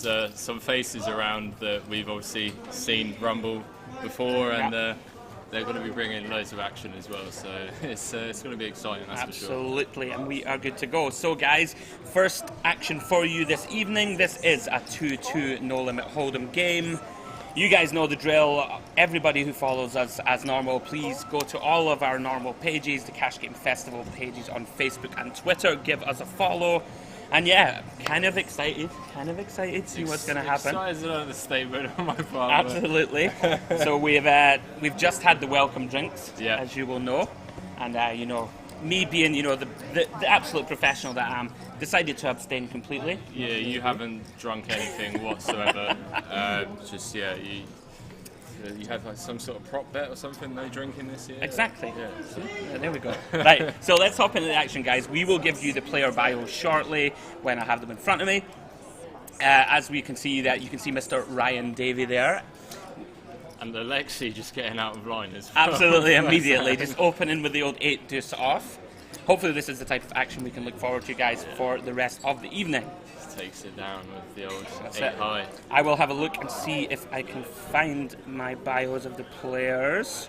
There's some faces around that we've obviously seen Rumble before, and they're going to be bringing loads of action as well. So it's going to be exciting, that's for sure. Absolutely, and we are good to go. So guys, first action for you this evening. This is a 2-2 no limit hold'em game. You guys know the drill. Everybody who follows us as normal, please go to all of our normal pages, the Cash Game Festival pages on Facebook and Twitter. Give us a follow. And yeah, kind of excited to see what's going to happen. Excited on the statement on my part. Absolutely. So we've just had the welcome drinks, as you will know. And you know, me being, you know, the absolute professional that I am, decided to abstain completely. Yeah, you haven't drunk anything whatsoever. You have like some sort of prop bet or something, no drinking this year? Exactly. Yeah. Yeah, there we go. Right, so let's hop into the action, guys. We will give you the player bios shortly when I have them in front of me. As we can see, you can see Mr. Ryan Davey there. And Alexei just getting out of line as well. Absolutely, immediately. Just opening with the old 8 deuce off. Hopefully this is the type of action we can look forward to, guys, for the rest of the evening. Just takes it down with the old 8 high. I will have a look and see if I can find my bios of the players.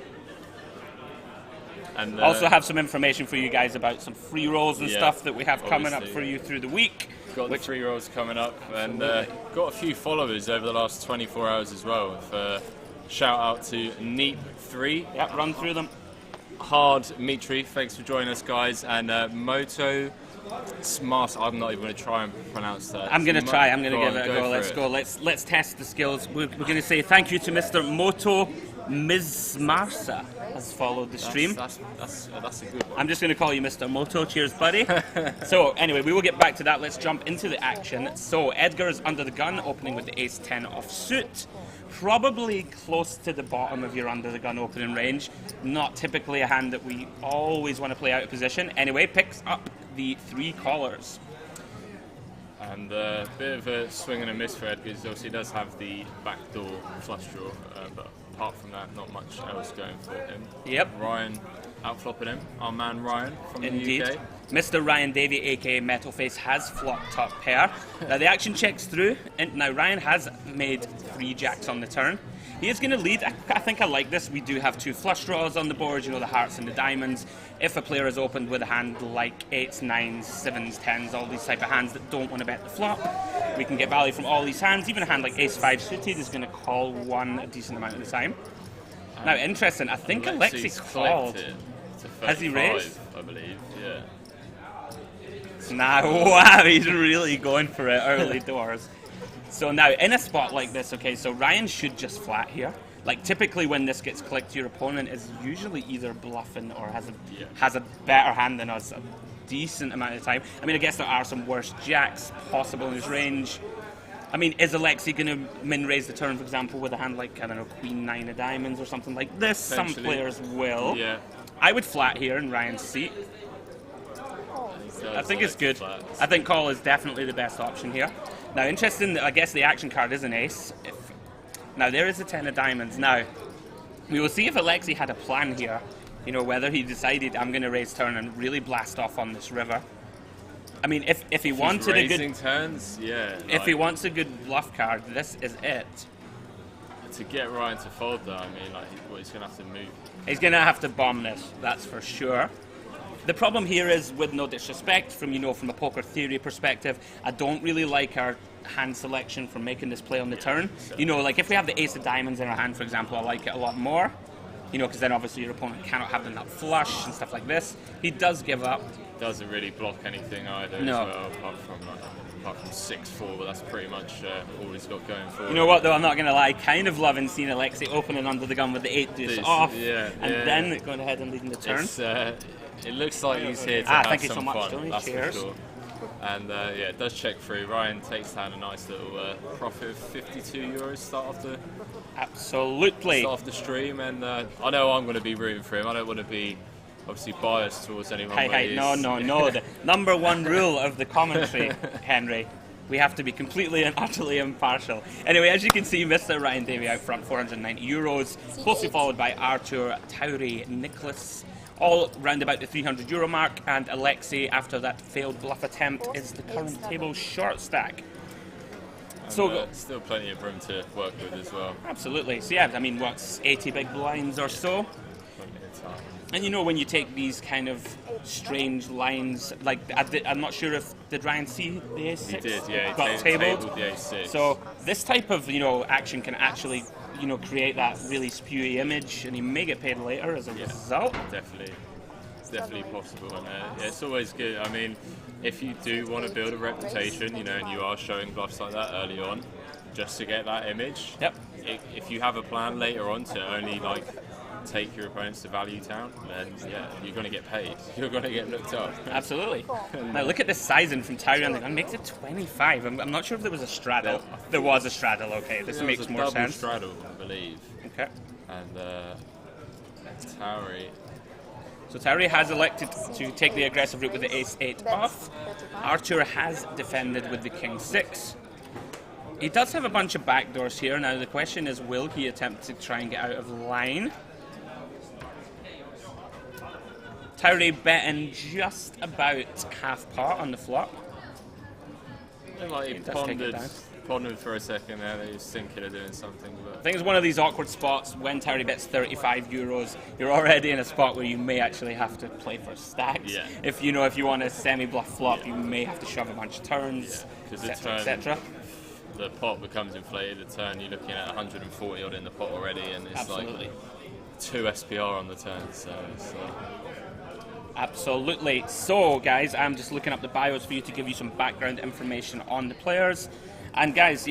And also have some information for you guys about some free rolls and stuff that we have coming up for you through the week. Got the free rolls coming up, and got a few followers over the last 24 hours as well. Shout out to Neep3. Yep, run through them. Hard Mitri, thanks for joining us, guys. And Moto Smart, I'm not even going to try and pronounce that. I'm going to try. I'm going to give it a go. Let's go. Let's test the skills. We're going to say thank you to Mr. Moto Mizmarsa has followed the stream. That's a good one. I'm just going to call you Mr. Moto. Cheers, buddy. So anyway, we will get back to that. Let's jump into the action. So Edgar is under the gun, opening with the ace-10 off suit. Probably close to the bottom of your under the gun opening range. Not typically a hand that we always want to play out of position. Anyway, picks up the 3 callers. And a bit of a swing and a miss for Ed, because obviously he does have the backdoor flush draw, but apart from that, not much else going for him. Yep. Ryan outflopping him, our man Ryan from the UK. Mr. Ryan Davey, aka Metalface, has flopped top pair. Now the action checks through, and now Ryan has made 3 jacks on the turn. He is going to lead. I think I like this. We do have 2 flush draws on the board, you know, the hearts and the diamonds. If a player is opened with a hand like 8s, 9s, 7s, 10s, all these type of hands that don't want to bet the flop, we can get value from all these hands. Even a hand like ace-5 suited is going to call 1 a decent amount of the time. Now, interesting, I think Alexei called. Has he raised? I believe, yeah. Nah, wow, he's really going for it early doors. So now, in a spot like this, okay, so Ryan should just flat here. Like, typically when this gets clicked, your opponent is usually either bluffing or has a better hand than us a decent amount of time. I mean, I guess there are some worse jacks possible in his range. I mean, is Alexei going to min-raise the turn, for example, with a hand like, I don't know, Queen 9 of diamonds or something like this? Some players will. Yeah. I would flat here in Ryan's seat. I think it's good. I think call is definitely the best option here. Now, interesting, I guess the action card is an ace. Now, there is a 10 of diamonds. Now, we will see if Alexei had a plan here. You know, whether he decided, I'm going to raise turn and really blast off on this river. I mean, if he wanted a good turns, if he wants a good bluff card, this is it. To get Ryan to fold, though, I mean, like, he's going to have to move. He's going to have to bomb this, that's for sure. The problem here is, with no disrespect, from a poker theory perspective, I don't really like our hand selection for making this play on the turn. You know, like if we have the ace of diamonds in our hand, for example, I like it a lot more. You know, because then obviously your opponent cannot have the nut flush and stuff like this. He does give up. Doesn't really block anything either as well, apart from 6-4, but that's pretty much all he's got going for. You know what, though, I'm not going to lie, kind of loving seeing Alexei opening under the gun with the 8 deuce off, and then going ahead and leading the turn. It looks like he's here to have thank you some so much, fun, Tony. that's Cheers. for sure. And it does check through. Ryan takes down a nice little profit of €52 start off the stream, and I know I'm going to be rooting for him. I don't want to be obviously biased towards anyone. Hey, no. The number 1 rule of the commentary, Henry. We have to be completely and utterly impartial. Anyway, as you can see, Mr. Ryan Davey out front, €490, closely followed by Arthur, Tauri, Nicholas, all round about the €300 mark, and Alexei, after that failed bluff attempt, is the current table short stack. So still plenty of room to work with as well. absolutely. So yeah, I mean, what's 80 big blinds or so? Plenty of time. And when you take these kind of strange lines, like I'm not sure if did Ryan see the ace6? He did, yeah. He got tabled tabled. the ace6. So this type of action can actually create that really spewy image, and he may get paid later as a result. Definitely. It's definitely possible, and it's always good. I mean, if you do want to build a reputation, and you are showing bluffs like that early on, just to get that image. Yep. If you have a plan later on to only take your opponents to value town, then you're going to get paid. You're going to get looked up. Absolutely. Now look at the sizing from Tyree on the gun. Makes it 25. I'm not sure if there was a straddle. There was a straddle. Okay, this makes more sense. Straddle, I believe. Okay. And Tyree. So Tyree has elected to take the aggressive route with the ace-8 off. Artur has defended with the king-6. He does have a bunch of backdoors here. Now the question is, will he attempt to try and get out of line? Tyree betting just about half pot on the flop. He pondered for a second there. He was thinking of doing something. But I think it's one of these awkward spots when Tyree bets 35 euros. You're already in a spot where you may actually have to play for stacks. Yeah. If you want a semi-bluff flop, you may have to shove a bunch of turns, etc. The pot becomes inflated. The turn, you're looking at 140 odd in the pot already, and it's Absolutely. like 2 SPR on the turn. So it's, Absolutely. So, guys, I'm just looking up the bios for you to give you some background information on the players. And, guys,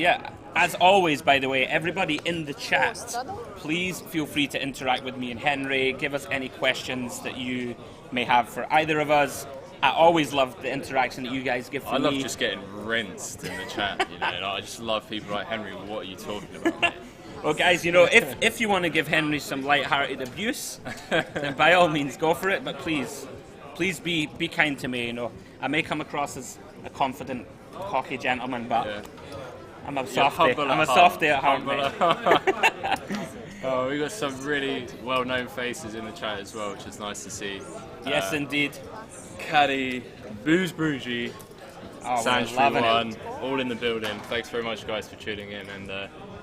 as always, by the way, everybody in the chat, please feel free to interact with me and Henry. Give us any questions that you may have for either of us. I always love the interaction that you guys give for me. I love just getting rinsed in the chat, and I just love people like, Henry, what are you talking about, mate? Well, guys, if you want to give Henry some light-hearted abuse, then by all means go for it. But please be kind to me. I may come across as a confident, cocky gentleman, but I'm a softie. I'm a softie at heart, mate. Oh, we got some really well-known faces in the chat as well, which is nice to see. Yes, indeed. Caddy, Booze Bougie, Sanch31, all in the building. Thanks very much, guys, for tuning in, and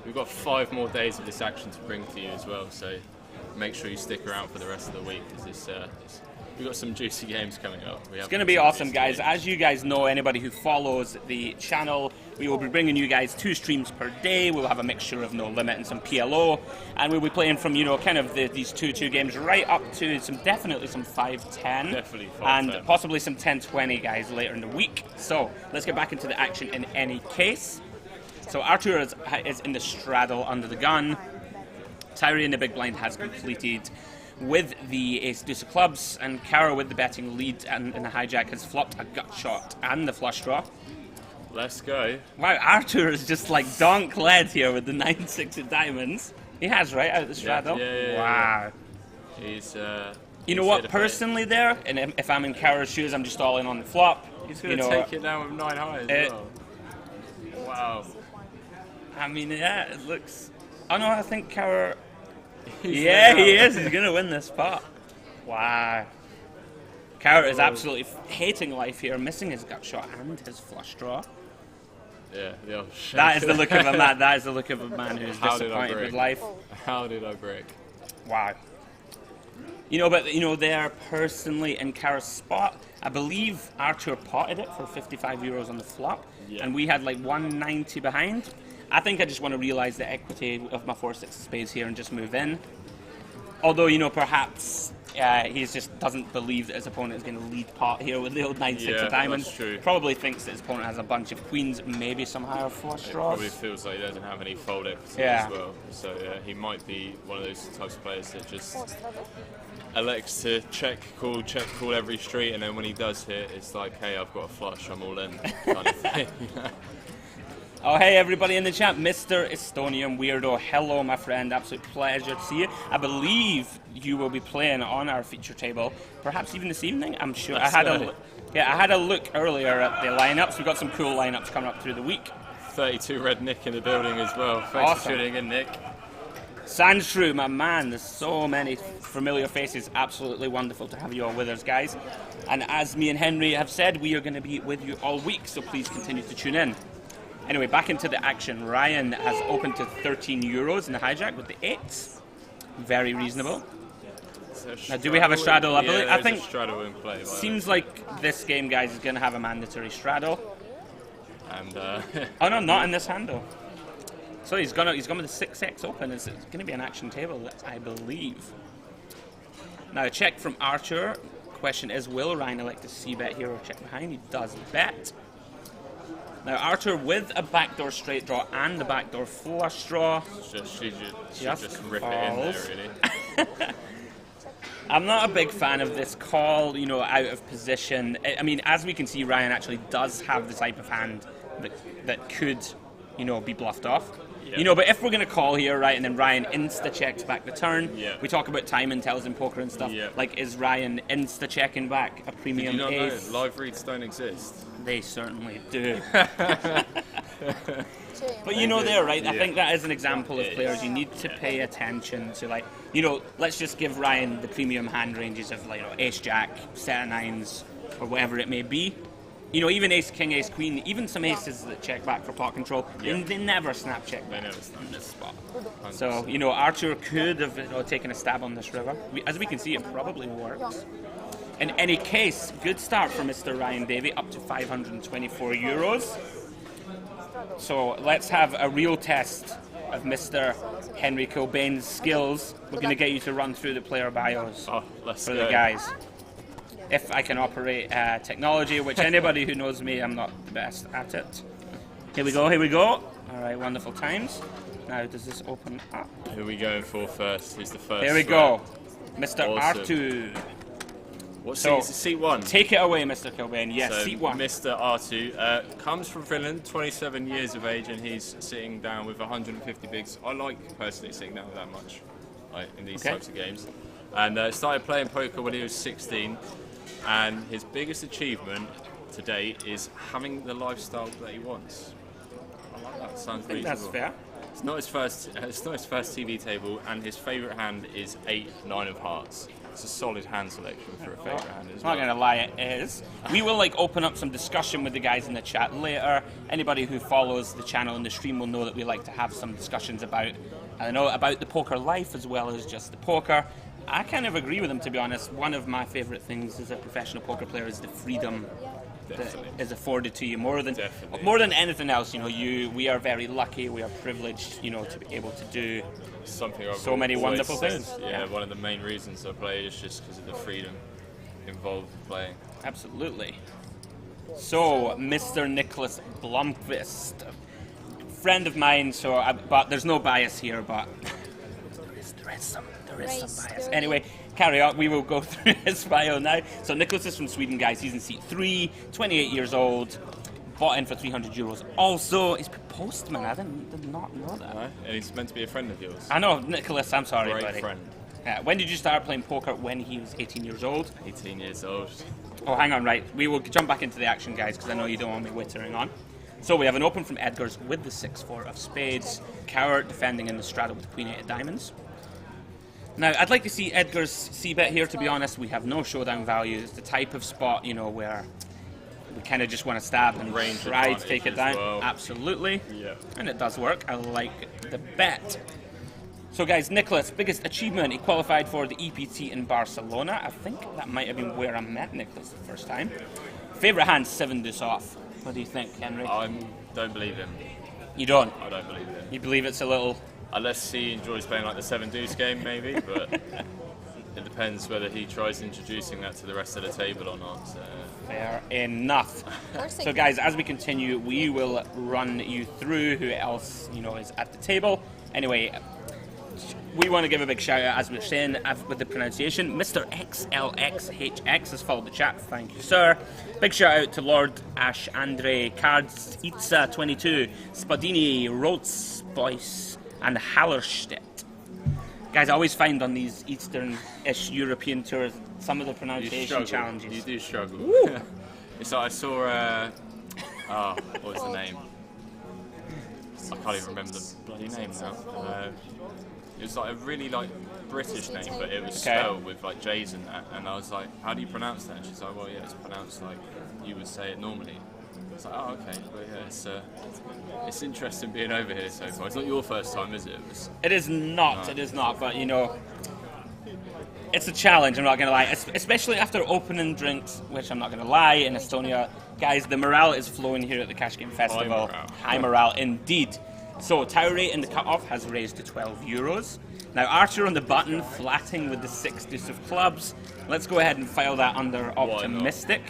we've got 5 more days of this action to bring to you as well, so make sure you stick around for the rest of the week, because we've got some juicy games coming up. It's going to be awesome, guys. As you guys know, anybody who follows the channel, we will be bringing you guys 2 streams per day. We'll have a mixture of No Limit and some PLO, and we'll be playing from kind of these 2-2 games right up to definitely some 5-10, definitely 5-10, and possibly some 10-20 guys later in the week. So let's get back into the action in any case. So Artur is in the straddle under the gun. Tyree in the big blind has completed with the ace deuce of clubs, and Cara with the betting lead and the hijack has flopped a gut shot and the flush draw. Let's go. Wow, Artur is just like donk led here with the 9-6 of diamonds. He has, right, out of the straddle? Yeah. Wow. He's you know what, personally there, and if I'm in Cara's shoes, I'm just all in on the flop. He's going to take it down with 9 high as well. Wow. I mean, it looks... Oh no, I think Cara... He is. He's going to win this pot. Wow. Cara is absolutely hating life here, missing his gut shot and his flush draw. Yeah, that is the look of a man. That is the look of a man who is disappointed with life. How did I break? Wow. But there personally in Cara's spot, I believe Artur potted it for 55 euros on the flop, and we had like 190 behind. I think I just want to realise the equity of my 4-6 spades here and just move in. Although, perhaps he just doesn't believe that his opponent is going to lead pot here with the old 9-6 of diamonds. That's true. Probably thinks that his opponent has a bunch of queens, maybe some higher flush draws. Probably feels like he doesn't have any fold equity as well. So he might be one of those types of players that just elects to check call every street, and then when he does hit, it's like, hey, I've got a flush, I'm all in, kind of thing. Oh, hey, everybody in the chat. Mr. Estonian Weirdo. Hello, my friend. Absolute pleasure to see you. I believe you will be playing on our feature table, perhaps even this evening. I'm sure. I had a look earlier at the lineups. We've got some cool lineups coming up through the week. 32 Red Nick in the building as well. Thanks for tuning in, Nick. Sandshrew, my man. There's so many familiar faces. Absolutely wonderful to have you all with us, guys. And as me and Henry have said, we are going to be with you all week, so please continue to tune in. Anyway, back into the action. Ryan has opened to €13 in the hijack with the 8s. Very reasonable. Now, do we have a straddle? I think a straddle in play. Seems like this game, guys, is going to have a mandatory straddle. And oh no, not in this hand though. So he's gone with the 6x open. It's going to be an action table, I believe. Now, a check from Archer. Question is, will Ryan elect to c-bet here or check behind? He does bet. Now, Archer with a backdoor straight draw and the backdoor flush draw. She just rip it in there, really. I'm not a big fan of this call, you know, out of position. I mean, as we can see, Ryan actually does have the type of hand that could, you know, be bluffed off. Yeah. You know, but if we're going to call here, right, and then Ryan insta-checks back the turn, we talk about time and tells in poker and stuff, like, is Ryan insta-checking back a premium Did you not ace? know live reads don't exist? They certainly do. But you know there, right, I think that is an example of players you need to pay attention to, like, you know, let's just give Ryan the premium hand ranges of, like, you know, ace-jack, set of 9s, or whatever it may be. You know, even ace-king, ace-queen, even some aces that check back for pot control, they never snap check back in this spot. 100%. So, you know, Archer could have, you know, taken a stab on this river. As we can see, it probably works. In any case, good start for Mr. Ryan Davey, up to €524. So let's have a real test of Mr. Henry Kilbane's skills. We're going to get you to run through the player bios for the guys. If I can operate technology, which anybody who knows me, I'm not the best at it. Here we go, here we go. All right, wonderful times. Now, does this open up? Who are we going for first? Who's the first? Here we go. Mr. R2. What seat? Is it seat 1? Take it away, Mr. Kilbane. Yes, so seat 1. Mr. R2 comes from Finland, 27 years of age, and he's sitting down with 150 bigs. I like personally sitting down with that much in these types of games. And started playing poker when he was 16. And his biggest achievement to date is having the lifestyle that he wants. I like that. Sounds reasonable. That's fair. It's not his first TV table, and his favourite hand is 8, 9 of hearts. It's a solid hand selection for a favourite hand as well. I'm not going to lie, it is. We will open up some discussion with the guys in the chat later. Anybody who follows the channel and the stream will know that we like to have some discussions about the poker life as well as just the poker. I kind of agree with him, to be honest. One of my favourite things as a professional poker player is the freedom that is afforded to you more than anything else. You know, we are very lucky. We are privileged, you know, to be able to do so many wonderful things. Yeah, one of the main reasons I play is just because of the freedom involved in playing. Absolutely. So, Mr. Nicholas Blomqvist, friend of mine. But there's no bias here, but there is some bias. Anyway, carry on. We will go through his bio now. So Nicholas is from Sweden, guys. He's in seat 3, 28 years old, bought in for €300. Also, he's postman. I did not know that. No, and he's meant to be a friend of yours. I know, Nicholas. I'm sorry, Great buddy. Friend. When did you start playing poker? When he was 18 years old? 18 years old. Oh, hang on, right. We will jump back into the action, guys, because I know you don't want me wittering on. So we have an open from Edgar's with the 6-4 of spades. Coward defending in the straddle with Queen 8 of diamonds. Now, I'd like to see Edgar's c-bet here, to be honest. We have no showdown value. It's the type of spot, you know, where we kind of just want to stab and try to take it down. Well. Absolutely. Yeah. And it does work. I like the bet. So, guys, Nicholas, biggest achievement. He qualified for the EPT in Barcelona. I think that might have been where I met Nicholas the first time. Favourite hand, 7 deuce off. What do you think, Henry? I don't believe him. You don't? I don't believe him. You believe it's a little... Unless he enjoys playing like the 7 deuce game, maybe, but it depends whether he tries introducing that to the rest of the table or not. Fair enough. So, guys, as we continue, we will run you through who else, you know, is at the table. Anyway, we want to give a big shout out, as we're saying, with the pronunciation. Mr. XLXHX has followed the chat. Thank you, sir. Big shout out to Lord Ash Andre, Cards Itza 22, Spadini, Rotes Boyce, and Hallerstedt. Guys, I always find on these Eastern-ish European tours some of the pronunciation challenges. You do struggle. So I saw, what was the name? I can't even remember the bloody name now. It was like a really British name, but it was spelled with J's in that. And I was like, how do you pronounce that? And she's like, well, yeah, it's pronounced like you would say it normally. was like, oh, okay. But yeah, it's interesting being over here so far. It's not your first time, is it? It is not. No. It is not. But, you know, it's a challenge, I'm not going to lie. Especially after opening drinks, which I'm not going to lie, in Estonia. Guys, the morale is flowing here at the Cash Game Festival. High morale indeed. So, tower rate in the cut-off has raised to €12. Now, Archer on the button, flatting with the 6 deuce of clubs. Let's go ahead and file that under optimistic.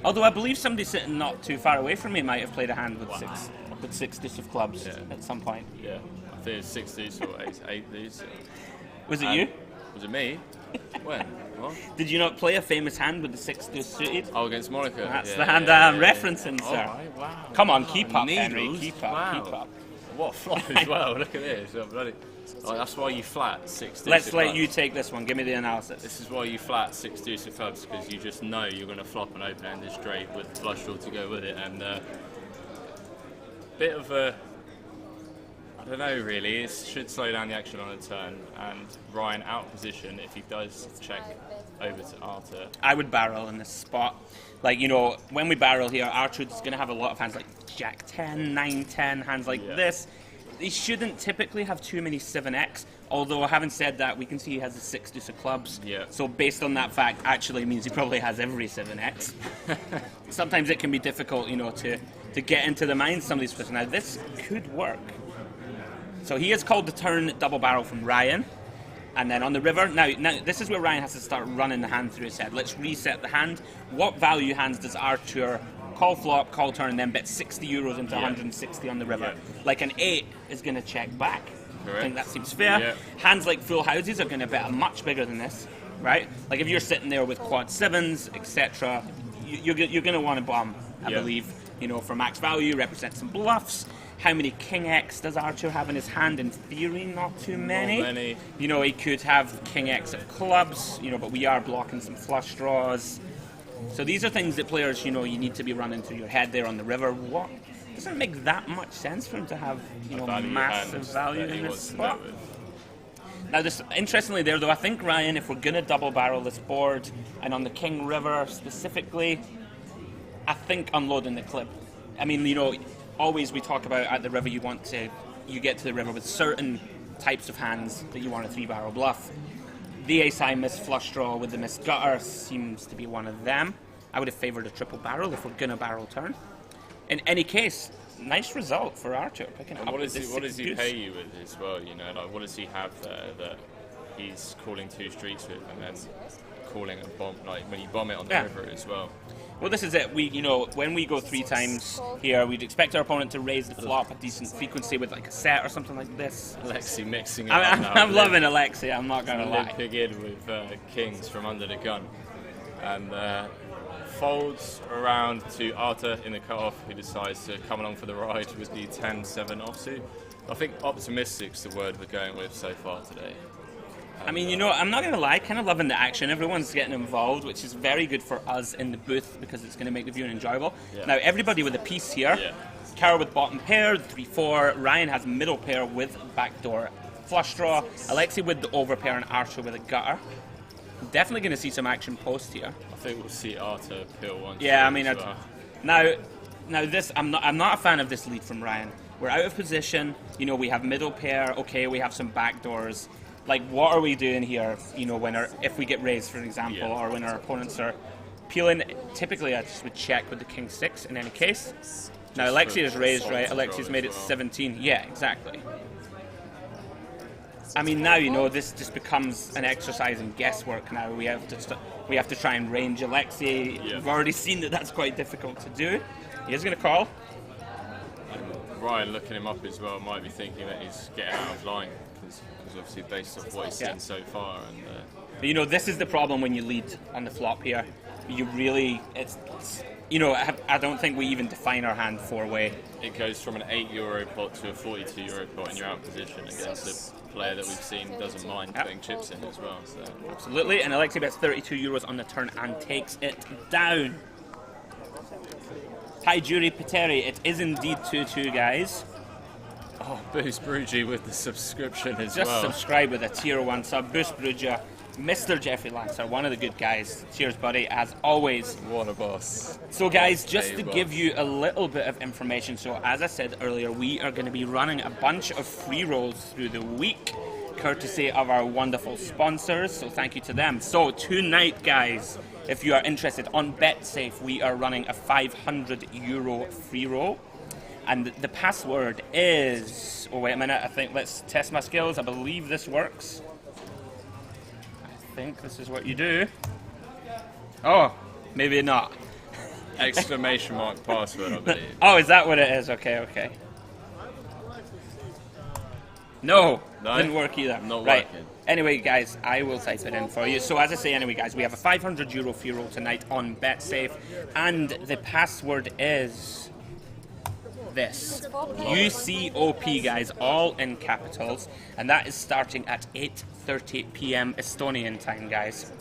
Although I believe somebody sitting not too far away from me might have played a hand with 6 deuce of clubs at some point. Yeah, I think it's 6 deuce or 8 deuce. Was it you? Was it me? When? What? Did you not play a famous hand with the 6 deuce suited? Oh, against Monica. That's the hand I'm referencing, sir. Right, wow. Come on, keep up, Needles. Henry. Keep up, keep up. What a flop as well, look at this. That's why you flat 6 deuce. Let's let you take this one, give me the analysis. This is why you flat 6 deuce of clubs, because you just know you're going to flop an open-ended straight with flush draw to go with it, and bit of a, I don't know really, it should slow down the action on a turn, and Ryan out of position if he does check over to Arthur. I would barrel in this spot. Like, you know, when we barrel here, Archer's going to have a lot of hands like Jack 10, 9, 10, hands like this. He shouldn't typically have too many 7x, although having said that, we can see he has a 6 deuce of clubs. Yeah. So based on that fact, actually means he probably has every 7x. Sometimes it can be difficult, you know, to get into the minds of some of these players. Now, this could work. So he has called the turn double barrel from Ryan. And then on the river, now this is where Ryan has to start running the hand through his head. Let's reset the hand. What value hands does Archer call flop, call turn, and then bet €60 into 160 on the river? Like an 8 is going to check back. Correct. I think that seems fair. Yeah. Hands like full houses are going to bet much bigger than this, right? Like if you're sitting there with quad 7s, etc., you're going to want to bomb, I believe. You know, for max value, represent some bluffs. How many King X does Archer have in his hand? In theory, not too many. Not many. You know, he could have King X of clubs, you know, but we are blocking some flush draws. So these are things that players, you know, you need to be running through your head there on the river. What? Doesn't make that much sense for him to have, you know, massive value in this spot. Now, this interestingly there, though, I think, Ryan, if we're going to double barrel this board, and on the King River specifically, I think unloading the clip. I mean, you know, always we talk about at the river you get to the river with certain types of hands that you want a 3-barrel bluff. The ace-high miss flush draw with the miss gutter seems to be one of them. I would have favoured a triple barrel if we're going to barrel turn. In any case, nice result for Archer picking up. What does he pay you with as well? You know, like what does he have there that he's calling 2 streets with, and then calling a bomb, like when you bomb it on the river as well? Well, this is it. We, you know, when we go 3 times here, we'd expect our opponent to raise the flop a decent frequency with like a set or something like this. Alexi mixing it I'm loving Alexi, I'm not going to lie. Pig in with kings from under the gun. And folds around to Arthur in the cutoff, who decides to come along for the ride with the 10-7 offsuit. I think optimistic's the word we're going with so far today. I mean, you know, I'm not going to lie, kind of loving the action. Everyone's getting involved, which is very good for us in the booth because it's going to make the viewing enjoyable. Yeah. Now, everybody with a piece here. Yeah. Carol with bottom pair, the 3-4. Ryan has middle pair with backdoor flush draw. Alexi with the over pair and Archer with a gutter. Definitely going to see some action post here. I think we'll see Arthur pill once. Yeah, I mean, now this I'm not a fan of this lead from Ryan. We're out of position. You know, we have middle pair. Okay, we have some backdoors. Like, what are we doing here? You know, if we get raised, for example, or when our opponents are peeling. Typically, I just would check with the King 6 in any case. Now, Alexi is raised, right? Alexi's made it 17. Yeah, exactly. I mean, now, you know, this just becomes an exercise in guesswork now. We have to try and range Alexi. Yeah. We've already seen that that's quite difficult to do. He is going to call. And Ryan, looking him up as well, might be thinking that he's getting out of line. Because obviously based off what he's seen so far. And, but you know, this is the problem when you lead on the flop here. You really, you know, I don't think we even define our hand 4-way. It goes from an €8 pot to a €42 pot, and you're out of position against a player that we've seen doesn't mind putting chips in as well. So. Absolutely, and Alexi bets €32 on the turn and takes it down. Hi, Jury Pateri. It is indeed 2-2, guys. Oh, Boost Brugi with the subscription as well. Just subscribe with a tier 1 sub. Boost Brugi, Mr. Jeffrey Lancer, one of the good guys. Cheers, buddy, as always. What a boss. So, guys, just Hey, to boss. give you a little bit of information, so as I said earlier, we are going to be running a bunch of free rolls through the week, courtesy of our wonderful sponsors, so thank you to them. So, tonight, guys, if you are interested, on BetSafe, we are running a €500 free roll. And the password is... Oh, wait a minute. I think let's test my skills. I believe this works. I think this is what you do. Oh, maybe not. Exclamation mark password, I believe. Oh, is that what it is? Okay, okay. No, No? didn't work either. Not right. working. Anyway, guys, I will type it in for you. So, as I say, anyway, guys, we have a €500 free roll tonight on BetSafe. And the password is... this. UCOP, guys, all in capitals, and that is starting at 8:30 p.m. Estonian time, guys.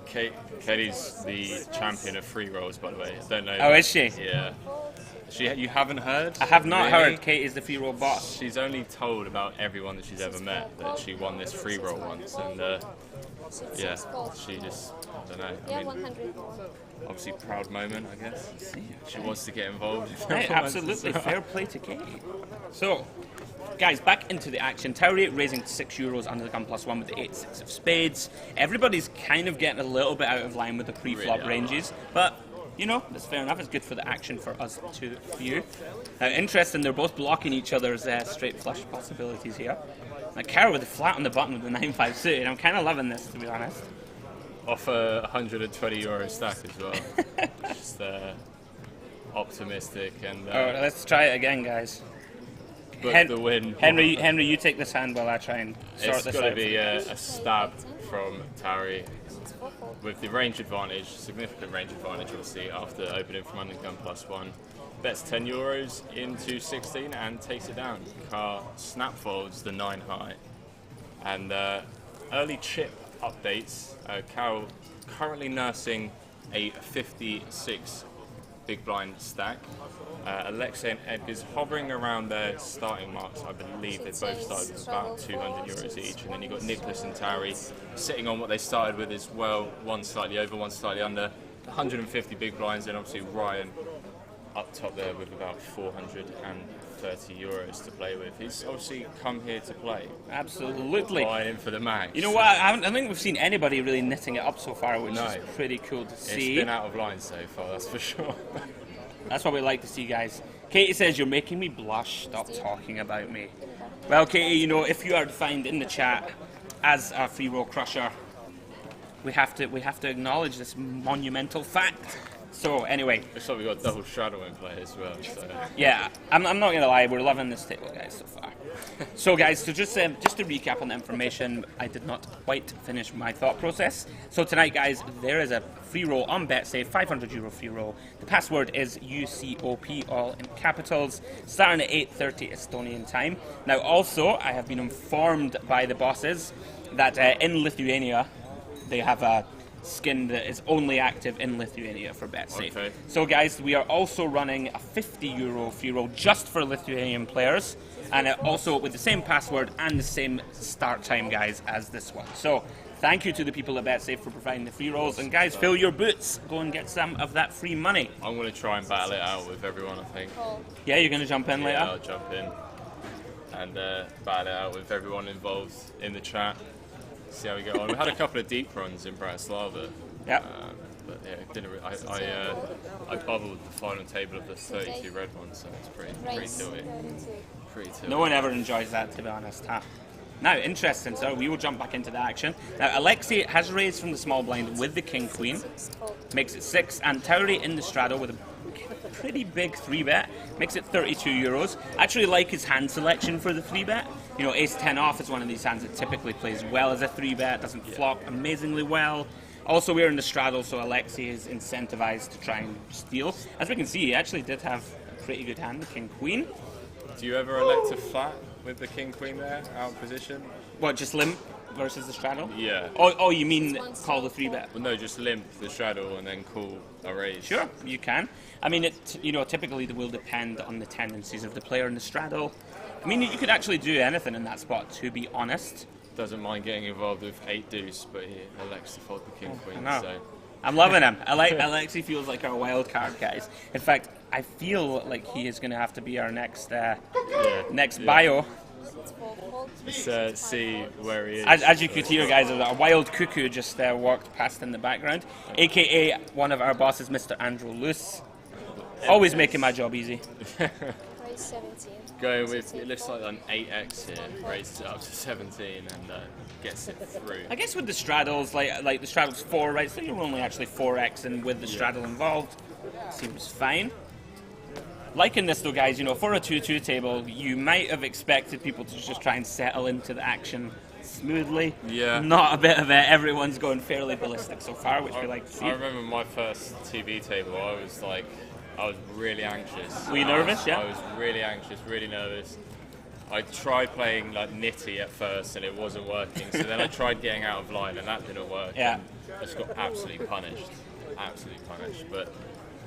Katie's the champion of free rolls, by the way. I don't know. Oh, is she? Yeah. You haven't heard? I have not Really? heard Kate is the free roll boss. She's only told about everyone that she's ever met that she won this free roll once, and yeah, she just, I don't know. I mean, obviously proud moment, I guess. She wants to get involved. Right, absolutely. Fair play to Kate. So, guys, back into the action. Tower 8 raising €6 under the gun +1 with the 8-6 of spades. Everybody's kind of getting a little bit out of line with the pre-flop Really ranges, but you know, that's fair enough. It's good for the action for us to view. Interesting, they're both blocking each other's straight flush possibilities here. Now, Carol with the flat on the button with the 9-5 suited. I'm kind of loving this, to be honest. Off a €120 stack as well. Just optimistic and Let's try it again, guys. book the win. Henry, you take this hand while I try and sort It's this got out. to be a stab from Tari with the range advantage, significant range advantage, obviously, after opening from under gun +1. Bets €10 into 16 and takes it down. Carr snap folds the 9 high. And early chip updates. Carol currently nursing a 56 big blind stack. Alexei and Ed is hovering around their starting marks. I believe they both started with about €200 each, and then you've got Nicholas and Tari sitting on what they started with as well, one slightly over, one slightly under. 150 big blinds, and obviously Ryan up top there with about €430 to play with. He's obviously come here to play. Absolutely. Buying in for the max. You know what? I don't think we've seen anybody really knitting it up so far, which No. is pretty cool to It's see. been out of line so far, that's for sure. That's what we like to see, guys. Katie says, "You're making me blush. Stop talking about me." Well, Katie, you know, if you are defined in the chat as a free roll crusher, we have to acknowledge this monumental fact. So, anyway, Looks like we've got double straddle in play as well. So. yeah, I'm not gonna lie, we're loving this table, guys, so far. So, guys, so just to recap on the information, I did not quite finish my thought process. So tonight, guys, there is a free roll on BetSafe, €500 free roll. The password is UCOP, all in capitals, starting at 8:30 Estonian time. Now, also, I have been informed by the bosses that in Lithuania, they have a skin that is only active in Lithuania for BetSafe. Okay. So, guys, we are also running a €50 free roll just for Lithuanian players, and also with the same password and the same start time, guys, as this one. So, thank you to the people at BetSafe for providing the free rolls, and guys, fill your boots. Go and get some of that free money. I'm going to try and battle it out with everyone, I think. Yeah, you're going to jump in later? Yeah, I'll jump in and battle it out with everyone involved in the chat. See how we get on. We had a couple of deep runs in Bratislava. Yeah. But yeah, I bubbled the final table of the 32 red one, so it's pretty tilty. Pretty tilty. No one ever enjoys that, to be honest, huh? Now, interesting, so we will jump back into the action. Now, Alexei has raised from the small blind with the king-queen, makes it 6, and Tauri in the straddle with a pretty big 3-bet, makes it €32. Actually like his hand selection for the 3-bet. You know, ace-10 off is one of these hands that typically plays well as a 3-bet, doesn't flop amazingly well. Also, we're in the straddle, so Alexei is incentivized to try and steal. As we can see, he actually did have a pretty good hand, the king-queen. Do you ever elect to flat with the king-queen there, out of position? What, just limp versus the straddle? Yeah. Oh, you mean call the 3-bet? Well, no, just limp the straddle and then call a raise. Sure, you can. I mean, typically it will depend on the tendencies of the player in the straddle. I mean, you could actually do anything in that spot, to be honest. doesn't mind getting involved with 8 deuce, but he elects to fold the king queen. So I'm loving him. Alexei feels like our wild card, guys. In fact, I feel like he is going to have to be our next bio. Let's see where he is. As you could hear, guys, a wild cuckoo just walked past in the background, aka one of our bosses, Mr. Andrew Luce. Always making my job easy. Raise 17. Going with, it looks like an 8x here, raised it up to 17 and gets it through. I guess with the straddles, like the straddle's 4, right? So you're only actually 4x, and with the straddle involved, seems fine. Liking this though, guys, for a 2-2 table, you might have expected people to just try and settle into the action smoothly. Yeah. Not a bit of it. Everyone's going fairly ballistic so far, which we like to see. I remember my first TV table, I was really anxious. Were you nervous? Yeah. I was really anxious, really nervous. I tried playing like nitty at first and it wasn't working, so then I tried getting out of line and that didn't work. Yeah. I just got absolutely punished. But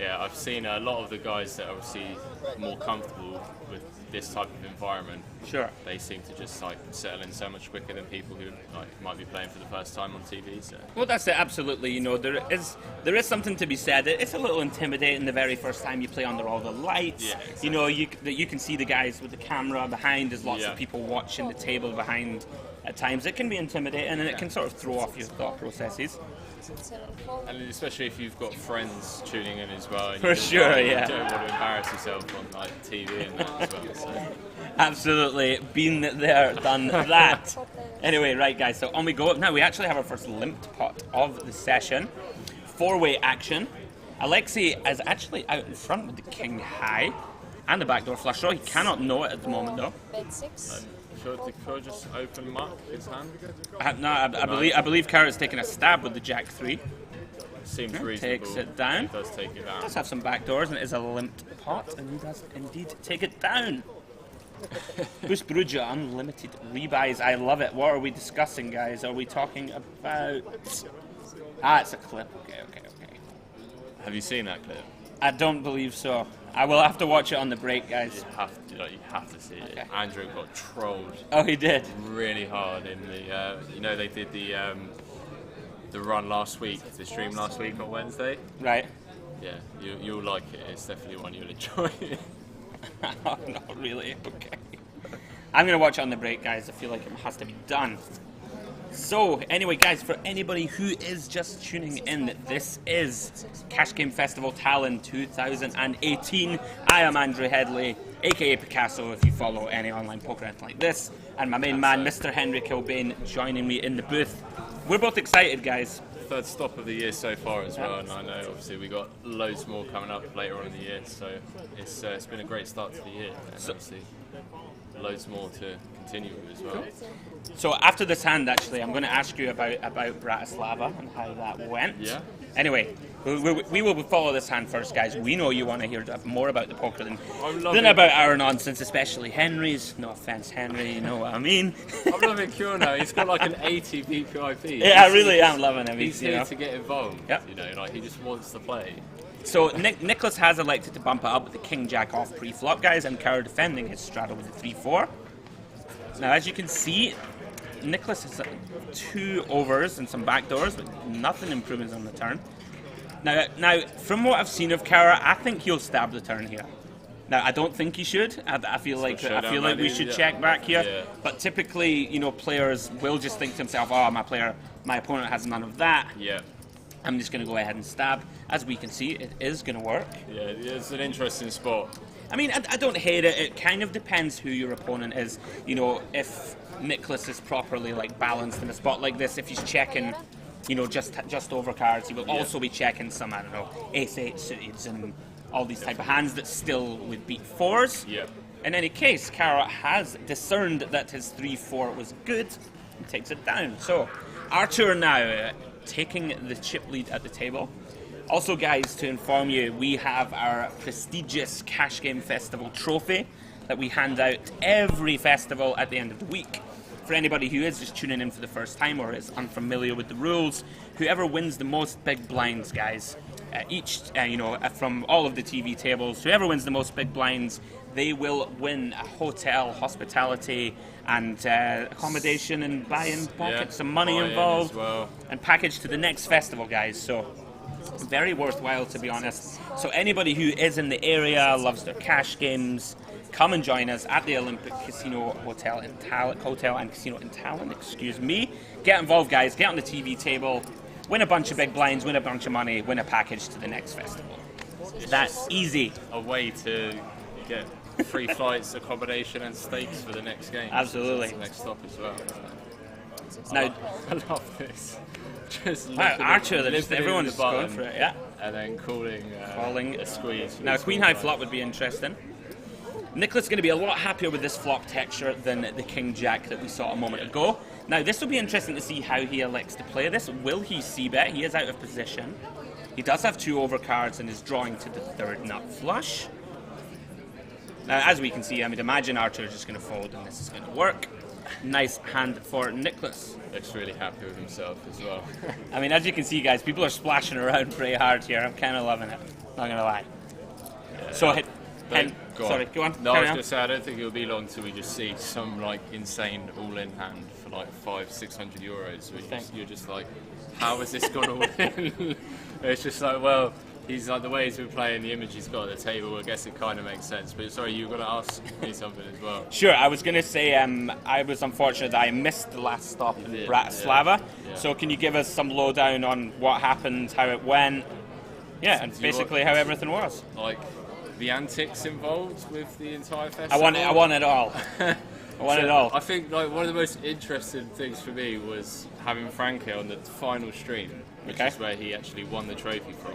yeah, I've seen a lot of the guys that are obviously more comfortable with this type of environment. Sure. They seem to just like settle in so much quicker than people who might be playing for the first time on TV. So. Well, that's it. Absolutely. There is something to be said. It's a little intimidating the very first time you play under all the lights. Yeah, exactly. You can see the guys with the camera behind. There's lots of people watching the table behind. At times, it can be intimidating, and it can sort of throw off your thought processes. And especially if you've got friends tuning in as well. For sure, yeah. You don't want to embarrass yourself on TV and that as well. So. Absolutely. Been there, done that. Anyway, right, guys, so on we go. Now, we actually have our first limped pot of the session. 4-way action. Alexei is actually out in front with the king high and the backdoor flush draw. He cannot know it at the moment, though. Bet 6. Should just open him up, his hand? I believe Carrot's taking a stab with the jack 3. Seems reasonable. Takes it down. He does take it down. Does have some backdoors, and it is a limped pot, and he does indeed take it down. Boost Bruja, unlimited rebuys. I love it. What are we discussing, guys? Are we talking about... it's a clip. Okay. Have you seen that clip? I don't believe so. I will have to watch it on the break, guys. You have to see it. Okay. Andrew got trolled. Oh, he did? Really hard in the... they did the run last week, the stream last week on Wednesday. Right. Yeah, you'll like it. It's definitely one you'll enjoy. Oh, not really. Okay. I'm going to watch it on the break, guys. I feel like it has to be done. So, anyway, guys, for anybody who is just tuning in, this is Cash Game Festival Tallinn 2018. I am Andrew Hedley, aka Picasso, if you follow any online poker anything like this, and my main man, Mr. Henry Kilbane, joining me in the booth. We're both excited, guys. Third stop of the year so far as well, and I know obviously we got loads more coming up later on in the year, so it's been a great start to the year, and obviously loads more to continue with as well. So after this hand, actually, I'm going to ask you about Bratislava and how that went. Yeah. Anyway, we will follow this hand first, guys. We know you want to hear more about the poker than about our nonsense, especially Henry's. No offense, Henry, you know what I mean. I'm loving Kyo. He's got like an 80 BPIP. Yeah, I really am loving him. He's here to get involved. Yep. He just wants to play. So Nicholas has elected to bump it up with the king jack off pre-flop, guys, and Cara defending his straddle with the 3-4. Now, as you can see, Nicholas has 2 overs and some backdoors, but nothing improvements on the turn. Now, from what I've seen of Cara, I think he'll stab the turn here. Now, I don't think he should. I feel like we should check back here. Yeah. But typically, players will just think to themselves, "Oh, my opponent has none of that. Yeah. I'm just going to go ahead and stab." As we can see, it is going to work. Yeah, it's an interesting spot. I mean, I don't hate it. It kind of depends who your opponent is. If Nicholas is properly balanced in a spot like this, if he's checking, just over cards, he will also be checking some, I don't know, ace-8 suited and all these type of hands that still would beat 4s. Yeah. In any case, Cara has discerned that his 3-4 was good and takes it down. So, our turn now, taking the chip lead at the table. Also, guys, to inform you, we have our prestigious Cash Game Festival trophy that we hand out every festival at the end of the week. For anybody who is just tuning in for the first time or is unfamiliar with the rules, whoever wins the most big blinds, guys, from all of the TV tables, whoever wins the most big blinds, they will win a hotel, hospitality, and accommodation, and buy-in package, some money buy-in involved, as well. and package to the next festival, guys. So very worthwhile, to be honest. So anybody who is in the area, loves their cash games, come and join us at the Olympic Casino Hotel and Casino in Tallinn. Excuse me. Get involved, guys. Get on the TV table. Win a bunch of big blinds. Win a bunch of money. Win a package to the next festival. That's easy. A way to get free flights, accommodation, and steaks for the next game. Absolutely. So that's the next stop as well. Now, I love this. Just wow, Archer, everyone everyone's going for it, yeah. And then calling a squeeze. Now, Queen High flop would be interesting. Nicholas is going to be a lot happier with this flop texture than the King Jack that we saw a moment ago. Now, this will be interesting to see how he elects to play this. Will he c-bet? He is out of position. He does have 2 overcards and is drawing to the 3rd nut flush. Now, as we can see, I would imagine Archer is just going to fold and this is going to work. Nice hand for Nicholas. Looks really happy with himself as well. I mean, as you can see, guys, people are splashing around pretty hard here. I'm kind of loving it. Not going to lie. Yeah. So, go on. No, I was going to say, I don't think it'll be long till we just see some like insane all-in hand for like 500-600 euros. You're just like, how has this gone all in? It's just like, well, he's like the way he's been playing, the image he's got at the table. I guess it kind of makes sense. But sorry, you were going to ask me something as well. Sure, I was going to say I was unfortunate that I missed the last stop in Bratislava. Yeah. So can you give us some lowdown on what happened, how it went? Yeah, and basically how everything was. Like the antics involved with the entire festival. I want it all. I want it all. I think like one of the most interesting things for me was having Franco on the final stream, which is where he actually won the trophy from.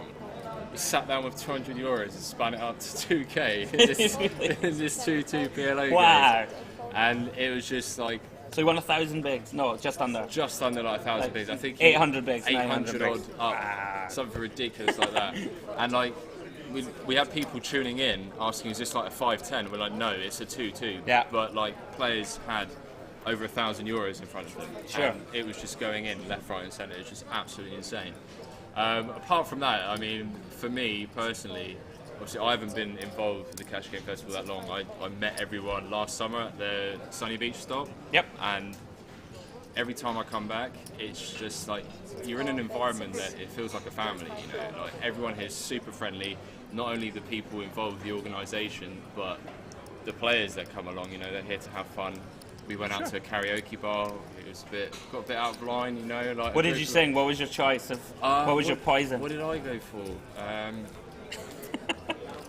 He sat down with 200 euros and spun it up to 2k in this 2-2 PLO wow. game. And it was just like... So he won 1,000 bigs? No, just under. Just under like 1,000 bigs. I think 800 bigs, 800 odd bigs. up, something ridiculous like that. And like, we had people tuning in asking, is this like a 5-10? We're like, no, it's a 2-2. Yeah. But like, players had over 1,000 euros in front of them. Sure. And it was just going in left, right and centre. It was just absolutely insane. Apart from that, I mean, for me personally, obviously I haven't been involved with the Cash Game Festival that long. I met everyone last summer at the Sunny Beach stop. Yep. And every time I come back, it's just like, you're in an environment that it feels like a family, you know. Like everyone here is super friendly, not only the people involved with the organisation, but the players that come along, you know, they're here to have fun. We went out to a karaoke bar. It was got a bit out of line, you know. Like what did you sing? What was your choice of? What was your poison? What did I go for?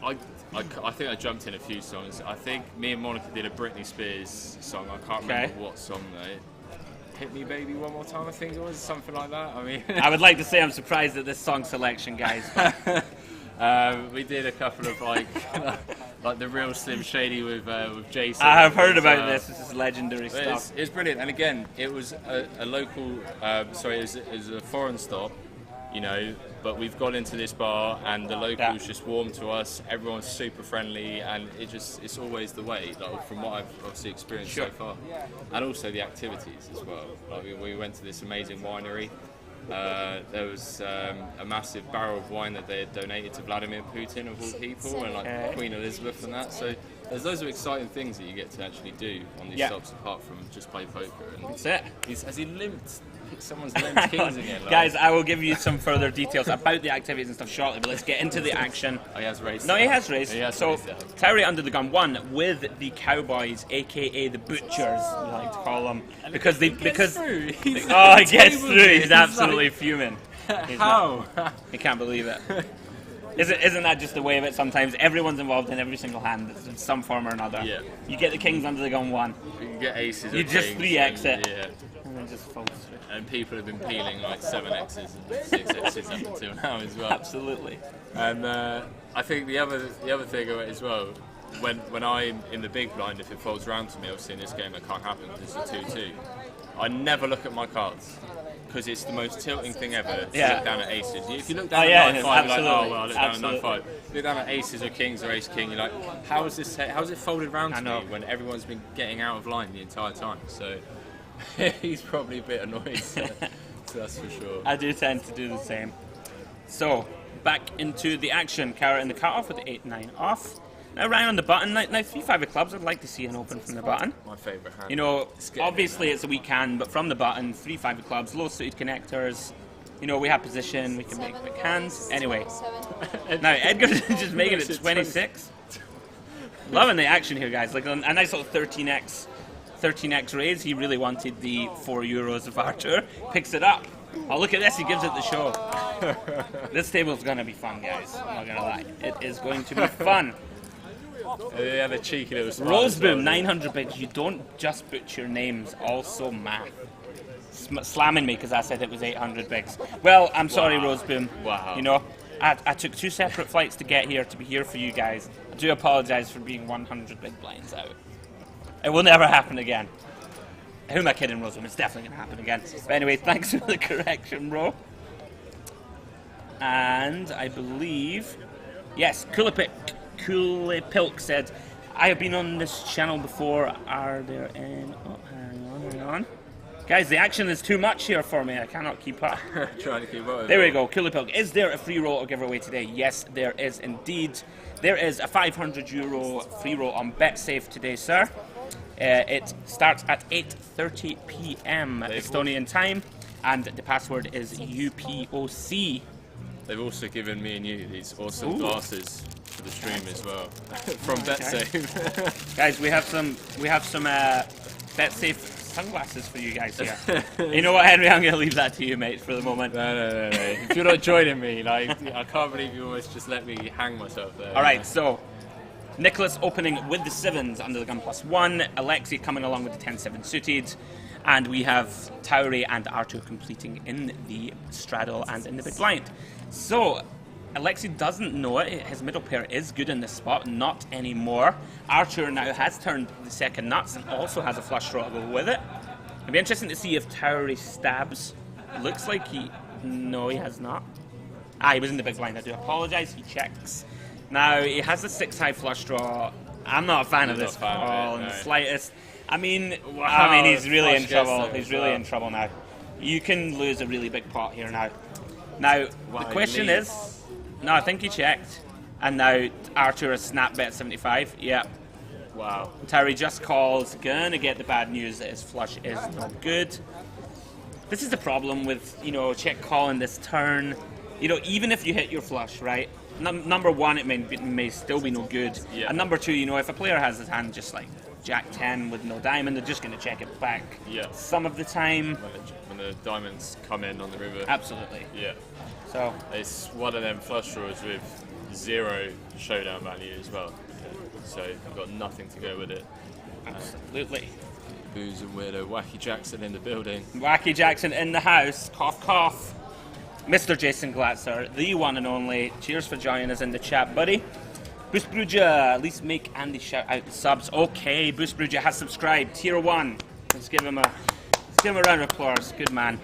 I think I jumped in a few songs. I think me and Monica did a Britney Spears song. I can't remember what song though. Hit Me Baby One More Time, I think it was, something like that. I mean, I would like to say I'm surprised at this song selection, guys. We did a couple of like the real Slim Shady with Jason. I have heard about this. This is legendary stuff. It's brilliant. And again, it was a local. It was a foreign stop, you know. But we've got into this bar, and the locals just warm to us. Everyone's super friendly, and it's always the way. Like from what I've obviously experienced so far, and also the activities as well. Like we went to this amazing winery. There was a massive barrel of wine that they had donated to Vladimir Putin, of all people, and like Queen Elizabeth and that. So there's loads of exciting things that you get to actually do on these stops, apart from just play poker. And that's it. Has he limped? Someone's limped kings again. Like. Guys, I will give you some further details about the activities and stuff shortly, but let's get into the action. Oh, he has raced. No, he has raced. So Towery Under the Gun won with the Cowboys, aka the Butchers, we like to call them, because he gets through. He's absolutely fuming. How? He can't believe it. Isn't that just the way of it sometimes? Everyone's involved in every single hand in some form or another. Yeah. You get the Kings Under the Gun one. You get aces. You just 3x it. Yeah. And then just folds through. And people have been peeling like 7x's and 6x's up until now as well. Absolutely. And I think the other thing of it as well, when I'm in the big blind, if it folds round to me, obviously in this game it can't happen because it's a 2-2. I never look at my cards. Because it's the most tilting thing ever to look down at aces. If you look down at 9-5, you're like, oh well, I look down at 9-5. If you look down at aces or kings or ace king, you're like, how's it folded round to me when everyone's been getting out of line the entire time? So he's probably a bit annoyed. So that's for sure. I do tend to do the same. So back into the action. Carrot in the cutoff with the 8-9 off. Now Ryan on the button. Now 3-5 of clubs. I'd like to see an open from the button. My favourite hand. You know, obviously it's a weak hand, but from the button, 3-5 of clubs, low suited connectors. You know, we have position, we can make big hands. Anyway, now Edgar's just making it 26. Loving the action here, guys. Like a nice little 13x raise. He really wanted the €4 of Archer. Picks it up. Oh, look at this. He gives it the show. This table's going to be fun, guys. I'm not going to lie. It is going to be fun. Yeah, the cheeky little smile. Roseboom, 900 bigs. You don't just butcher names. Also math. Slamming me because I said it was 800 bigs. Well, I'm sorry, Roseboom. Wow. You know, I took 2 separate flights to get here, to be here for you guys. I do apologise for being 100 big blinds out. It will never happen again. Who am I kidding, Roseboom? It's definitely going to happen again. But anyway, thanks for the correction, bro. And I believe, yes, Coolipilk said, I have been on this channel before. Are there any... Oh, hang on. Guys, the action is too much here for me. I cannot keep up. Trying to keep up. There we go. Coolipilk. Is there a free roll or giveaway today? Yes, there is indeed. There is a €500 free roll on BetSafe today, sir. It starts at 8:30 p.m. Estonian time, and the password is UPOC. They've also given me and you these awesome glasses for the stream as well from BetSafe. Guys, we have some BetSafe sunglasses for you guys here. You know what, Henry? I'm going to leave that to you, mate, for the moment. No. If you're not joining me, like, I can't believe you almost just let me hang myself there. All right, so Nicholas opening with the 7s under the gun +1, Alexi coming along with the 10-7 suited, and we have Tauri and Artur completing in the straddle and in the big blind. So Alexi doesn't know it. His middle pair is good in this spot, not anymore. Archer now has turned the second nuts and also has a flush draw to go with it. It'll be interesting to see if Tauri stabs. Looks like no, he has not. He was in the big blind. I do apologise. He checks. Now, he has a 6 high flush draw. I'm not a fan of this call in the slightest. I mean, he's really in trouble. He's really in trouble now. You can lose a really big pot here now. Now, the question is... No, I think he checked. And now Archer has snap bet 75. Yeah. Wow. Terry just calls. Gonna get the bad news that his flush is not good. This is the problem with, you know, check calling this turn. You know, even if you hit your flush, right? Number one, it may still be no good. Yeah. And number two, you know, if a player has his hand just like Jack 10 with no diamond, they're just going to check it back. Yeah. Some of the time. When the diamonds come in on the river. Absolutely. Yeah. So it's one of them flush draws with 0 showdown value as well. So you've got nothing to go with it. Absolutely. Booze and Weirdo, Wacky Jackson in the building. Wacky Jackson in the house. Cough, cough. Mr. Jason Glatzer, the one and only. Cheers for joining us in the chat, buddy. Boost Bruja, at least make Andy shout out the subs. Okay, Boost Bruja has subscribed. Tier 1. Let's give him a round of applause. Good man.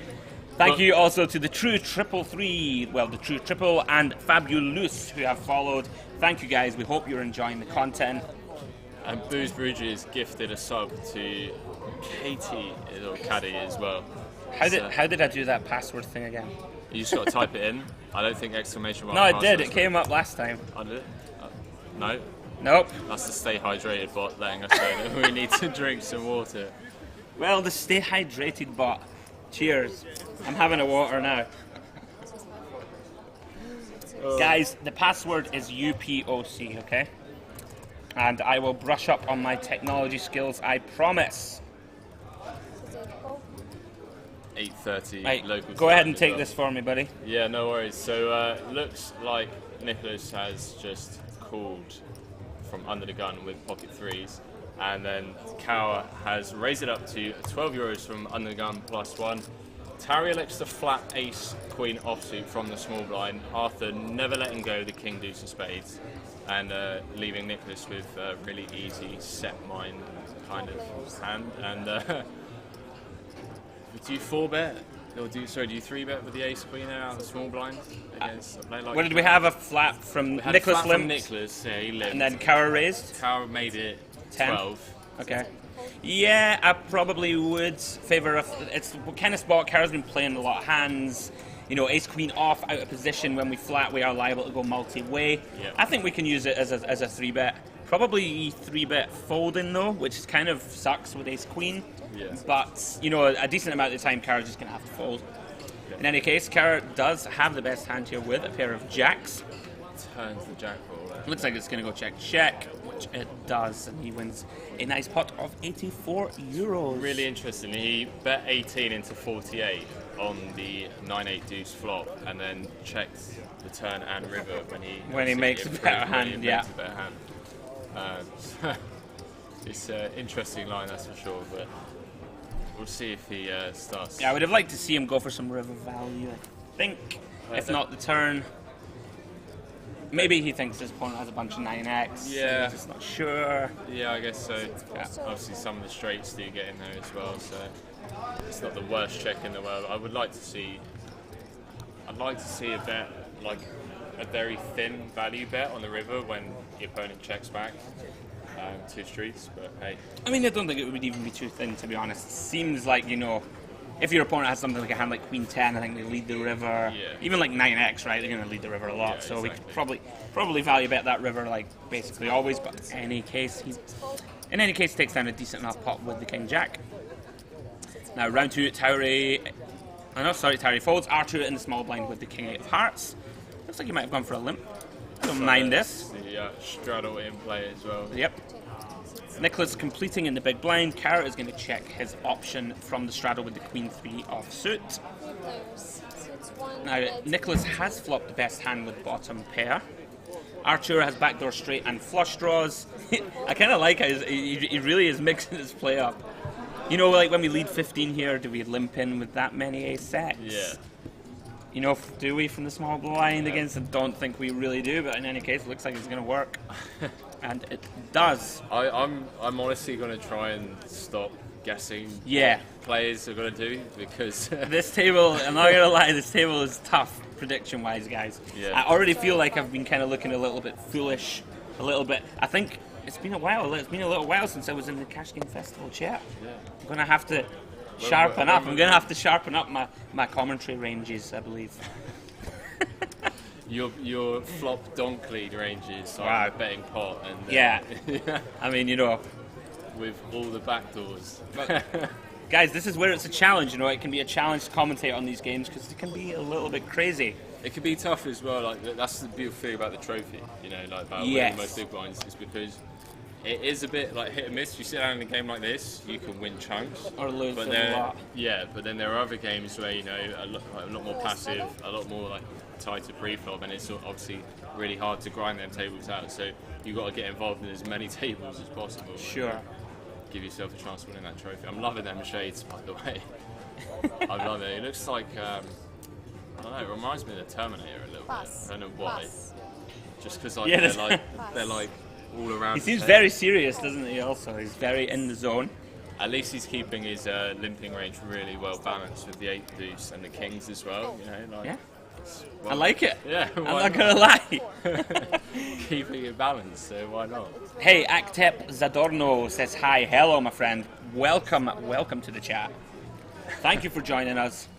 Thank you also to the True Triple 3, well, the True Triple and Fabulous who have followed. Thank you guys. We hope you're enjoying the content. And Booze Bruja has gifted a sub to Katie, or Caddy as well. How did I do that password thing again? You just got to type it in. I don't think exclamation mark. No, it did. It came up last time. I did it? No. Nope. That's the Stay Hydrated bot letting us know that we need to drink some water. Well, the Stay Hydrated bot. Cheers. I'm having a water now. Guys, the password is UPOC, okay? And I will brush up on my technology skills, I promise. 8:30 Right, local. go ahead and as take well. this for me, buddy. Yeah, no worries. So looks like Nicholas has just called from under the gun with pocket threes, and then Cower has raised it up to €12 from under the gun +1. Tarry elects the flat ace queen offsuit from the small blind. Arthur never letting go the king deuce of spades, and leaving Nicholas with a really easy set mind kind of hand. And do you 4-bet? Or do you 3-bet with the ace queen out of the small blind against a player like? What did we have? A flat from Nicholas flat from limped, Nicholas, yeah, he limped. and then Cower raised. Cower made it 10. 12. Okay. Yeah, I probably would favour it's what kind of spot. Cower's been playing a lot of hands. You know, ace queen off, out of position. When we flat, we are liable to go multi-way. Yeah. I think we can use it as a 3-bet. Probably 3-bet folding though, which kind of sucks with ace queen. Yeah. But, you know, a decent amount of the time, Kara's just going to have to fold. In any case, Kara does have the best hand here with a pair of jacks. Turns the jack ball. Looks like it's going to go check, which it does, and he wins a nice pot of 84 euros. Really interesting. He bet 18 into 48 on the 9-8 deuce flop, and then checked the turn and river when he makes a better hand. Yeah. It's an interesting line, that's for sure. But we'll see if he starts. Yeah, I would have liked to see him go for some river value, I think. If not the turn. Maybe he thinks his opponent has a bunch of 9x. Yeah. He's just not sure. Yeah, I guess so. Yeah. Obviously, some of the straights do get in there as well, so it's not the worst check in the world. I'd like to see a bet, like a very thin value bet on the river when the opponent checks back 2 streets, but hey. I mean, I don't think it would even be too thin, to be honest. It seems like, you know, if your opponent has something like a hand like Queen 10, I think they lead the river. Yeah. Even like 9x, right? They're going to lead the river a lot. Yeah, so exactly. we could probably value bet that river like basically always. But in any case, takes down a decent enough pot with the King Jack. Now round 2, Tauri folds. R2 in the small blind with the King 8 of Hearts. Looks like he might have gone for a limp. I don't mind this. The straddle in play as well. Yep. Nicholas completing in the big blind. Kara is going to check his option from the straddle with the Queen 3 offsuit. 3 players. So it's 1 Now, red, Nicholas has flopped the best hand with bottom pair. Archer has backdoor straight and flush draws. I kind of like how he really is mixing his play up. You know, like when we lead 15 here, do we limp in with that many ace sets? Yeah. You know, do we from the small blind against them? Don't think we really do, but in any case, it looks like it's going to work. And it does. I'm honestly going to try and stop guessing Yeah. what players are going to do, because This table, I'm not going to lie, this table is tough prediction-wise, guys. Yeah. I already feel like I've been kind of looking a little bit foolish, a little bit. I think it's been a while. It's been a little while since I was in the Cash Game Festival chat. Yeah. I'm going to have to sharpen up. I'm going to have to sharpen up my commentary ranges, I believe. your flop donk lead ranges are Wow. a betting pot, and Yeah. I mean, you know, with all the backdoors. guys, this is where it's a challenge. You know, it can be a challenge to commentate on these games because it can be a little bit crazy. It can be tough as well. Like, that's the beautiful thing about the trophy. You know, like about Yes. winning most big blinds, is because it is a bit like hit and miss. You sit down in a game like this, you can win chunks Or lose but a then, lot. Yeah, but then there are other games where, you know, a lot more passive, a lot more like tighter pre-flop, and it's obviously really hard to grind them tables out. So you've got to get involved in as many tables as possible. Sure. Give yourself a chance of winning that trophy. I'm loving them shades, by the way. I love it. It looks like I don't know. It reminds me of the Terminator a little Pass. bit. I don't know why. Pass. Just because like, Yeah, they're like all around. He the seems table. very serious, doesn't he? Also, he's very in the zone. At least he's keeping his limping range really well balanced with the 8 deuce and the kings as well. You know, like, Yeah. well, I like it. Yeah, I'm why not gonna lie. keeping it balanced. So why not? Hey, Actep Zadorno says hi. Hello, my friend. Welcome to the chat. Thank you for joining us.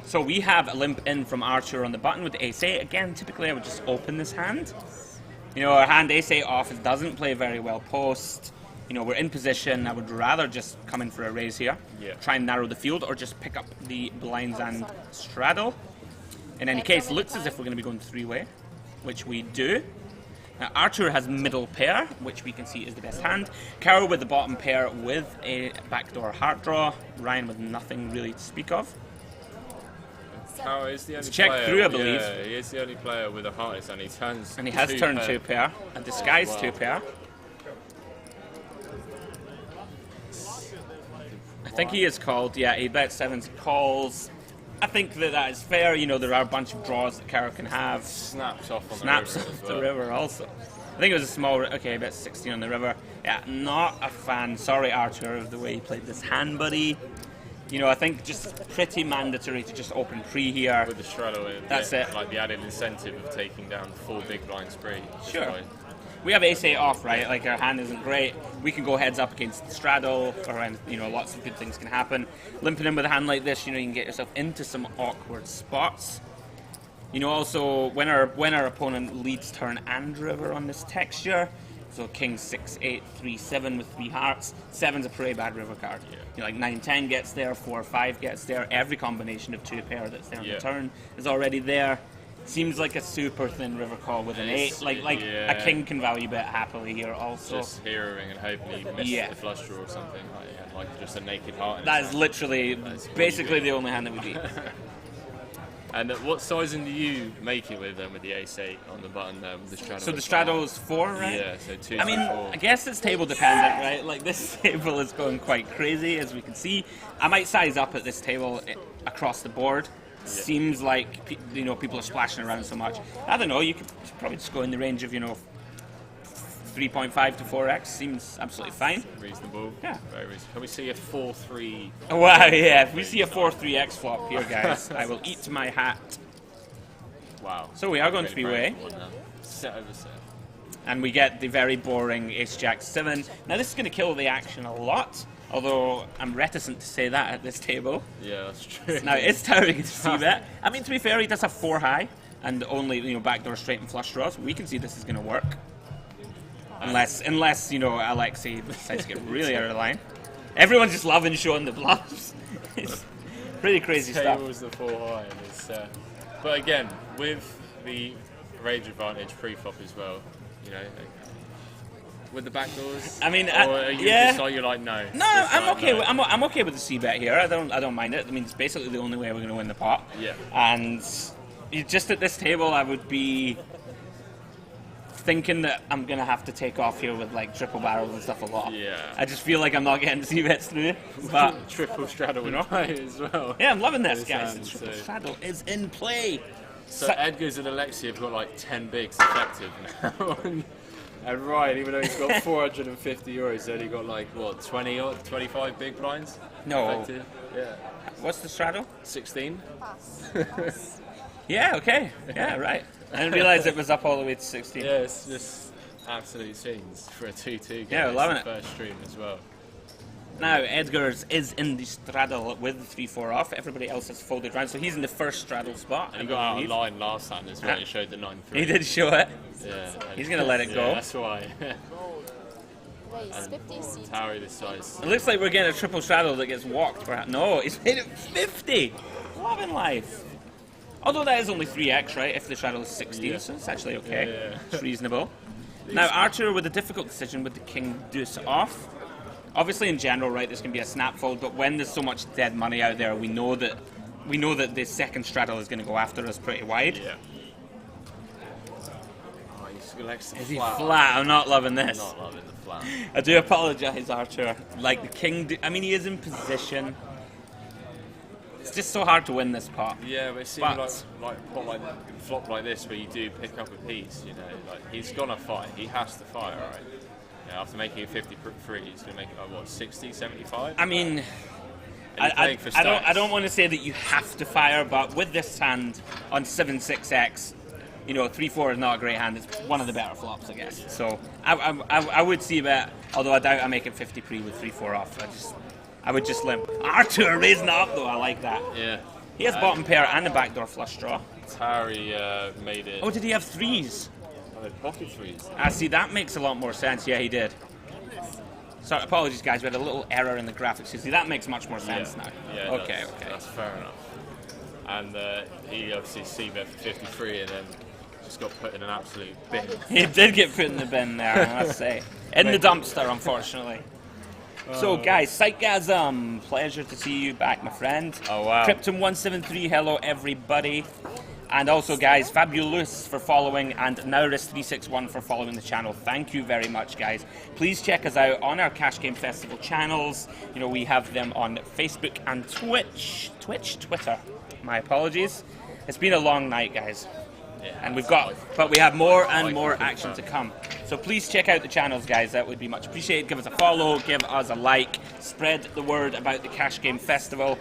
So we have a limp in from Archer on the button with ace 8. Again, typically I would just open this hand. You know, our hand ace 8 off, it doesn't play very well post. You know, we're in position. I would rather just come in for a raise here. Yeah. Try and narrow the field, or just pick up the blinds and straddle. In any case, looks as if we're going to be going 3-way, which we do. Now, Archer has middle pair, which we can see is the best hand. Carol with the bottom pair with a backdoor heart draw. Ryan with nothing really to speak of. Oh, he's the only check player. through, I believe. Yeah, he is the only player with a heart, and he turns. And he has turned 2 pair, a disguised 2 pair. I think he is called, yeah, he bets 7s, calls. I think that is fair. You know, there are a bunch of draws that Carol can have. Snaps off on Snaps the river. off the river also. I think it was a small, okay, bet 16 on the river. Yeah, not a fan, sorry Archer, of the way he played this hand, buddy. You know, I think just pretty mandatory to just open pre here. With the straddle in. That's it. Like the added incentive of taking down 4 big blind spree. Sure. We have ace 8 off, right? Like, our hand isn't great. We can go heads up against the straddle, or, you know, lots of good things can happen. Limping in with a hand like this, you know, you can get yourself into some awkward spots. You know, also, when our opponent leads turn and river on this texture, So king 6, 8, 3, 7 with 3 hearts. 7's a pretty bad river card. Yeah. You know, like 9, 10 gets there, 4, 5 gets there. Every combination of 2 pair that's there on Yeah. the turn is already there. Seems like a super thin river call with an 8. Like yeah. a king can value bet happily here also. Just heroing and hoping he misses the flush draw or something. Like just a naked heart. That is literally basically the only hand that we beat. And what sizing do you make it with the ace-8 on the button with the straddle? So the straddle is 4, right? Yeah, so 2, I mean, 4. I guess it's table dependent, right? Like this table is going quite crazy, as we can see. I might size up at this table across the board. Seems like people are splashing around so much. I don't know. You could probably just go in the range of 3.5 to 4x. Seems absolutely fine. Reasonable. Yeah. Very reasonable. Can we see a 4-3? Wow, yeah. If we see a 4-3x flop here, guys, I will eat my hat. Wow. So we are going 3-way. Set over set. And we get the very boring ace-jack 7. Now this is going to kill the action a lot. Although I'm reticent to say that at this table. Yeah, that's true. Now it's towering to see that. I mean, to be fair, he does have 4 high and only backdoor straight and flush draws. We can see this is going to work, unless Alexei decides to get really out of line. Everyone's just loving showing the bluffs. It's pretty crazy stuff. Table's the 4 high, and but again with the range advantage pre-flop as well. With the backdoors, I mean, or are you just like you're like no? No, I'm okay. I'm okay with the c-bet here. I don't mind it. I mean, it's basically the only way we're going to win the pot. Yeah. And just at this table, I would be thinking that I'm going to have to take off here with like triple barrels and stuff a lot. Yeah. I just feel like I'm not getting c-bets through. But triple straddle in play as well. yeah, I'm loving this, This guys. hand, The triple so- straddle is in play. So Edgar's and Alexei have got like 10 bigs effective now. And Ryan, even though he's got 450 euros, he's only got like, what, 20 or 25 big blinds? No. Effective? Yeah. What's the straddle? 16? Pass. Yeah, okay. Yeah, right. I didn't realize it was up all the way to 16. Yeah, it's just absolute scenes for a 2-2 game. Yeah, we're loving It's the it. first stream as well. Now, Edgar's is in the straddle with the 3-4 off. Everybody else has folded round, so he's in the first straddle spot. And he got out of line last time as well, Yeah. he showed the 9-3. He did show it. Yeah. He's going to let it go. Yeah, that's why. Raise 50 seats. Towery this size. It looks like we're getting a triple straddle that gets walked, perhaps. No, he's made it 50! Loving life. Although that is only 3x, right, if the straddle is 16, Yeah. so it's actually okay. Yeah. It's reasonable. Now, Archer with a difficult decision with the king deuce off. Obviously, in general, right, there's going to be a snap fold, but when there's so much dead money out there, we know that the second straddle is going to go after us pretty wide. Yeah. Oh, he's Alexei Is he flat? I'm not loving this. Not loving the flat. I do apologise, Archer. Like, the king... I mean, he is in position. It's just so hard to win this pot. Yeah, but it seems like flop like this where you do pick up a piece, like he's gonna fight. He has to fight, right? After making it 53, he's gonna make it like what, 60, 75? I mean, And I for don't stacks. want to say that you have to fire, but with this hand on 7-6x, 3-4 is not a great hand. It's one of the better flops, I guess. So I would see that, although I doubt I make it 50 pre with 3-4 off. I would just limp. Archer raising it up though, I like that. Yeah. He has bottom pair and a backdoor flush draw. Towery made it. Oh, did he have threes? Pocket threes. See, that makes a lot more sense. Yeah, he did. Sorry, apologies, guys. We had a little error in the graphics. See, that makes much more sense now. Yeah, Okay. That's fair enough. And he obviously c-bet for 53 and then just got put in an absolute bin. He did get put in the bin there, I must say. In the dumpster, unfortunately. So, guys, Psychgasm, pleasure to see you back, my friend. Oh, wow. Krypton173, hello, everybody. And also, guys, Fabulous for following, and Nauris361 for following the channel. Thank you very much, guys. Please check us out on our Cash Game Festival channels. We have them on Facebook and Twitter. My apologies. It's been a long night, guys. And we have more and more action to come. So please check out the channels, guys. That would be much appreciated. Give us a follow, give us a like, spread the word about the Cash Game Festival.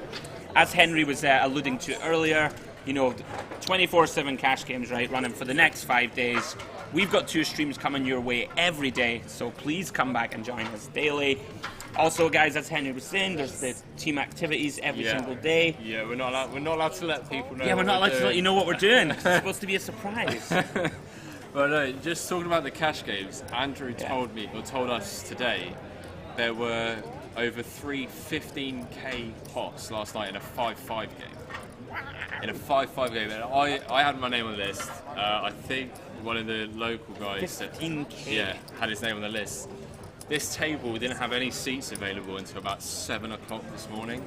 As Henry was alluding to earlier, 24/7 cash games, right, running for the next 5 days. We've got 2 streams coming your way every day, so please come back and join us daily. Also, guys, as Henry was saying, there's the team activities every single day. Yeah, we're not allowed to let people know. Yeah, we're not allowed to let you know what we're doing. It's supposed to be a surprise. But no, just talking about the cash games, Andrew told us today there were over 15K pots last night in a 5-5 game. In a 5-5 game, and I had my name on the list. I think one of the local guys 15K. had his name on the list. This table didn't have any seats available until about 7 o'clock this morning,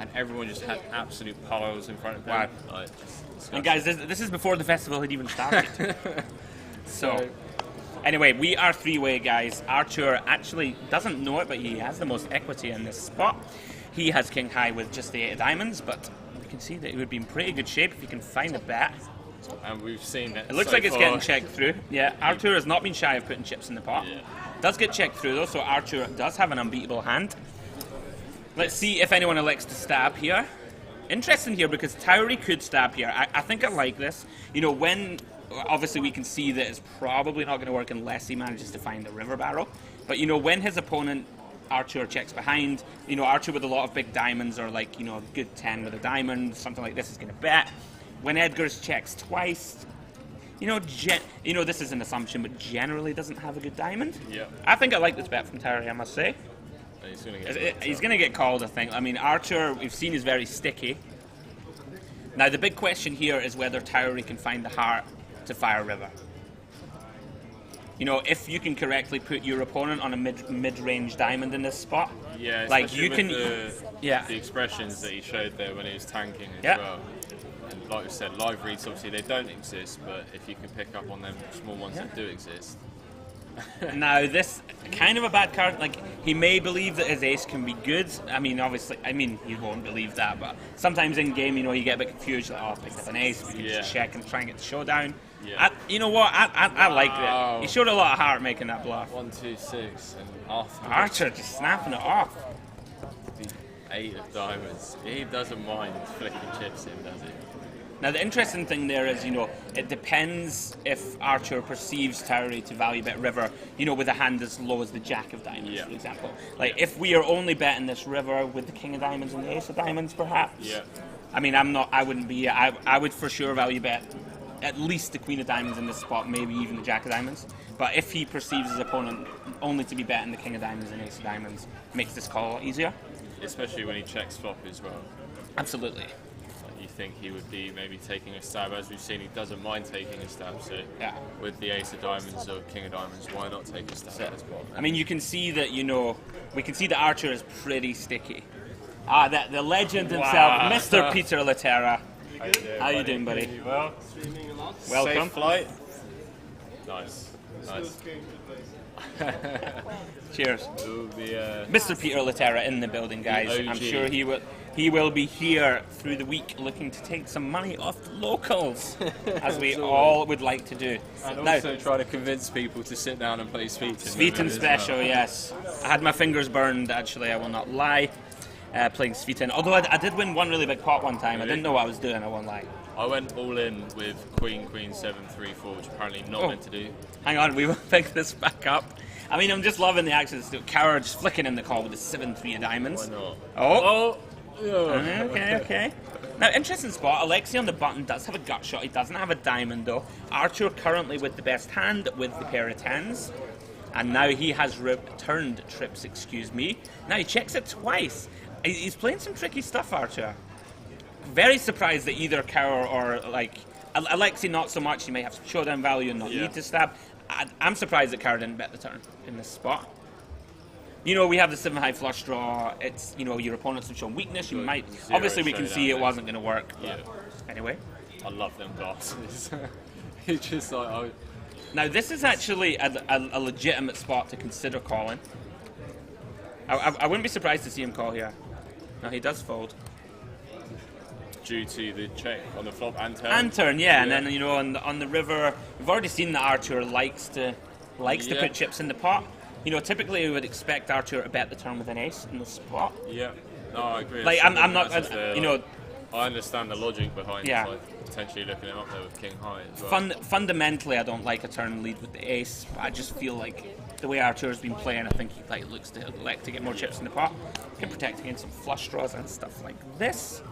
and everyone just had absolute piles in front of them. Wow. Like, And guys, this is before the festival had even started. So, anyway, we are three-way, guys. Archer actually doesn't know it, but he has the most equity in this spot. He has king high with just the 8 of diamonds, but we can see that he would be in pretty good shape if he can find a bet. and we've seen that. It looks so like it's far. getting checked through. Yeah, Archer has not been shy of putting chips in the pot. Yeah. Does get checked through though, so Archer does have an unbeatable hand. Let's see if anyone elects to stab here. Interesting here because Towery could stab here. I think I like this. You know, when obviously we can see that it's probably not going to work unless he manages to find the river barrel. But you know, when his opponent Archer checks behind, you know, Archer with a lot of big diamonds or like, you know, a good 10 with a diamond, something like this is going to bet. When Edgar's checks twice, you know, this is an assumption, but generally doesn't have a good diamond. Yeah. I think I like this bet from Towery, I must say. He's Going to get called, I think. I mean, Archer, we've seen, is very sticky. Now, the big question here is whether Towery can find the heart to fire river. You know, if you can correctly put your opponent on a mid-range diamond in this spot, Yeah, like you can, the expressions that he showed there when he was tanking as well. And like we said, live reads obviously they don't exist, but if you can pick up on them small ones that do exist. Now, this kind of a bad card. Like, he may believe that his ace can be good. I mean, obviously, he won't believe that, but sometimes in game, you know, you get a bit confused. Like, oh, I picked up an ace. We can just check and try and get the showdown. Yeah. You know what? I like that. He showed a lot of heart making that bluff. 1, 2, 6, and after Archer just snapping it off. the 8 of diamonds, he doesn't mind flicking chips in, does he? Now, the interesting thing there is, you know, it depends if Archer perceives Towery to value bet river, you know, with a hand as low as the jack of diamonds, for example. Like, if we are only betting this river with the king of diamonds and the ace of diamonds, perhaps. Yeah. I mean, I wouldn't be, I would for sure value bet at least the queen of diamonds in this spot, maybe even the jack of diamonds. But if he perceives his opponent only to be betting the king of diamonds and ace of diamonds, makes this call a lot easier. Especially when he checks flop as well. Absolutely. You think he would be maybe taking a stab, as we've seen he doesn't mind taking a stab, so with the ace of diamonds or king of diamonds, why not take a stab at this spot? I mean, you can see that, you know, we can see that Archer is pretty sticky. That the legend himself, Mr. Peter Laterra. How you doing, buddy? Well, welcome. Safe flight. Nice. Cheers. Mr. Peter Laterra in the building, guys. I'm sure he will be here through the week looking to take some money off the locals, as we all would like to do. And also try to convince people to sit down and play Sveeten. Sveeten special, yes. I had my fingers burned, actually, I will not lie, playing Sveeten. Although I did win one really big pot one time. Really? I didn't know what I was doing, I won't lie. I went all in with Queen, 7, 3, 4, which apparently not meant to do. Hang on, we will pick this back up. I mean, I'm just loving the action. Coward just flicking in the call with the 7, 3 of diamonds. Why not? Oh. Okay. Now, interesting spot. Alexei on the button does have a gut shot. He doesn't have a diamond, though. Archer currently with the best hand with the pair of 10s. And now he has returned trips, excuse me. Now he checks it twice. He's playing some tricky stuff, Archer. Very surprised that either Cower or, like, Alexei not so much. He may have some showdown value and not need to stab. I'm surprised that Cower didn't bet the turn in this spot. You know, we have the 7 high flush draw. It's, you know, your opponents have shown weakness. You might, obviously we can see it wasn't going to work. Yeah. Anyway. I love them glasses. It's just like... Now, this is actually a legitimate spot to consider calling. I wouldn't be surprised to see him call here. No, he does fold. Due to the check on the flop and turn. And turn, yeah. And then, you know, on the river, we've already seen that Archer likes to put chips in the pot. You know, typically we would expect Archer to bet the turn with an ace in the spot. Yeah. No, I agree. Like, I'm not, you know... I understand the logic behind like, potentially looking him up there with king high as well. Fundamentally, I don't like a turn lead with the ace. I just feel like the way Archer's been playing, I think he looks to elect to get more chips in the pot. Can protect against some flush draws and stuff like this.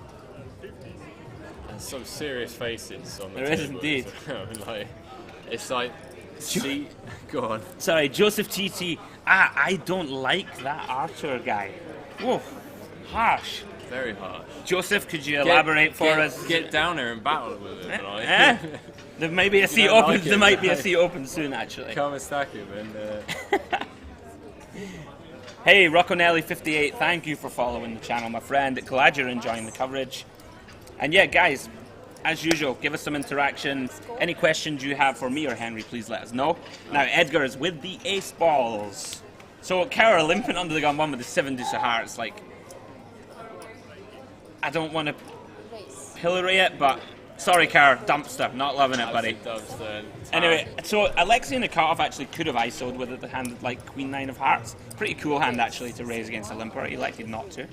And some serious faces on the table. There is indeed. Like, it's like See, go on. Sorry, Joseph TT. I don't like that Archer guy. Whoa, harsh. Very harsh. Joseph, could you elaborate for us? Get down there and battle with him. There might be a seat don't open. like it, There might be a right? seat open soon, actually. Come and stack him and. Hey, Rocconelli58, thank you for following the channel, my friend. Glad you're enjoying the coverage. And yeah, guys, as usual, give us some interaction. Any questions you have for me or Henry, please let us know. Now, Edgar is with the ace balls. So, Kara limping under the gun one with the 7 deuce of hearts. Like, I don't want to Race. pillory it, but sorry, Kara, dumpster. Not loving it, buddy. Anyway, so Alexei in the cutoff actually could have ISO'd with it, the hand like Queen 9 of hearts. Pretty cool hand actually to raise against a limper. He elected not to.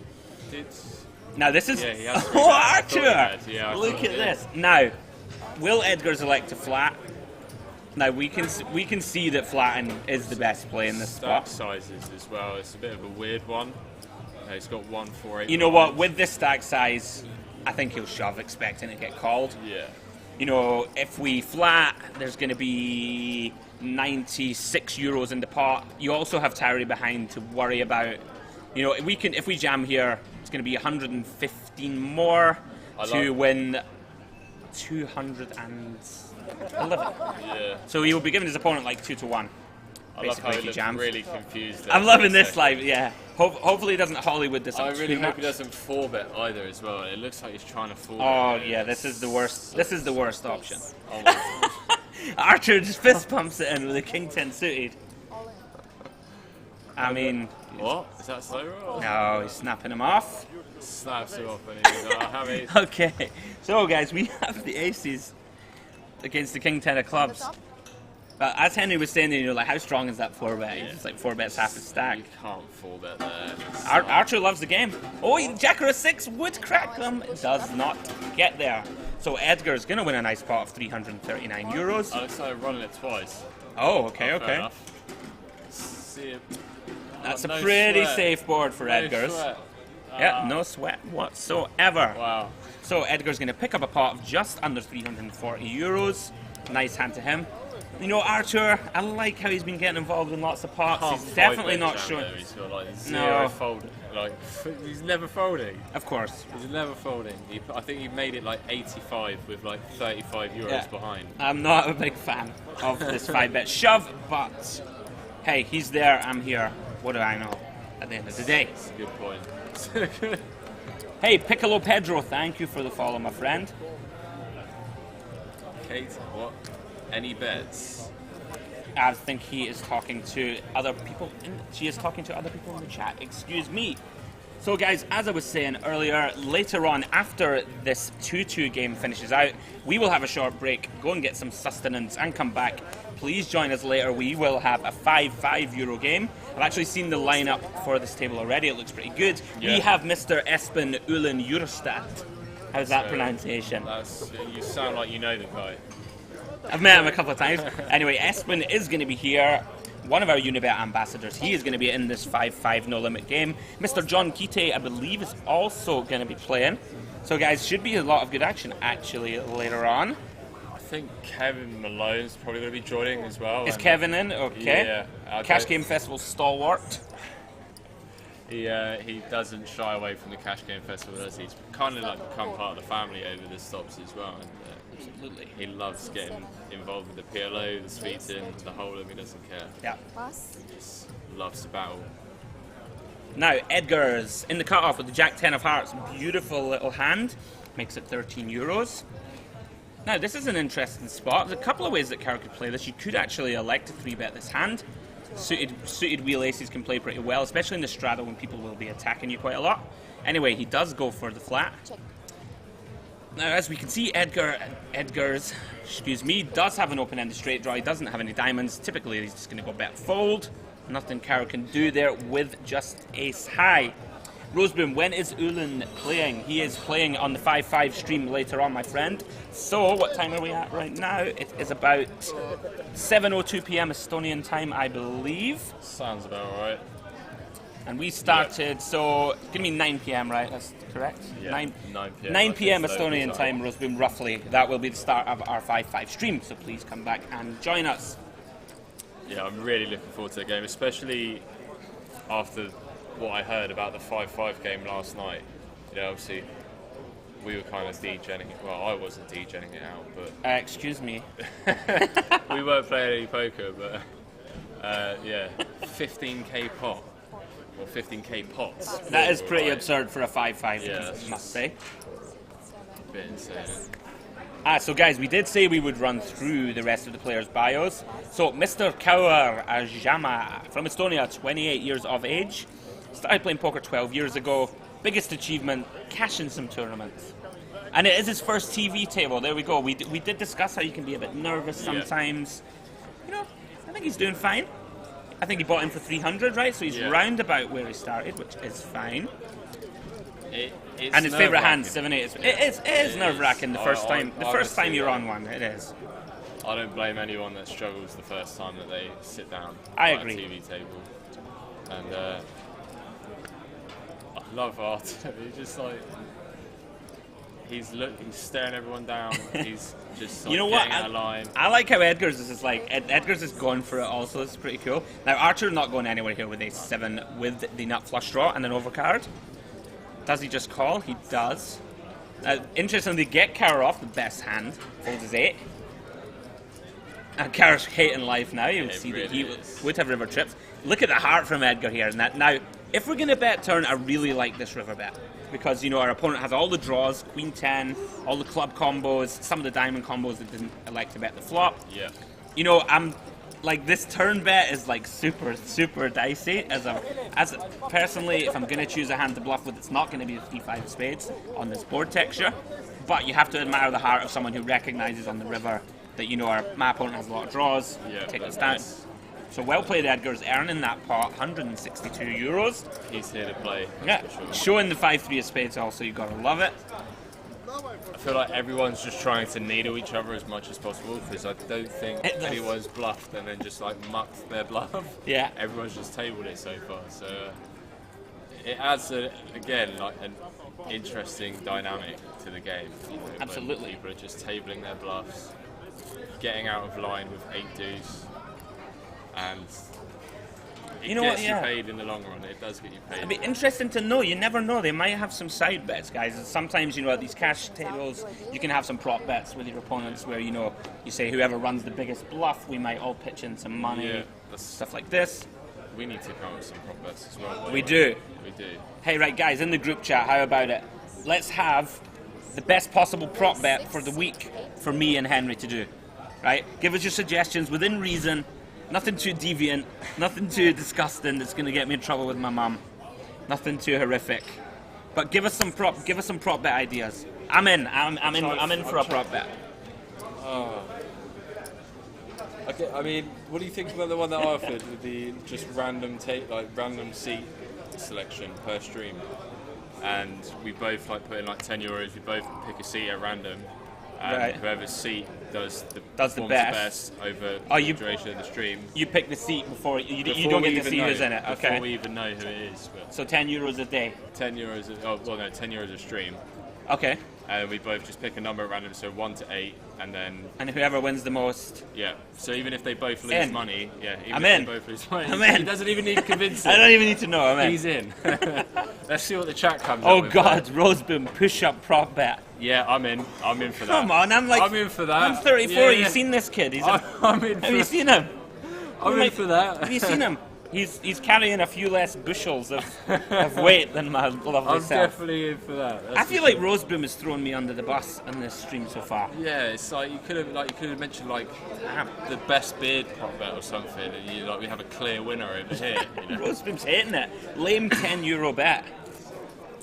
Now this is he has oh, Archer! Yeah, Look at this. Now, will Edgar's elect to flat? Now we can see that flatting is the best play in this Stack spot. sizes as well. It's a bit of a weird one. He's got 148. You know what? With this stack size, I think he'll shove, expecting to get called. Yeah. You know, if we flat, there's going to be 96 euros in the pot. You also have Tyree behind to worry about. You know, if we jam here, it's going to be 115 more to win 211. Yeah. So he will be giving his opponent like 2 to 1. I love how Basically, he if he looks jams. really confused. I'm loving this live, yeah. Hopefully he doesn't Hollywood this I up really too hope much. he doesn't 4-bet either as well. It looks like he's trying to 4-bet. Oh yeah, this is the worst. This is the worst option. Oh my God. Archer just fist pumps it in with a King 10 suited. All in. I mean, What? Is that slow roll? no, he's snapping him off. Snaps him off and he's like, have it. Okay, so guys, we have the aces against the King 10 of clubs. Top. But as Henry was saying, you know, like how strong is that 4-bet? It's like 4-bet's half his stack. You can't 4-bet there. Archer loves the game. Oh, Jacker a 6 would crack them. Does not get there. So Edgar's going to win a nice pot of 339 euros. Looks like running it twice. Oh, okay, Fair okay. enough. See him. That's a No pretty sweat. safe board for No Edgar's. sweat. Yeah, no sweat whatsoever. Wow. So Edgar's going to pick up a pot of just under 340 euros. Nice hand to him. You know, Archer, I like how he's been getting involved in lots of pots. Can't He's definitely 5-bet not jam showing. there. He's got like zero No. folding. Like he's never folding. Of course. He's never folding. I think he made it like 85 with like 35 euros Yeah. behind. I'm not a big fan of this 5-bet shove, but hey, he's there, I'm here. What do I know at the end of the day? That's a good point. Hey, Piccolo Pedro, thank you for the follow, my friend. Kate, what? Any bets? I think he is talking to other people. She is talking to other people in the chat. Excuse me. So, guys, as I was saying earlier, later on, after this 2-2 game finishes out, we will have a short break, go and get some sustenance, and come back. Please join us later. We will have a 5-5 euro game. I've actually seen the lineup for this table already. It looks pretty good. Yeah. We have Mr. Espen Ulen Jurstad. How's that So, pronunciation? You sound like you know the guy. I've met him a couple of times. Anyway, Espen is going to be here. One of our Unibet ambassadors. He is going to be in this 5-5 no limit game. Mr. John Kite, I believe, is also going to be playing. So, guys, should be a lot of good action actually later on. I think Kevin Malone's probably going to be joining as well. Is and Kevin in? Okay. Yeah. Cash Game Festival stalwart. He doesn't shy away from the Cash Game Festival, does he? He's kind of like become part of the family over the stops as well. And, Absolutely. he loves getting involved with the PLO, the Sweetin, the Hold'em. He doesn't care. Yeah. Pass. He just loves to battle. Now, Edgar's in the cutoff with the Jack 10 of hearts. Beautiful little hand. Makes it 13 euros. Now, this is an interesting spot. There's a couple of ways that Kara could play this. You could actually elect to 3-bet this hand. Suited wheel aces can play pretty well, especially in the straddle when people will be attacking you quite a lot. Anyway, he does go for the flat. Check. Now, as we can see, Edgar's, does have an open-ended straight draw. He doesn't have any diamonds. Typically, he's just going to go bet fold. Nothing Kara can do there with just ace high. Roseboom, when is Ulen playing? He is playing on the 5-5 stream later on, my friend. So, what time are we at right now? It is about 7:02 p.m. Estonian time, I believe. Sounds about right. And we started, so it's going to be 9 p.m., right? That's correct? Yeah, 9 p.m. 9 p.m. Local Estonian time, Roseboom, roughly. That will be the start of our 5-5 stream, so please come back and join us. Yeah, I'm really looking forward to the game, especially after what I heard about the 5-5 game last night. You know, obviously, we were kind of degenning. Well, I wasn't degenning it out, but Excuse me. we weren't playing any poker. But yeah, 15k pot or 15k pots. That is Or, pretty like, absurd for a 5-5, Yeah, I must say. a bit insane. So guys, we did say we would run through the rest of the players' bios. So Mr. Kaur Ajama from Estonia, 28 years of age. Started playing poker 12 years ago. Biggest achievement, cash in some tournaments. And it is his first TV table. There we go. We did discuss how you can be a bit nervous sometimes. You know, I think he's doing fine. I think he bought in for 300, right? So he's round about where he started, which is fine. And his favourite hand, 7-8. It is nerve-wracking the first time. The first time you're on one, it is. I don't blame anyone that struggles the first time that they sit down I at agree. a TV table. And I love Art. He's just like he's staring everyone down. He's just like, You know what? getting out of line. I like how Edgar's is like Edgar's is going for it also. It's pretty cool. Now Archer not going anywhere here with a 7 with the nut flush draw and an overcard. Does he just call? He does. Interestingly, get Kara off the best hand. Folds his 8. And Kara's hating life now. You would see that he would have river trips. Look at the heart from Edgar here. And that now, if we're going to bet turn, I really like this river bet. Because, you know, our opponent has all the draws, Queen 10, all the club combos, some of the diamond combos that didn't elect to bet the flop. Yeah. You know, I'm like, this turn bet is like super dicey. As personally, if I'm going to choose a hand to bluff with, it's not going to be the 3-5 of spades on this board texture. But you have to admire the heart of someone who recognizes on the river that, you know, my opponent has a lot of draws. Take this down. So well played, Edgar's earning that pot, 162 euros. He's here to play. Yeah, For sure. showing the 5-3 of spades also, you gotta love it. I feel like everyone's just trying to needle each other as much as possible because I don't think anyone's bluffed and then just like mucked their bluff. Yeah. Everyone's just tabled it so far. So it adds again like an interesting dynamic to the game. You know, Absolutely. when people are just tabling their bluffs, getting out of line with 8 deuce, and it gets you paid in the long run. It does get you paid. It'd be interesting to know. You never know. They might have some side bets, guys. Sometimes, you know, at these cash tables, you can have some prop bets with your opponents where, you know, you say whoever runs the biggest bluff, we might all pitch in some money, stuff like this. We need to come up with some prop bets as well. We do. We do. Hey, right, guys, in the group chat, how about it? Let's have the best possible prop bet for the week for me and Henry to do. Right? Give us your suggestions within reason. Nothing too deviant, nothing too disgusting that's going to get me in trouble with my mum. Nothing too horrific. But give us some prop bet ideas. I'm in for a prop bet. Okay, I mean, what do you think about the one that I offered with the just random random seat selection per stream? And we both like put in like 10 euros. We both pick a seat at random, and whoever's seat does the best over the duration of the stream. You pick the seat before you don't get to see who's in it. Okay. Before we even know who it is. But so 10 euros a day. 10 euros. 10 euros a stream. Okay. And we both just pick a number at random, so 1 to 8, and then. And whoever wins the most. Yeah. So even if they both lose money, I'm in. They both lose money, I'm in. He doesn't even need convincing. I don't even need to know. I'm in. He's in. Let's see what the chat comes up Oh with. God, Roseboom push-up prop bet. Yeah, I'm in. I'm in for that. Come on, I'm in for that. I'm 34. You've seen this kid? I'm in. Have you seen him? I'm in for that. Have you seen him? He's carrying a few less bushels of weight than my lovely I'm self. definitely in for that. I feel like Roseboom has thrown me under the bus on this stream so far. Yeah, it's like you could have mentioned like the best beard prop bet or something, and we have a clear winner over here. You know? Roseboom's hating it. Lame €10 bet.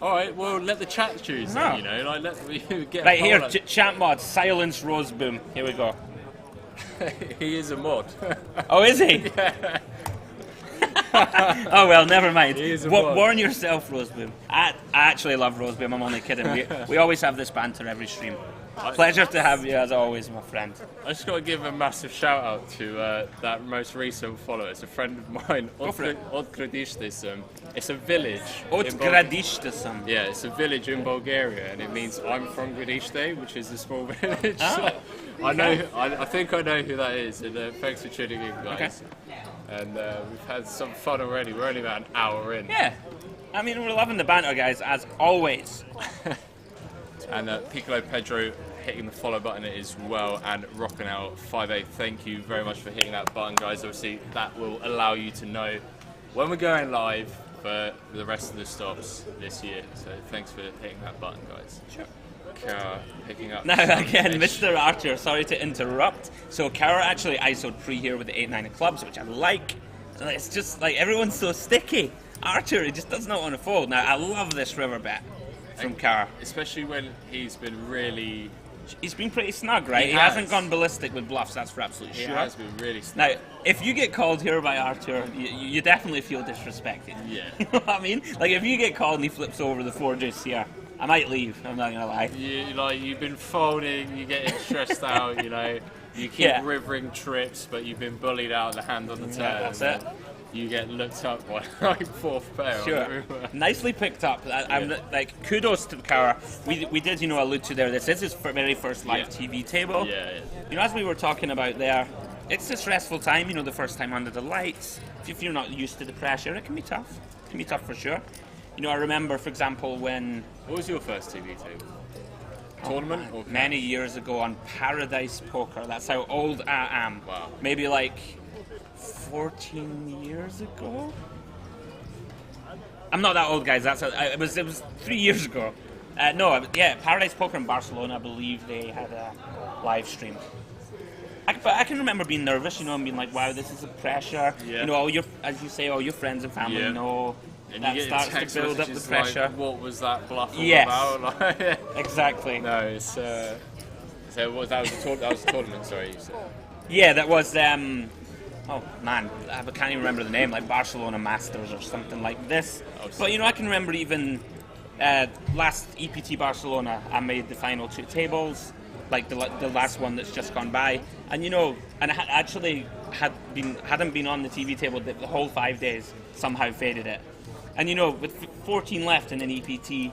All right, well let the chat choose. Then, you know, like let me get right here. Chat mod silence Roseboom. Here we go. He is a mod. Oh, is he? Yeah. Oh well, never mind. Warn warn yourself, Roseboom. I actually love Roseboom. I'm only kidding. We always have this banter every stream. Pleasure to have you as always, my friend. I just got to give a massive shout out to that most recent follower. It's a friend of mine. Go for it. Odgradishtism. It's a village. Odgradishtism. Yeah, it's a village in Bulgaria, and it means I'm from Gradishte, which is a small village. Oh, So I think I know who that is, and thanks for tuning in, guys. Okay. And we've had some fun already. We're only about an hour in. Yeah. I mean, we're loving the banter, guys, as always. And Piccolo Pedro hitting the follow button as well, and rocking out 5'8". Thank you very much for hitting that button, guys. Obviously, that will allow you to know when we're going live for the rest of the stops this year. So thanks for hitting that button, guys. Sure. Kara picking up. Now, again, Mr. Archer, sorry to interrupt. So, Kara actually ISO'd free here with the 8-9 of clubs, which I like. It's just like everyone's so sticky. Archer, he just does not want to fold. Now, I love this river bet from Kara. Especially when he's been really... He's been pretty snug, right? He has. hasn't gone ballistic with bluffs, that's for absolute He sure. has been really snug. Now, if you get called here by Archer, you definitely feel disrespected. Yeah. You know what I mean? Like, if you get called and he flips over the 4 deuce here, I might leave, I'm not going to lie. You've been folding, you're getting stressed out, you know. You keep rivering trips, but you've been bullied out of the hand on the turn. Yeah, that's it. You get looked up by like 4th pair. Sure. Nicely picked up. I'm like, kudos to Kara. We did, allude to there. This is his very first live TV table. Yeah. As we were talking about there, it's a stressful time. The first time under the lights. If you're not used to the pressure, it can be tough. It can be tough for sure. I remember, for example, when. What was your first TV table? Tournament? Or many years ago on Paradise Poker. That's how old I am. Wow. Maybe like 14 years ago. I'm not that old, guys. It was 3 years ago. Paradise Poker in Barcelona. I believe they had a live stream. But I can remember being nervous, and being like, "Wow, this is a pressure." Yeah. All your friends and family know. And that you starts get to build up the like, pressure. what was that bluff all Yes. about? Exactly. No, it's. So what that was a tournament. Sorry, you said. Yeah, that was. Oh man, I can't even remember the name. Like Barcelona Masters or something like this. But I can remember even last EPT Barcelona. I made the final 2 tables, like the last one that's just gone by, and and I actually hadn't been on the TV table the whole 5 days. Somehow faded it, and with 14 left in an EPT,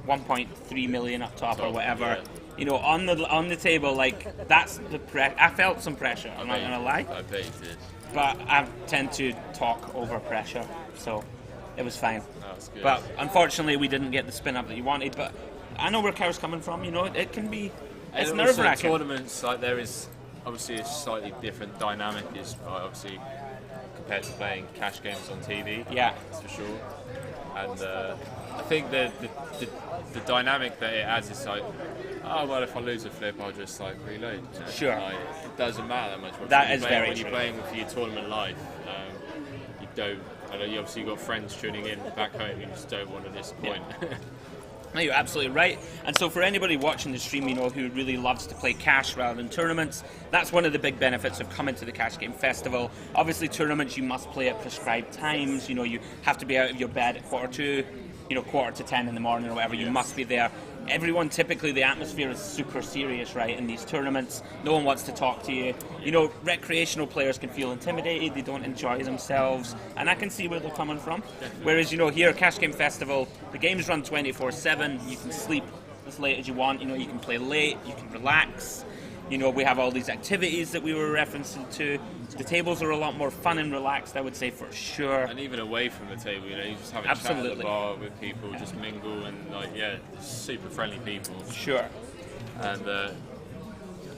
1.3 million up top or whatever. Yeah. On the table, like that's the I felt some pressure. I'm not gonna lie. I bet you did. But I tend to talk over pressure, so it was fine. That's good. But unfortunately, we didn't get the spin up that you wanted. But I know where Kara's coming from. It can be. It's And also nerve-wracking. tournaments, like there is obviously a slightly different dynamic, is obviously compared to playing cash games on TV. Yeah, that's for sure. And I think the dynamic that it adds is like, oh well, if I lose a flip, I'll just like reload. Sure. Like, it doesn't matter that much. That is very when true. you're playing for your tournament life, you don't. I know you obviously got friends tuning in back home. You just don't want to disappoint. Yeah. No, you're absolutely right. And so for anybody watching the stream, who really loves to play cash rather than tournaments, that's one of the big benefits of coming to the Cash Game Festival. Obviously, tournaments, you must play at prescribed times. You have to be out of your bed at 9:45, 9:45 in the morning or whatever. You must be there. Everyone, typically, the atmosphere is super serious, right, in these tournaments. No one wants to talk to you. Recreational players can feel intimidated. They don't enjoy themselves. And I can see where they're coming from. Definitely. Whereas, here, Cash Game Festival, the games run 24/7. You can sleep as late as you want. You can play late. You can relax. We have all these activities that we were referencing to. The tables are a lot more fun and relaxed, I would say, for sure. And even away from the table, you just have a chat at the bar with people, just mingle, and super friendly people. Sure. And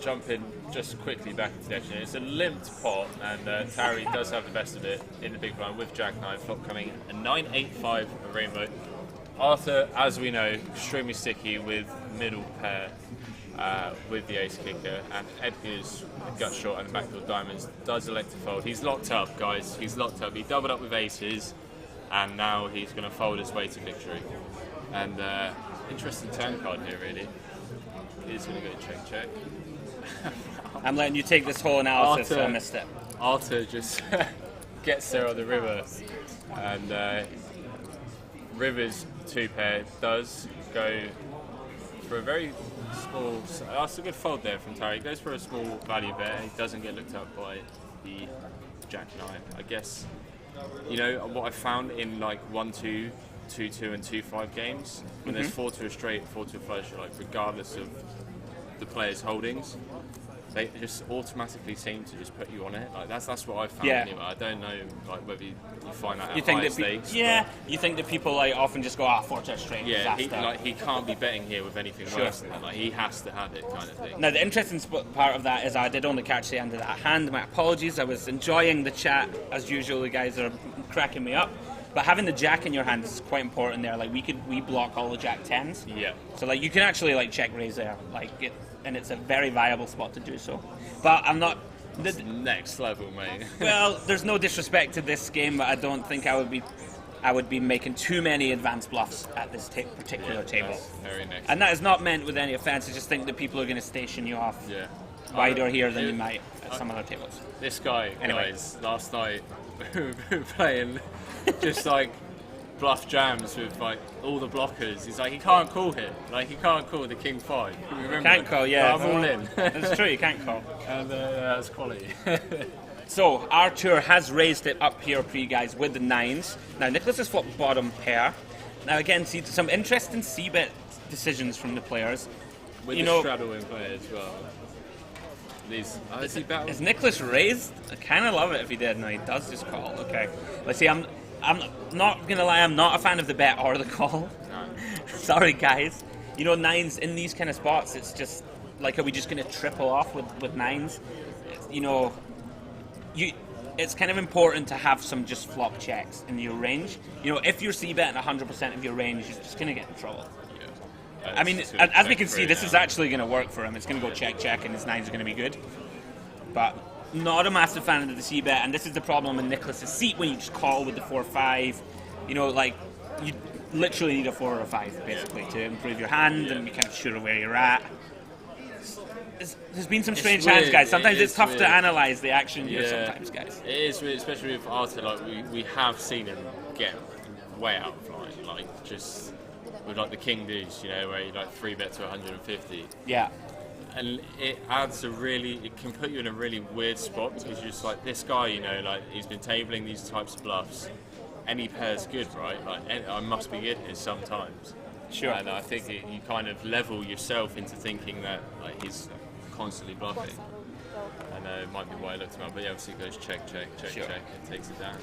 jumping just quickly back into the action, it's a limped pot, and Tarry does have the best of it in the big blind with Jack 9, flop coming a 9-8-5 a rainbow. Arthur, as we know, extremely sticky with middle pair. With the ace kicker, and Edgar's gut shot and backdoor diamonds does elect to fold. He's locked up, guys. He's locked up. He doubled up with aces, and now he's going to fold his way to victory. And interesting turn card here, really. He's going to go check. I'm letting you take this whole analysis, so I missed it. Arthur just gets there on the river, and River's 2 pair does go for a very small. That's a good fold there from Terry. He goes for a small value bet. He doesn't get looked up by the Jack 9. I guess, you know, what I found in like 1-2, 2-2, and 2-5 games, when there's 4-2 a straight, 4-2 a flush, like regardless of the player's holdings, they just automatically seem to just put you on it. Like that's what I found anyway. I don't know like whether you find that at higher stakes. You think that people like often just go 4-2 straight. Yeah, he can't be betting here with anything worse than that. Like he has to have it, kind of thing. Now the interesting part of that is I did only catch the end of that hand. My apologies. I was enjoying the chat as usual. The guys are cracking me up. But having the jack in your hand is quite important there. Like we block all the jack 10s. Yeah. So like you can actually like check raise there. And it's a very viable spot to do so. But I'm not. It's next level, mate. Well, there's no disrespect to this game, but I don't think I would be making too many advanced bluffs at this particular table. Very next. And that is not meant with any offense. I just think that people are going to station you off wider here than you might at some other tables. This guy, guys, last night playing just like bluff jams with like all the blockers. He's like, he can't call here. Like he can't call the King 5. You can't call, yeah. I'm all in. That's true, you can't call. And that's quality. So Arthur has raised it up here for you guys with the 9s. Now Nicholas has flopped bottom pair. Now again, see some interesting c-bet decisions from the players. With the straddle in play as well. Is Nicholas raised? I kind of love it if he did. No, he does just call. Okay. Let's see. I'm not gonna lie. I'm not a fan of the bet or the call. No. Sorry, guys. You know, 9s in these kind of spots. It's just like, are we just gonna triple off with 9s? You know, it's kind of important to have some just flop checks in your range. You know, if you're c-betting 100% of your range, you're just gonna get in trouble. I mean, as we can see, this is actually going to work for him. It's going to go check, and his 9s are going to be good. But not a massive fan of the c-bet, and this is the problem in Nicholas's seat when you just call with the 4-5. You know, like, you literally need a 4 or a 5, basically, to improve your hand and be kind of sure of where you're at. There's been some strange hands, guys. Sometimes it's tough to analyse the action here sometimes, guys. It is weird, especially with Arthur. Like, we have seen him get way out of line. Like, just... with like the King Deuce, you know, where you like 3-bet to 150. Yeah. And it can put you in a really weird spot because you're just like, this guy, you know, like he's been tabling these types of bluffs. Any pair's good, right? Like, I must be good here sometimes. Sure. And I think you kind of level yourself into thinking that like he's constantly bluffing. And it might be why I looked him up, but yeah, obviously it goes check, and takes it down.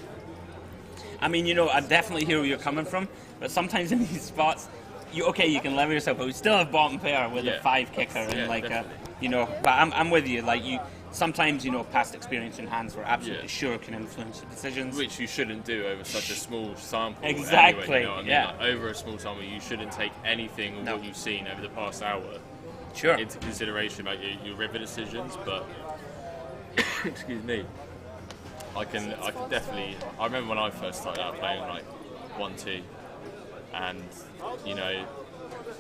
I mean, you know, I definitely hear where you're coming from, but sometimes in these spots, you can level yourself, but we still have bottom pair with a 5 kicker and like you know. But I'm with you. Like sometimes past experience in hands we're absolutely sure can influence the decisions, which you shouldn't do over such a small sample. Exactly. Anyway, you know what I mean? Like, over a small sample, you shouldn't take anything of what you've seen over the past hour into consideration about your river decisions. But excuse me. I can definitely. I remember when I first started out playing like 1-2, and you know,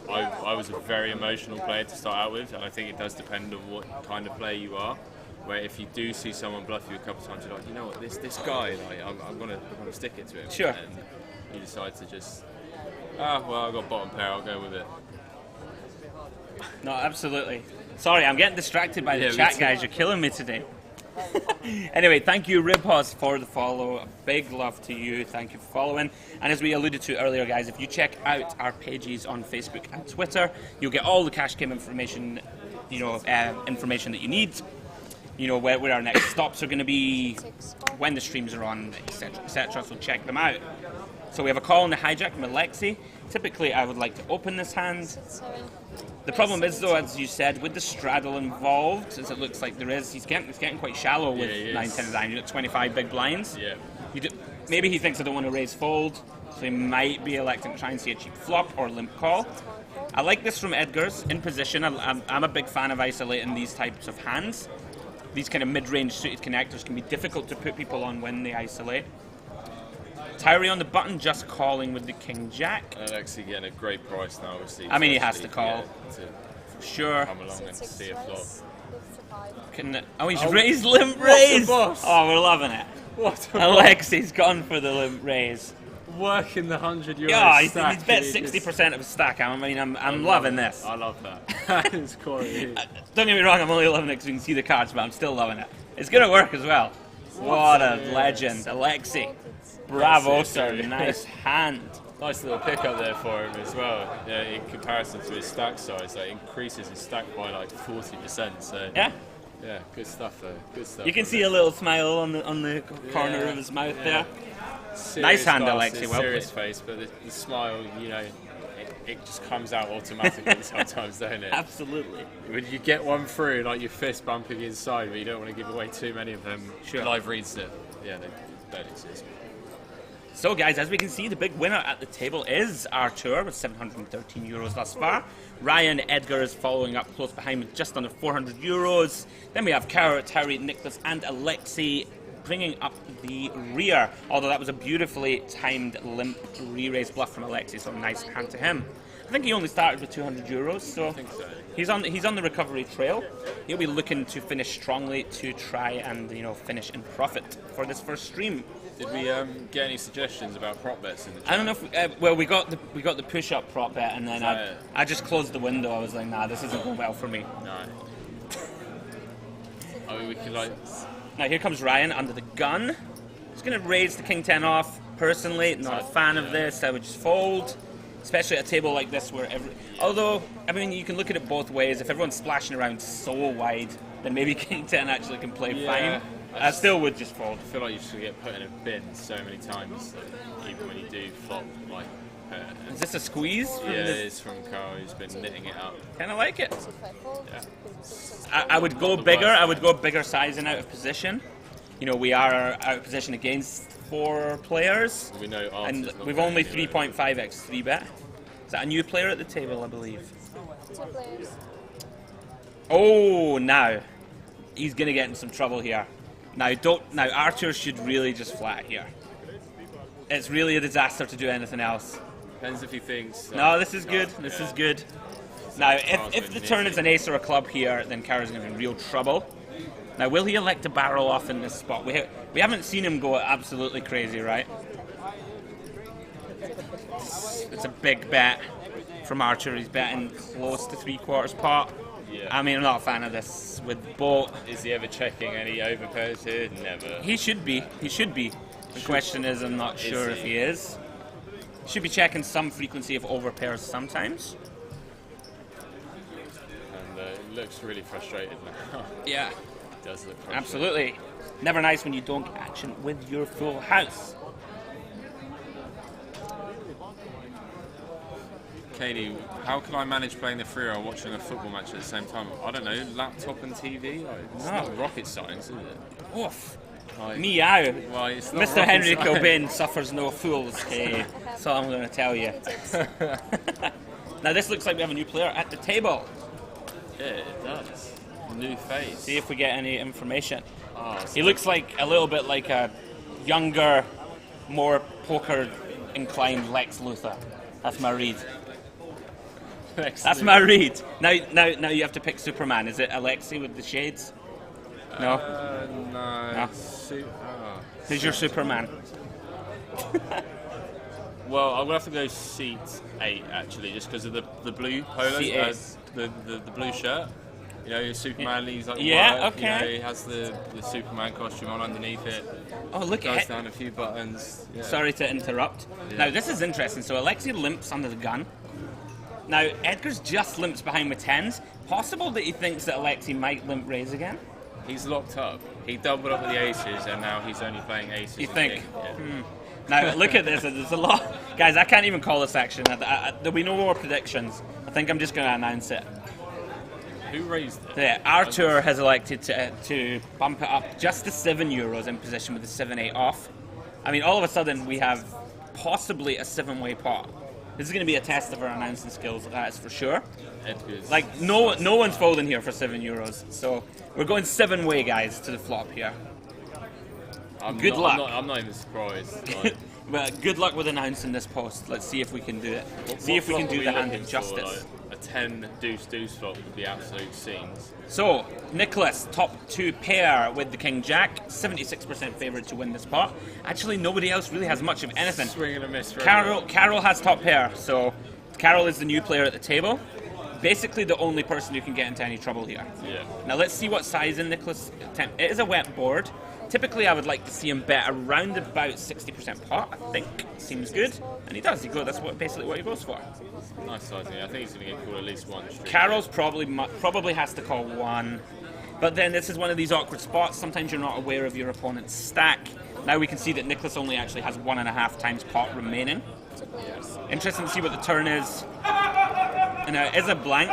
I was a very emotional player to start out with, and I think it does depend on what kind of player you are. Where if you do see someone bluff you a couple of times, you're like, you know what, this guy, like, I'm gonna stick it to him. Sure. And you decide to just, well, I got bottom pair, I'll go with it. No, absolutely. Sorry, I'm getting distracted by the chat, guys. You're killing me today. Anyway, thank you, Ribhos, for the follow. A big love to you. Thank you for following. And as we alluded to earlier, guys, if you check out our pages on Facebook and Twitter, you'll get all the cash game information, information that you need. You know, where our next stops are going to be, when the streams are on, etc., etc. So check them out. So we have a call on the hijack from Alexi. Typically, I would like to open this hand. The problem is, though, as you said, with the straddle involved, as it looks like there is, it's getting quite shallow with 9-10 9. You've got 25 big blinds. Yeah. Maybe he thinks I don't want to raise fold, so he might be electing to try and see a cheap flop or limp call. I like this from Edgar's in position. I'm a big fan of isolating these types of hands. These kind of mid-range suited connectors can be difficult to put people on when they isolate. Tyree on the button, just calling with the King Jack. And actually getting a great price now, obviously. I mean, he has to call. For sure. Come along and see a flop. He's raised limp raise! Oh, we're loving it. What? Alexi's gone for the limp raise. working the €100 Yeah, stack. he's bet 60% of his stack. I mean, I'm loving this. I love that. That is quality. Don't get me wrong, I'm only loving it because you can see the cards, but I'm still loving it. It's going to work as well. What a legend, Alexei. Bravo, sir. Nice hand. Nice little pickup there for him as well. Yeah, in comparison to his stack size, that increases his stack by like 40%. So Yeah. yeah, good stuff though. Good stuff. You can see a little smile on the corner of his mouth there. Serious Nice hand, glasses, Alexei. Well serious played. face, but the smile, you know, it just comes out automatically sometimes, don't it? Absolutely. When you get one through, like your fist bumping inside, but you don't want to give away too many of them. Sure. Live reads that, yeah, they don't exist. So, guys, as we can see, the big winner at the table is Artur with €713 thus far. Ryan Edgar is following up close behind with just under €400. Then we have Carrot, Harry, Nicholas, and Alexei bringing up the rear. Although that was a beautifully timed limp re-raise bluff from Alexei, so nice hand to him. I think he only started with €200, so, I think so. he's on the recovery trail. He'll be looking to finish strongly to try and finish in profit for this first stream. Did we get any suggestions about prop bets in the chat? I don't know if well we got the push-up prop bet, and then I just closed the window. I was like, nah, this isn't going well for me. No. I mean, we could like. Now here comes Ryan under the gun. He's going to raise the king 10 off. Personally, not a fan of this. I would just fold, especially at a table like this where although I mean you can look at it both ways. If everyone's splashing around so wide, then maybe king 10 actually can play fine. I still would just fold. I feel like you should get put in a bin so many times that even when you do flop, like. Is this a squeeze? Yeah, it is from Carl, who's been knitting it up. Kind of like it. So if I fold, Yeah. I would go bigger. I would go bigger sizing out of position. You know, we are out of position against 4 players, We know and Arthur's not we've going only anywhere. 3.5x 3-bet. Is that a new player at the table, I believe? 2 players. Oh, now he's gonna get in some trouble here. Now Archer should really just flat here. It's really a disaster to do anything else. Depends if he thinks. No, this is good. This is good. Now, if the turn is an ace or a club here, then Kara's going to be in real trouble. Now, will he elect to barrel off in this spot? We haven't seen him go absolutely crazy, right? It's a big bet from Archer. He's betting close to 3/4 pot. Yeah. I mean, I'm not a fan of this with boat. Is he ever checking any overpairs here? Never. He should be. He should be. The question is, I'm not sure if he? he is. Should be checking some frequency of overpairs sometimes. And it looks really frustrated now. Yeah. It does look frustrated. Absolutely. Never nice when you don't get action with your full house. Katie, how can I manage playing the free while watching a football match at the same time? I don't know, laptop and TV? Like, it's No. not rocket science, is it? Oof. Like, Meow. well, it's not Mr. rocket Henry science. Kilbane suffers no fools. Hey, that's all I'm going to tell you. Now this looks like we have a new player at the table. Yeah, it does. New face. See if we get any information. Oh, He looks like a little bit like a younger, more poker-inclined Lex Luthor. That's my read. That's my read. Now you have to pick Superman. Is it Alexei with the shades? No. No. No. Who's your Superman? Well, I'm gonna have to go seat 8 actually, just because of the blue polo, Seat 8. the blue shirt. You know, Superman. He's like Yeah, white, okay. You know, he has the Superman costume on underneath it. Oh, look Goes at it. down a few buttons. Yeah. Sorry to interrupt. Yeah. Now this is interesting. So Alexei limps under the gun. Now Edgar's just limps behind with 10s. Possible that he thinks that Alexei might limp raise again. He's locked up. He doubled up with the aces, and now he's only playing aces. You and think? king. Yeah. Now look at this. There's a lot, guys. I can't even call this action. There'll be no more predictions. I think I'm just going to announce it. Who raised it? Yeah, Artur has elected to bump it up just to €7 in position with the 7-8 off. I mean, all of a sudden we have possibly a 7-way pot. This is going to be a test of our announcing skills, that is for sure. Edgar's. Like no one's folding here for €7, so we're going 7-way, guys, to the flop here. Good luck. I'm not even surprised. Like, Well, good luck with announcing this post. Let's see if we can do it. See if we can do the hand of justice. Like a 10 deuce flop would be absolute scenes. So, Nicholas, top 2 pair with the King Jack, 76% favourite to win this pot. Actually, nobody else really has much of anything. Swing and a miss. Carol has top pair, so Carol is the new player at the table. Basically the only person who can get into any trouble here. Yeah. Now let's see what size in Nicholas attempt. It is a wet board. Typically I would like to see him bet around about 60% pot, I think. Seems good. And he does. That's basically what he goes for. Nice sizing. I think he's going to get called at least one street. Carol's probably has to call one. But then this is one of these awkward spots. Sometimes you're not aware of your opponent's stack. Now we can see that Nicholas only actually has 1.5 times pot remaining. Interesting to see what the turn is. And it is a blank.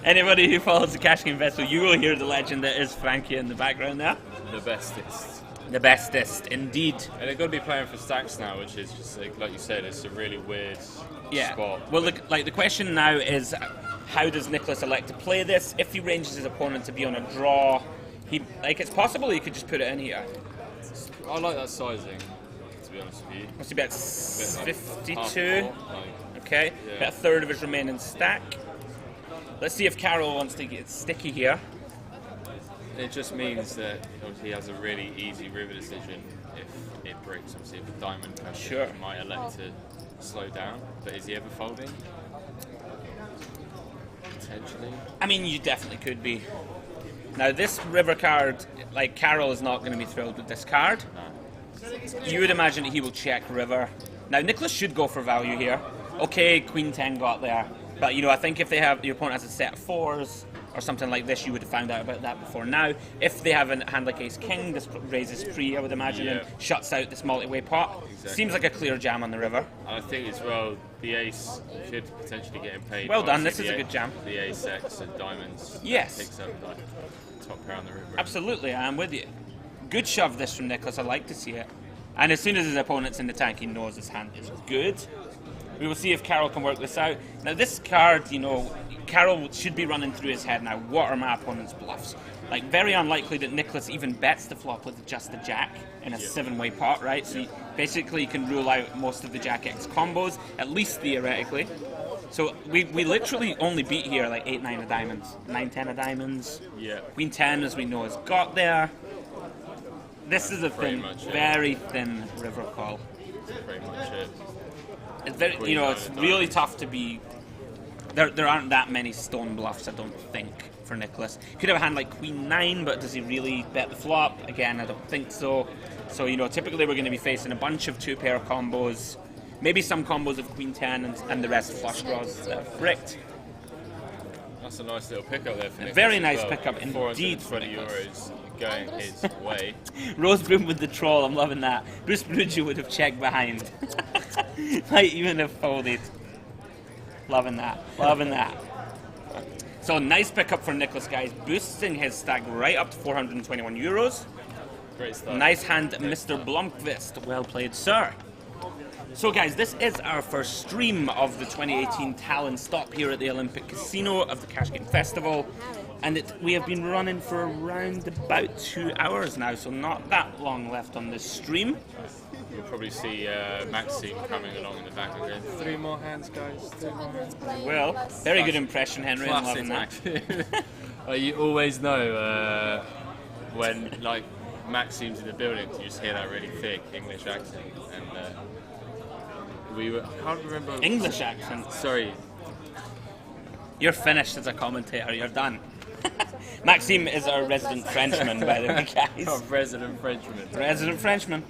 Anybody who follows the Cash Game Festival, you will hear the legend that is Frankie in the background there. The bestest. The bestest, indeed. And they're going to be playing for stacks now, which is just, like you said, it's a really weird spot. Well, the question now is, how does Nicholas elect to play this? If he ranges his opponent to be on a draw, it's possible he could just put it in here. I like that sizing, to be honest with you. Must be about 52. Okay. Yeah. About a third of his remaining stack. Let's see if Carol wants to get sticky here. It just means that he has a really easy river decision if it breaks. Obviously, if the diamond pressure he might elect to slow down. But is he ever folding? Potentially. I mean, you definitely could be. Now, this river card, like, Carol is not going to be thrilled with this card. No. You would imagine that he will check river. Now, Nicholas should go for value here. Okay, Queen 10 got there. But, I think if your opponent has a set of 4s or something like this, you would have found out about that before now. If they have a hand like Ace King, this raises free, I would imagine, and shuts out this multi-way pot. Exactly. Seems like a clear jam on the river. And I think as well, the ace should potentially get him paid. Well done, this is a good jam. The ace X and diamonds. Yes. Picks up like top pair on the river. Absolutely, I am with you. Good shove this from Nicholas, I like to see it. And as soon as his opponent's in the tank, he knows his hand is good. We will see if Carol can work this out. Now this card, Carol should be running through his head now. What are my opponent's bluffs? Like, very unlikely that Nicholas even bets the flop with just a jack in a 7-way pot, right? So he can rule out most of the Jack X combos, at least theoretically. So we literally only beat here like 8-9 of diamonds, 9-10 of diamonds. Yeah. Queen 10, as we know, has got there. This is a very thin river call. That's pretty much it. It's very, it's really tough to be. There aren't that many stone bluffs, I don't think, for Nicholas. Could have a hand like Queen 9, but does he really bet the flop? Again, I don't think so. So, typically we're going to be facing a bunch of 2-pair combos, maybe some combos of Queen 10 and the rest flush draws that are bricked. That's a nice little pickup there for Nicholas. Very nice pickup indeed for Nicholas. Going his way. Rosebroom with the troll, I'm loving that. Bruce Brugge would have checked behind. Might even have folded. Loving that. So nice pickup for Nicholas, guys. Boosting his stack right up to €421. Great stuff. Nice hand, Mr. Blomqvist. Well played, sir. So guys, this is our first stream of the 2018 Tallinn stop here at the Olympic Casino of the Cash Game Festival. And we have been running for around about 2 hours now, so not that long left on this stream. You'll probably see Maxime coming along in the back and going, 3 more hands, guys, 3 more hands. Well, very good impression, Henry. I'm loving that. You always know when, like, Maxime's in the building, you just hear that really thick English accent. And I can't remember. English accent? Sorry. You're finished as a commentator, you're done. Maxime is our resident Frenchman, by the way, guys. Oh, resident Frenchman. Resident Frenchman.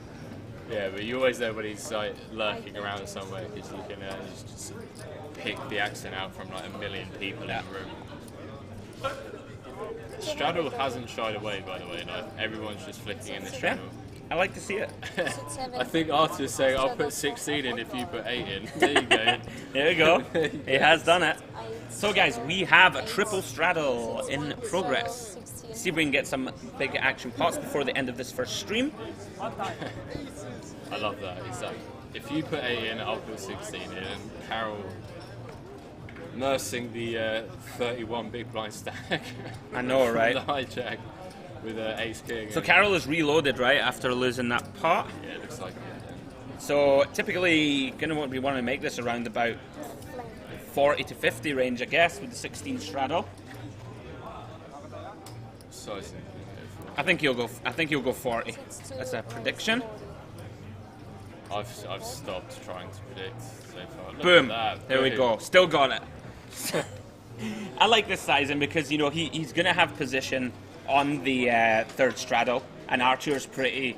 Yeah, but you always know when he's like lurking around somewhere because you can just pick the accent out from like a million people in the room. Straddle hasn't shied away, by the way. Like, everyone's just flicking in the straddle. I like to see it. I think Arthur's saying, I'll put 16 in if you put 8 in. There you go. There you go. He has done it. So guys, we have a triple straddle in progress. See if we can get some big action pots before the end of this first stream. I love that. It's like, if you put 8 in, I'll put 16 in. And Carol nursing the 31 big blind stack. I know, right? The hijack. with Ace King. So Carol is reloaded, right, after losing that pot. Yeah, it looks like it. So typically, going to want to make this around about 40 to 50 range, I guess, with the 16 straddle. Sizing. I think he'll go 40. That's a prediction. I've stopped trying to predict so far. Look Boom. at that. There we Boom. go. Still got it. I like this sizing because, you know, he's going to have position on the third straddle, and Archer's pretty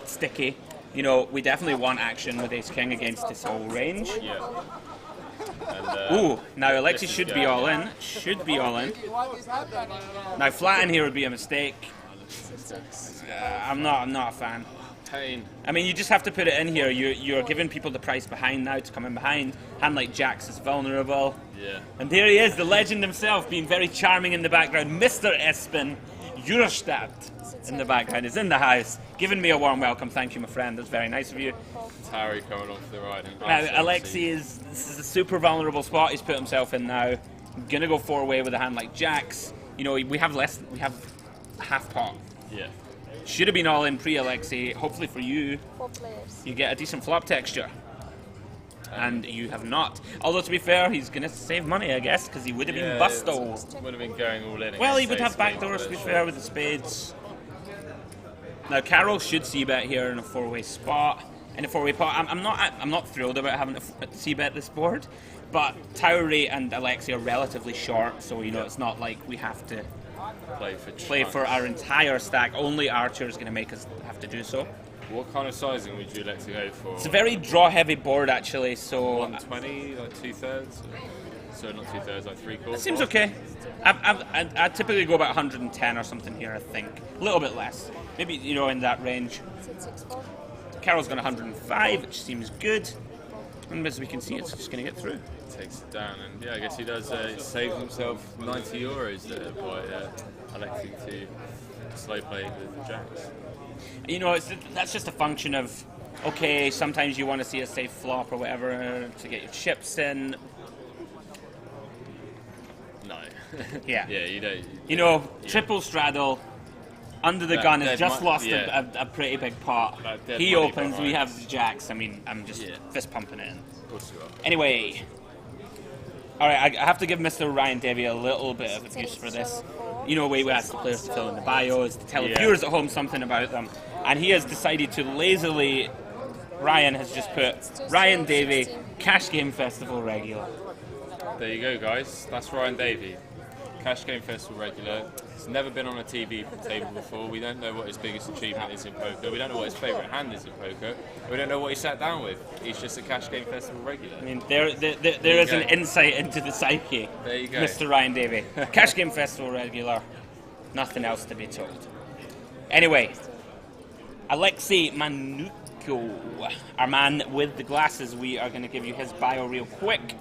sticky. You know, we definitely want action with Ace King against his whole range. Yeah. And, Ooh, now Alexi this is should good. be all in. Should be all in. Now flat in here would be a mistake. I'm not a fan. Pain. I mean, you just have to put it in here. You're giving people the price behind now to come in behind. Hand like Jax is vulnerable. Yeah. And there he is, the legend himself, being very charming in the background. Mr. Espen Jurstad in the background is in the house, giving me a warm welcome. Thank you, my friend. That's very nice of you. Harry coming off the ride. Alexi this is a super vulnerable spot he's put himself in now. Gonna go 4-way with a hand like Jax. You know, we have half pot. Yeah. Should have been all in pre-Alexi. Hopefully for you, 4 players. you get a decent flop texture. And you have not. Although, to be fair, he's going to save money, I guess, because he would have been busto. Would have been going all in. Well, he would against have Ace backdoors, King, to be but fair, with the spades. Now, Carol should c-bet here in a 4-way spot. In a 4-way pot, I'm not thrilled about having to c-bet this board, but Towery and Alexi are relatively short, so, you know, it's not like we have to play for our entire stack. Only Archer is going to make us have to do so. What kind of sizing would you like to go for? It's a very draw-heavy board, actually, so... 120, like 2/3? So not 2/3, like 3/4? That seems okay. I typically go about 110 or something here, I think. A little bit less. Maybe, you know, in that range. Is it 6-4? Carol's got 105, which seems good. And as we can see, it's just going to get through. Takes it down, and yeah, I guess he does save himself 90 euros there by electing to slow play with the Jacks. You know, that's just a function of, okay, sometimes you want to see a safe flop or whatever to get your chips in. No. Yeah. Yeah, you don't. You know, triple straddle, under the gun, has just lost yeah. a pretty big pot. He money opens, we behind. have the Jacks. I mean, I'm just fist pumping it in. Of course you are. Anyway. Alright, I have to give Mr. Ryan Davey a little bit of abuse for this. You know, we ask the players to fill in the bios, to tell the viewers at home something about them. And he has decided to lazily... Ryan has just put Ryan Davey, Cash Game Festival regular. There you go, guys. That's Ryan Davey. Cash Game Festival regular. He's never been on a TV table before. We don't know what his biggest achievement is in poker. We don't know what his favourite hand is in poker. We don't know what he sat down with. He's just a Cash Game Festival regular. I mean, there is an insight into the psyche. There you go. Mr. Ryan Davey. Cash Game Festival regular. Nothing else to be told. Anyway, Alexei Manuko, our man with the glasses, we are going to give you his bio real quick.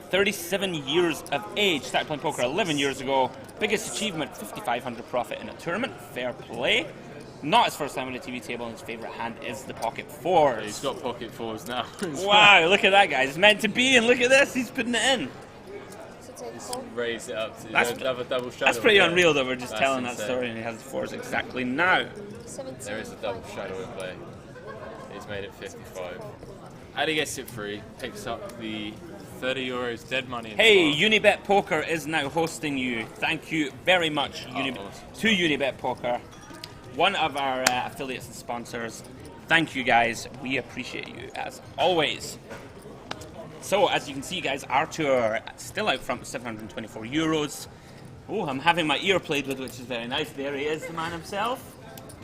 37 years of age, started playing poker 11 years ago. Biggest achievement, 5,500 profit in a tournament. Fair play. Not his first time on a TV table, and his favourite hand is the pocket fours. He's got pocket fours now. Wow, look at that, guys. It's meant to be, and look at this. He's putting it in. Raise it up to double shadow. That's pretty unreal that we're just telling insane. that story, and he has the fours exactly now. There is a double shadow in play. He's made it 55. And he gets it free. Picks up the 30 euros dead money. In Hey, the Unibet Poker is now hosting you. Thank you very much awesome. to Unibet Poker, one of our affiliates and sponsors. Thank you, guys. We appreciate you as always. So, as you can see, guys, Arthur still out front with 724 euros. Oh, I'm having my ear played with, which is very nice. There he is, the man himself.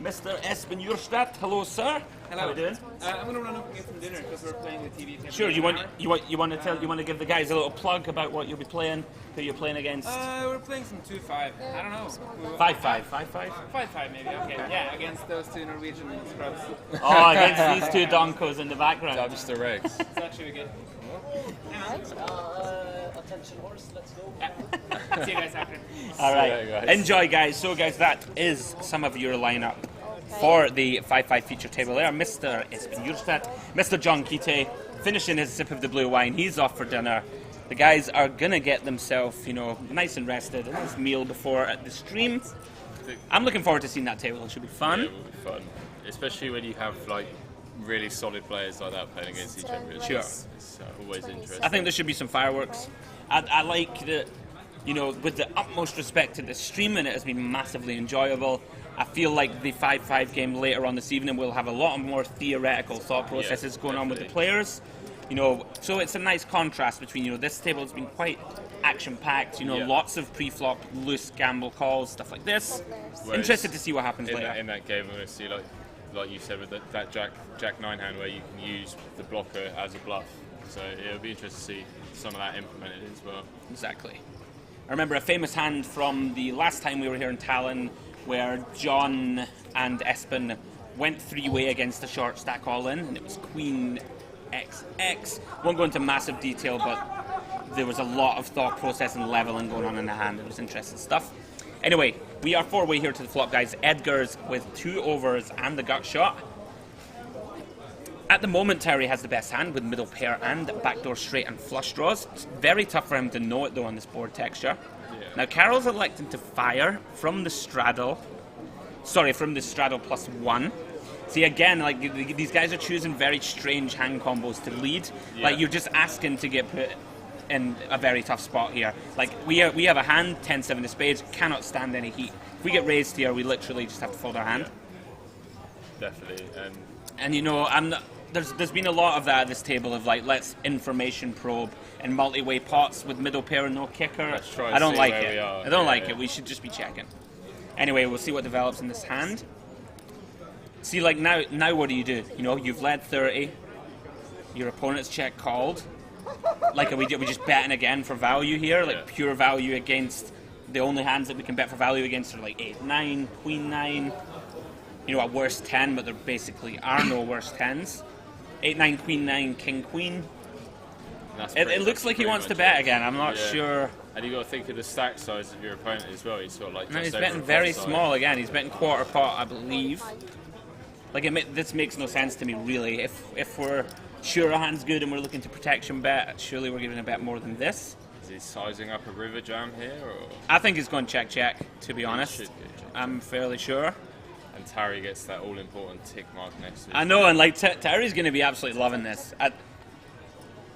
Mr. Espen Jurstad. Hello, sir. Hello. How are you doing? I'm going to run up and get some dinner because we're playing the TV. Sure. You want to give the guys a little plug about what you'll be playing, who you're playing against. We're playing some 2-5. I don't know. 5-5. 5-5 maybe. Okay. Yeah, against those two Norwegian scrubs. Oh, against these two donkos in the background. Dubs the regs. It's actually good. Attention horse, let's go. See you guys after. All right. See you guys. Enjoy, guys. So, guys, that is some of your lineup for the 5-5 feature table there. Mr. Espen Jurstad, Mr. John Kite, finishing his sip of the blue wine. He's off for dinner. The guys are going to get themselves, you know, nice and rested. A nice meal before the stream. I'm looking forward to seeing that table. It should be fun. Yeah, it will be fun, especially when you have like really solid players like that playing against each other. Sure. It's always interesting. I think there should be some fireworks. I like that, you know, with the utmost respect to the stream, and it has been massively enjoyable. I feel like the 5-5 game later on this evening will have a lot more theoretical thought processes going on with the players. You know, so it's a nice contrast between, you know, this table has been quite action-packed, you know, lots of pre-flop, loose gamble calls, stuff like this. Whereas Interested to see what happens later. In that game, we're going to see, like you said, with that Jack 9 hand where you can use the blocker as a bluff. So it'll be interesting to see some of that implemented as well. Exactly. I remember a famous hand from the last time we were here in Tallinn where John and Espen went three-way against the short stack all-in, and it was Queen XX. Won't go into massive detail, but there was a lot of thought process and leveling going on in the hand. It was interesting stuff. Anyway, we are 4-way here to the flop, guys. Edgar's with 2 overs and the gut shot. At the moment, Terry has the best hand with middle pair and backdoor straight and flush draws. It's very tough for him to know it, though, on this board texture. Yeah. Now, Carol's electing to fire from the straddle. Sorry, from the straddle +1. See, again, like, these guys are choosing very strange hand combos to lead. Yeah. Like, you're just asking to get put in a very tough spot here. Like, we have a hand, 10-7 of spades, cannot stand any heat. If we get raised here, we literally just have to fold our hand. Yeah. Definitely. And you know, there's been a lot of that at this table of like, let's information probe and multi-way pots with middle pair and no kicker. I don't like it. I don't like it. We should just be checking. Anyway, we'll see what develops in this hand. See, like, now what do? You know, you've led 30. Your opponent's check called. Like, are we just betting again for value here? Like, pure value against the only hands that we can bet for value against are like 8-9, Queen 9. You know, a worst 10, but there basically are no worst 10s. 8-9, Queen 9, King Queen. It looks like he wants to bet again. I'm not sure. And you got to think of the stack size of your opponent as well. He's got like. No, he's betting very small again. He's betting quarter pot, I believe. Like, this makes no sense to me, really. If we're sure a hand's good and we're looking to protection bet, surely we're giving a bet more than this. Is he sizing up a river jam here, or? I think he's going check, to be honest. I'm fairly sure. And Terry gets that all-important tick mark next to it. I know, and like Terry's going to be absolutely loving this.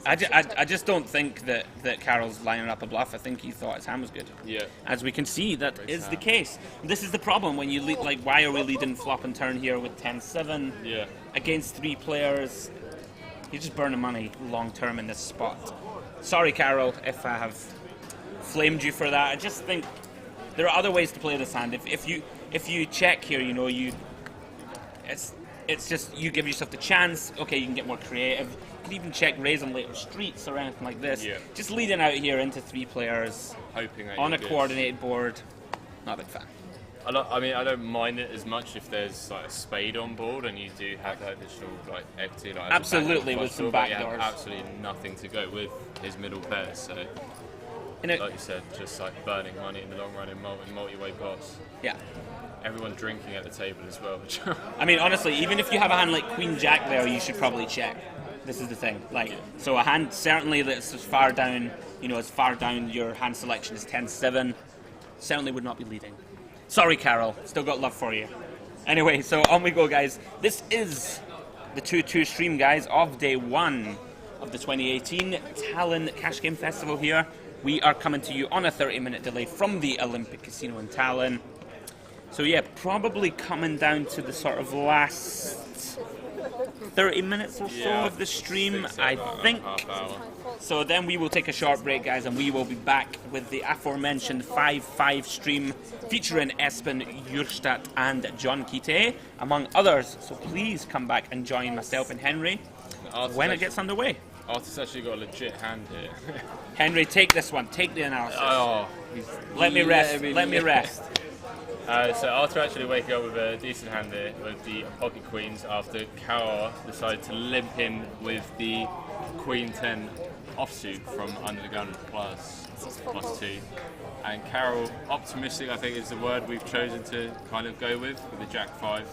I just don't think that Carol's lining up a bluff. I think he thought his hand was good. Yeah. As we can see, that is the case. This is the problem when you lead. Like, why are we leading flop and turn here with 10-7? Yeah. Against 3 players? You're just burning money long term in this spot. Sorry, Carol, if I have flamed you for that. I just think there are other ways to play this hand. If you check here, you know, it's just you give yourself the chance. Okay, you can get more creative. You can even check raise on later streets or anything like this. Yeah. Just leading out here into 3 players, hoping that on a coordinated board. Not a big fan. I mean, I don't mind it as much if there's like a spade on board and you do have that additional like equity. Like, absolutely, with some backdoors. You have absolutely nothing to go with his middle pairs. So, like you said, just like burning money in the long run in multi-way pots. Yeah. Everyone drinking at the table as well. I mean, honestly, even if you have a hand like Queen Jack there, you should probably check. This is the thing. Like, so a hand certainly that's as far down, you know, as far down your hand selection as 10-7, certainly would not be leading. Sorry, Carol. Still got love for you. Anyway, so on we go, guys. This is the 2-2 stream, guys, of day 1 of the 2018 Tallinn Cash Game Festival here. We are coming to you on a 30-minute delay from the Olympic Casino in Tallinn. So yeah, probably coming down to the sort of last 30 minutes or so of the stream, I think. So then we will take a short break, guys, and we will be back with the aforementioned 5-5 stream featuring Espen Jurstad and John Kite, among others. So please come back and join myself and Henry when it gets underway. Artist's actually got a legit hand here. Henry, take this one. Take the analysis. Oh, let me rest. Let me rest. So Arthur actually waking up with a decent hand here with the pocket queens after Carol decided to limp in with the Queen 10 offsuit from under the gun +2. And Carol, optimistic I think is the word we've chosen to kind of go with the Jack 5,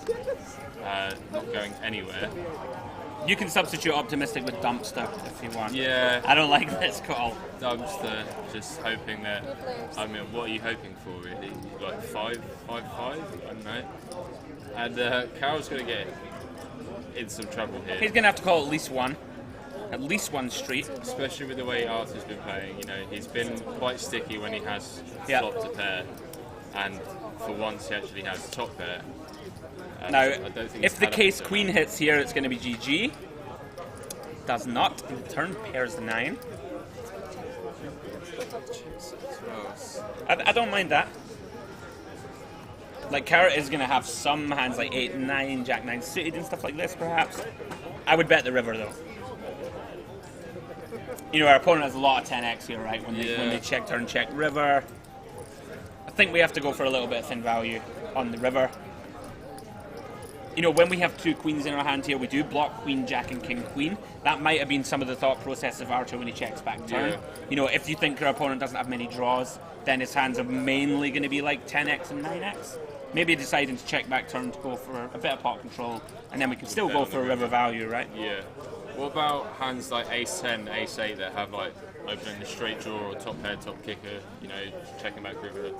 not going anywhere. You can substitute optimistic with dumpster if you want. Yeah. I don't like this call. Dumpster, just hoping that. New players. I mean, what are you hoping for, really? Like 5-5-5? I don't know. And Carol's going to get in some trouble here. He's going to have to call at least one street. Especially with the way Arthur's been playing. You know, he's been quite sticky when he has Yeah. flopped a pair. And for once, he actually has top pair. And Now, I don't think if he's the had case a- queen hits here, it's going to be GG. Does not. In turn, pairs the 9. I don't mind that. Like, Carrot is going to have some hands like 8, 9, Jack 9 suited and stuff like this, perhaps. I would bet the river, though. You know, our opponent has a lot of 10x here, right? When they check turn, check river. I think we have to go for a little bit of thin value on the river. You know, when we have 2 queens in our hand here, we do block queen, jack, and king, queen. That might have been some of the thought process of Archer when he checks back turn. Yeah. You know, if you think your opponent doesn't have many draws, then his hands are mainly going to be like 10x and 9x. Maybe deciding to check back turn to go for a bit of pot control, and then we can still go for a river value, right? Yeah. What about hands like ace 10, ace 8 that have like opening a straight draw or top pair, top kicker, you know, checking back river,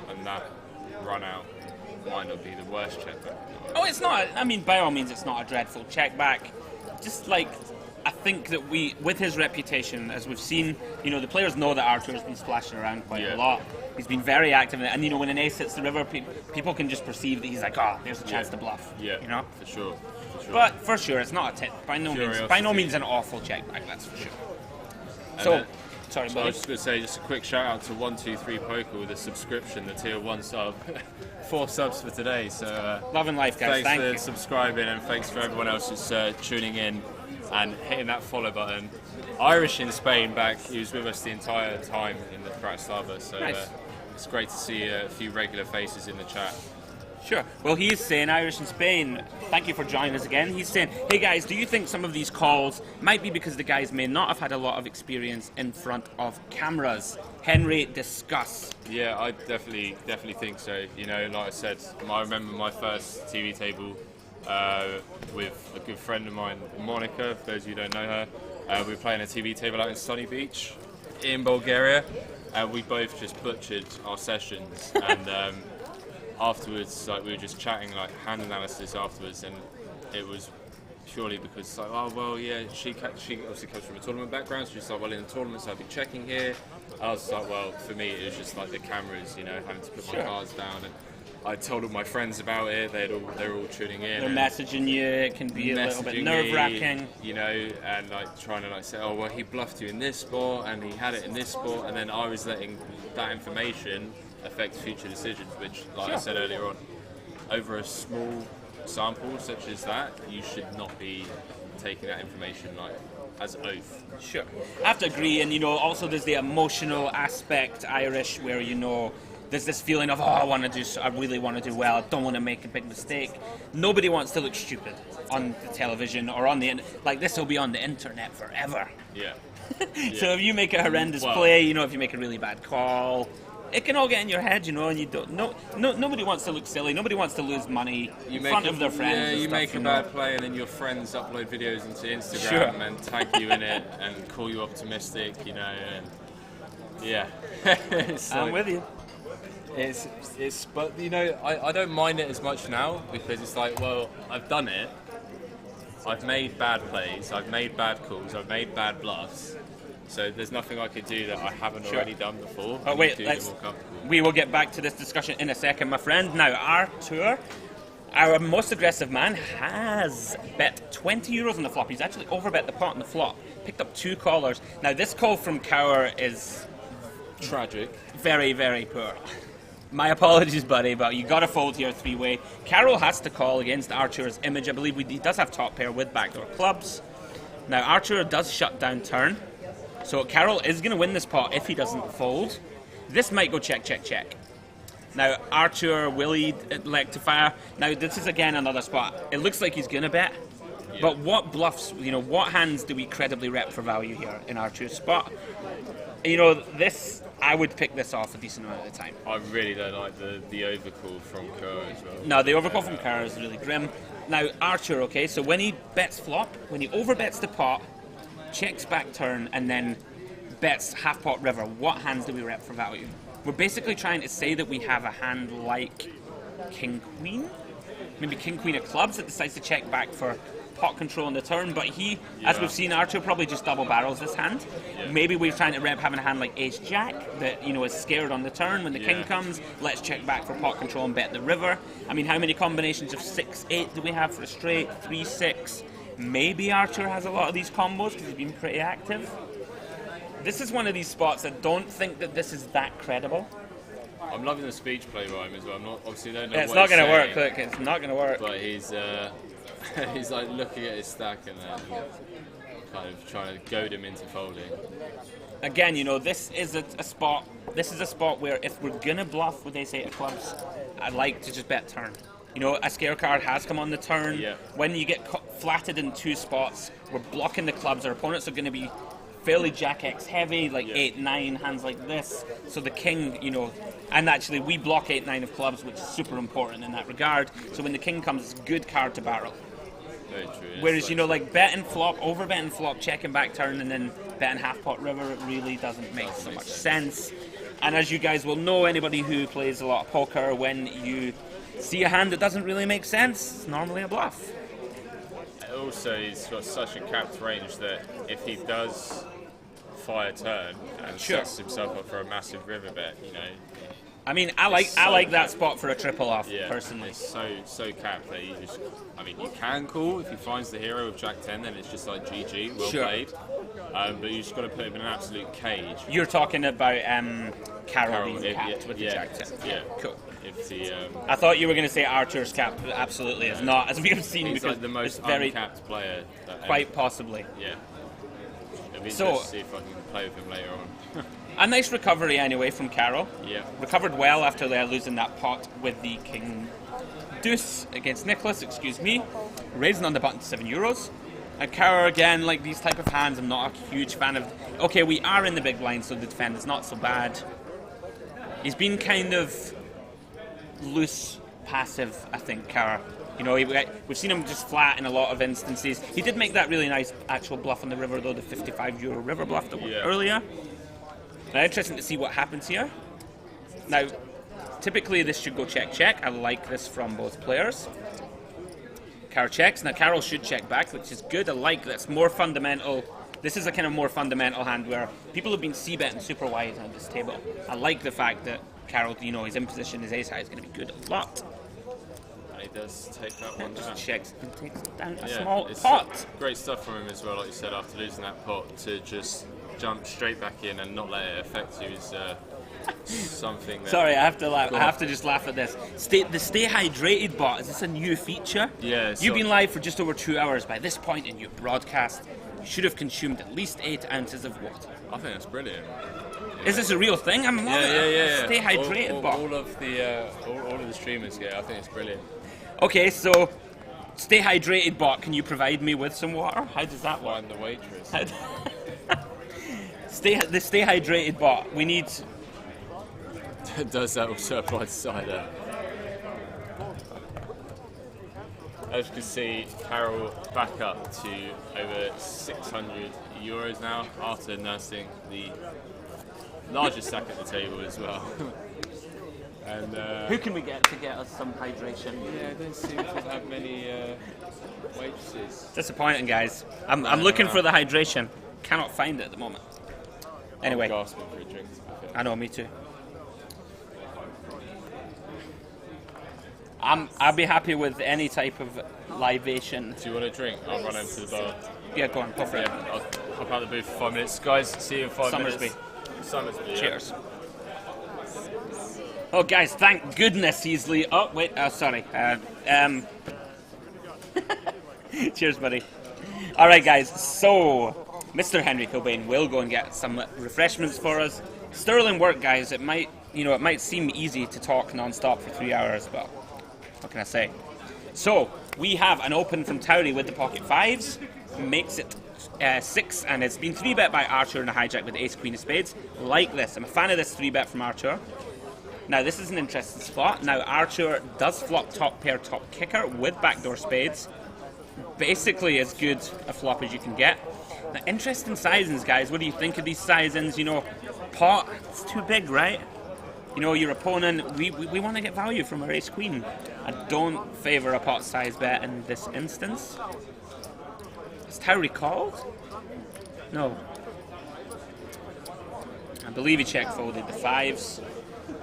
and that run out might not be the worst check back. Oh, it's not. I mean, by all means, it's not a dreadful check back. Just like, I think that with his reputation, as we've seen, you know, the players know that Archer has been splashing around quite a lot. He's been very active in it, and you know, when an ace hits the river, people can just perceive that he's like, there's a chance to bluff. Yeah, you know, for sure. But for sure, it's not a tip. By no means an awful check back. That's for sure. So, sorry, I buddy. was just going to say, just a quick shout out to 123 Poker with a subscription, the tier 1 sub. 4 subs for today, so love and life, guys. thanks Thank for you. subscribing, and thanks for everyone else who's tuning in and hitting that follow button. Irish in Spain back, he was with us the entire time in the Bratislava, so Nice. it's great to see a few regular faces in the chat. Sure. Well, he's saying, Irish in Spain, thank you for joining us again. He's saying, hey guys, do you think some of these calls might be because the guys may not have had a lot of experience in front of cameras? Henry, discuss. Yeah, I definitely think so. You know, like I said, I remember my first TV table with a good friend of mine, Monica, for those of you who don't know her. We were playing a TV table out in Sunny Beach in Bulgaria, and we both just butchered our sessions. And afterwards, like, we were just chatting, like, hand analysis afterwards, and it was purely because, like, oh, well, yeah, she obviously comes from a tournament background, so she's like, well, in the tournaments I'll be checking here. I was like, well, for me, it was just like the cameras, you know, having to put my cards down, and I told all my friends about it. They were all tuning in. They're messaging you. It can be a little bit nerve-wracking. You know, and like trying to like say, oh well, he bluffed you in this spot, and he had it in this spot, and then I was letting that information affect future decisions, which, like I said earlier on, over a small sample such as that, you should not be taking that information like as oath. Sure. I have to agree, and you know, also there's the emotional aspect, Irish, where you know, there's this feeling of, I really want to do well, I don't want to make a big mistake. Nobody wants to look stupid on the television or on the like this will be on the internet forever. Yeah. So if you make a horrendous play, you know, if you make a really bad call, it can all get in your head, you know, and you don't. Nobody wants to look silly. Nobody wants to lose money in front of their friends. Yeah, and you stuff, make a bad play, and then your friends upload videos into Instagram and tag you in it and call you optimistic, you know. And yeah, I'm with you. But you know, I don't mind it as much now because it's like, well, I've done it. I've made bad plays. I've made bad calls. I've made bad bluffs. So there's nothing I could do that I haven't already done before. Oh wait, we will get back to this discussion in a second, my friend. Now, Artur, our most aggressive man, has bet 20 euros on the flop. He's actually overbet the pot on the flop. Picked up 2 callers. Now, this call from Cower is tragic. Very, very poor. My apologies, buddy, but you got to fold here 3-way. Carroll has to call against Archer's image. I believe he does have top pair with backdoor clubs. Now, Archer does shut down turn. So Carroll is going to win this pot if he doesn't fold. This might go check, check, check. Now, Archer, will he elect to fire? Now, this is again another spot. It looks like he's going to bet. Yeah. But what bluffs, you know, what hands do we credibly rep for value here in Archer's spot? You know, this, I would pick this off a decent amount of the time. I really don't like the overcall from Kerr as well. No, the overcall from Kerr is really grim. Now, Archer, okay, so when he bets flop, when he overbets the pot, checks back turn, and then bets half pot river, what hands do we rep for value? We're basically trying to say that we have a hand like King Queen, maybe King Queen of clubs that decides to check back for pot control on the turn, but he, as we've seen, Archer probably just double barrels this hand. Maybe we're trying to rep having a hand like Ace Jack that, you know, is scared on the turn when the king comes. Let's check back for pot control and bet the river. I mean, how many combinations of 6-8 do we have for a straight? 3-6. Maybe Archer has a lot of these combos because he's been pretty active. This is one of these spots I don't think that this is that credible. I'm loving the speech play by him as well. I'm not obviously don't know. It's what not he's going to work. saying, Look, it's not going to work. But he's he's like looking at his stack and kind of trying to goad him into folding. Again, you know, this is a spot. This is a spot where if we're gonna bluff with ace-8 of clubs, I'd like to just bet turn. You know, a scare card has come on the turn. Yeah. When you get flatted in two spots, we're blocking the clubs. Our opponents are going to be fairly Jack X heavy, like 8-9 hands like this. So the king, you know, and actually we block 8-9 of clubs, which is super important in that regard. So when the king comes, it's a good card to barrel. Very true. Whereas, you know, like betting flop, over betting flop, checking back turn, and then betting half pot river, it really doesn't make so much sense. And as you guys will know, anybody who plays a lot of poker, when you see a hand that doesn't really make sense, it's normally a bluff. Also, he's got such a capped range that if he does fire turn and sets himself up for a massive river bet, you know. I mean, I like that spot for a triple off, personally. It's so capped that you just, I mean, you can call if he finds the hero with Jack 10, then it's just like GG, well played. But you just got to put him in an absolute cage. You're talking about Carol being capped with the Jack 10. Yeah, cool. If the, I thought you were going to say Archer's capped, but absolutely is not, as we have seen. He's like the most uncapped player. Quite possibly. Yeah. It'll be interesting to see if I can play with him later on. A nice recovery anyway from Carol. Yeah. Recovered well after losing that pot with the King Deuce against Nicholas, excuse me. Raising on the button to €7. And Carol, again, like these type of hands, I'm not a huge fan of. Okay, we are in the big blind, so the defend is not so bad. He's been kind of loose, passive, I think, Carol. You know, we've seen him just flat in a lot of instances. He did make that really nice actual bluff on the river, though, the €55 river bluff that earlier. Now, interesting to see what happens here. Now, typically this should go check-check. I like this from both players. Carol checks. Now, Carol should check back, which is good. I like that's more fundamental. This is a kind of more fundamental hand where people have been c-betting super wide on this table. I like the fact that Carol, you know, he's in position, his ace high is going to be good a lot. And he does take that one down. Just checks and takes it down a small pot. Great stuff from him as well, like you said, after losing that pot, to just jump straight back in and not let it affect you is something that... Sorry, I have to laugh. I have to just laugh at this. The stay hydrated bot, is this a new feature? Yeah. You've been live for just over 2 hours. By this point in your broadcast, you should have consumed at least 8 ounces of water. I think that's brilliant. Is this a real thing? I'm loving it. Stay hydrated bot. All of the streamers get. I think it's brilliant. Okay, so stay hydrated bot. Can you provide me with some water? How does that work? I'm the waitress. The stay hydrated bot. We need. Does that also apply to cider? As you can see, Carol back up to over €600 now after nursing the largest stack at the table as well. And who can we get to get us some hydration? Yeah, I don't seem to have many waitresses. Disappointing, guys. I'm looking for the hydration. Cannot find it at the moment. Anyway. I'm gasping for a drink, to be fair. I know, me too. I'd be happy with any type of libation. Do you want a drink? I'll run over to the bar. Yeah, go on, go for it. I'll hop out the booth for 5 minutes. Guys, see you in 5 minutes. Summersby. Cheers. Oh, guys, thank goodness he's oh, wait, sorry. Cheers, buddy. All right, guys, so Mr. Henry Kilbane will go and get some refreshments for us. Sterling work, guys. It might seem easy to talk non-stop for 3 hours, but what can I say? So, we have an open from Towrie with the pocket fives, makes it 6, and it's been 3-bet by Archer and a hijack with ace queen of spades. Like this. I'm a fan of this 3-bet from Archer. Now, this is an interesting spot. Now, Archer does flop top pair, top kicker with backdoor spades. Basically as good a flop as you can get. Now, interesting sizings, guys. What do you think of these sizings? You know, pot, it's too big, right? You know, your opponent, we want to get value from our ace queen. I don't favour a pot size bet in this instance. Is Towery called? No. I believe he check folded the fives.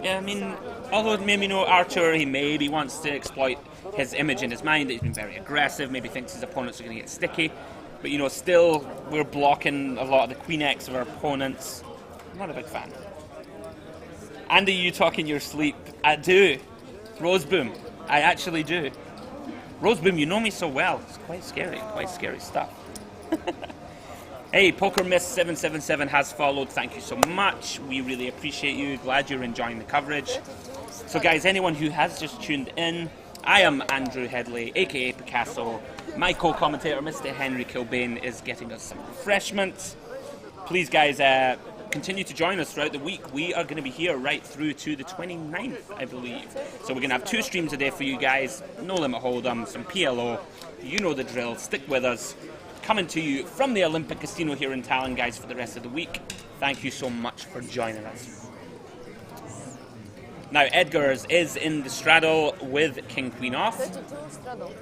Yeah, I mean, although maybe no Archer, he maybe wants to exploit his image in his mind that he's been very aggressive, maybe thinks his opponents are going to get sticky. But, you know, still, we're blocking a lot of the queen X of our opponents. I'm not a big fan. Andy, you talk in your sleep. I do. Roseboom. I actually do. Roseboom, you know me so well. It's quite scary stuff. Hey, Poker Miss 777 has followed. Thank you so much. We really appreciate you. Glad you're enjoying the coverage. So guys, anyone who has just tuned in, I am Andrew Hedley, aka Picasso. My co-commentator, Mr. Henry Kilbane, is getting us some refreshments. Please guys, continue to join us throughout the week. We are going to be here right through to the 29th, I believe. So we're going to have 2 streams a day for you guys. No limit hold'em, some PLO. You know the drill. Stick with us. Coming to you from the Olympic Casino here in Tallinn, guys, for the rest of the week. Thank you so much for joining us. Now, Edgar's is in the straddle with King Queen off. 32 straddle.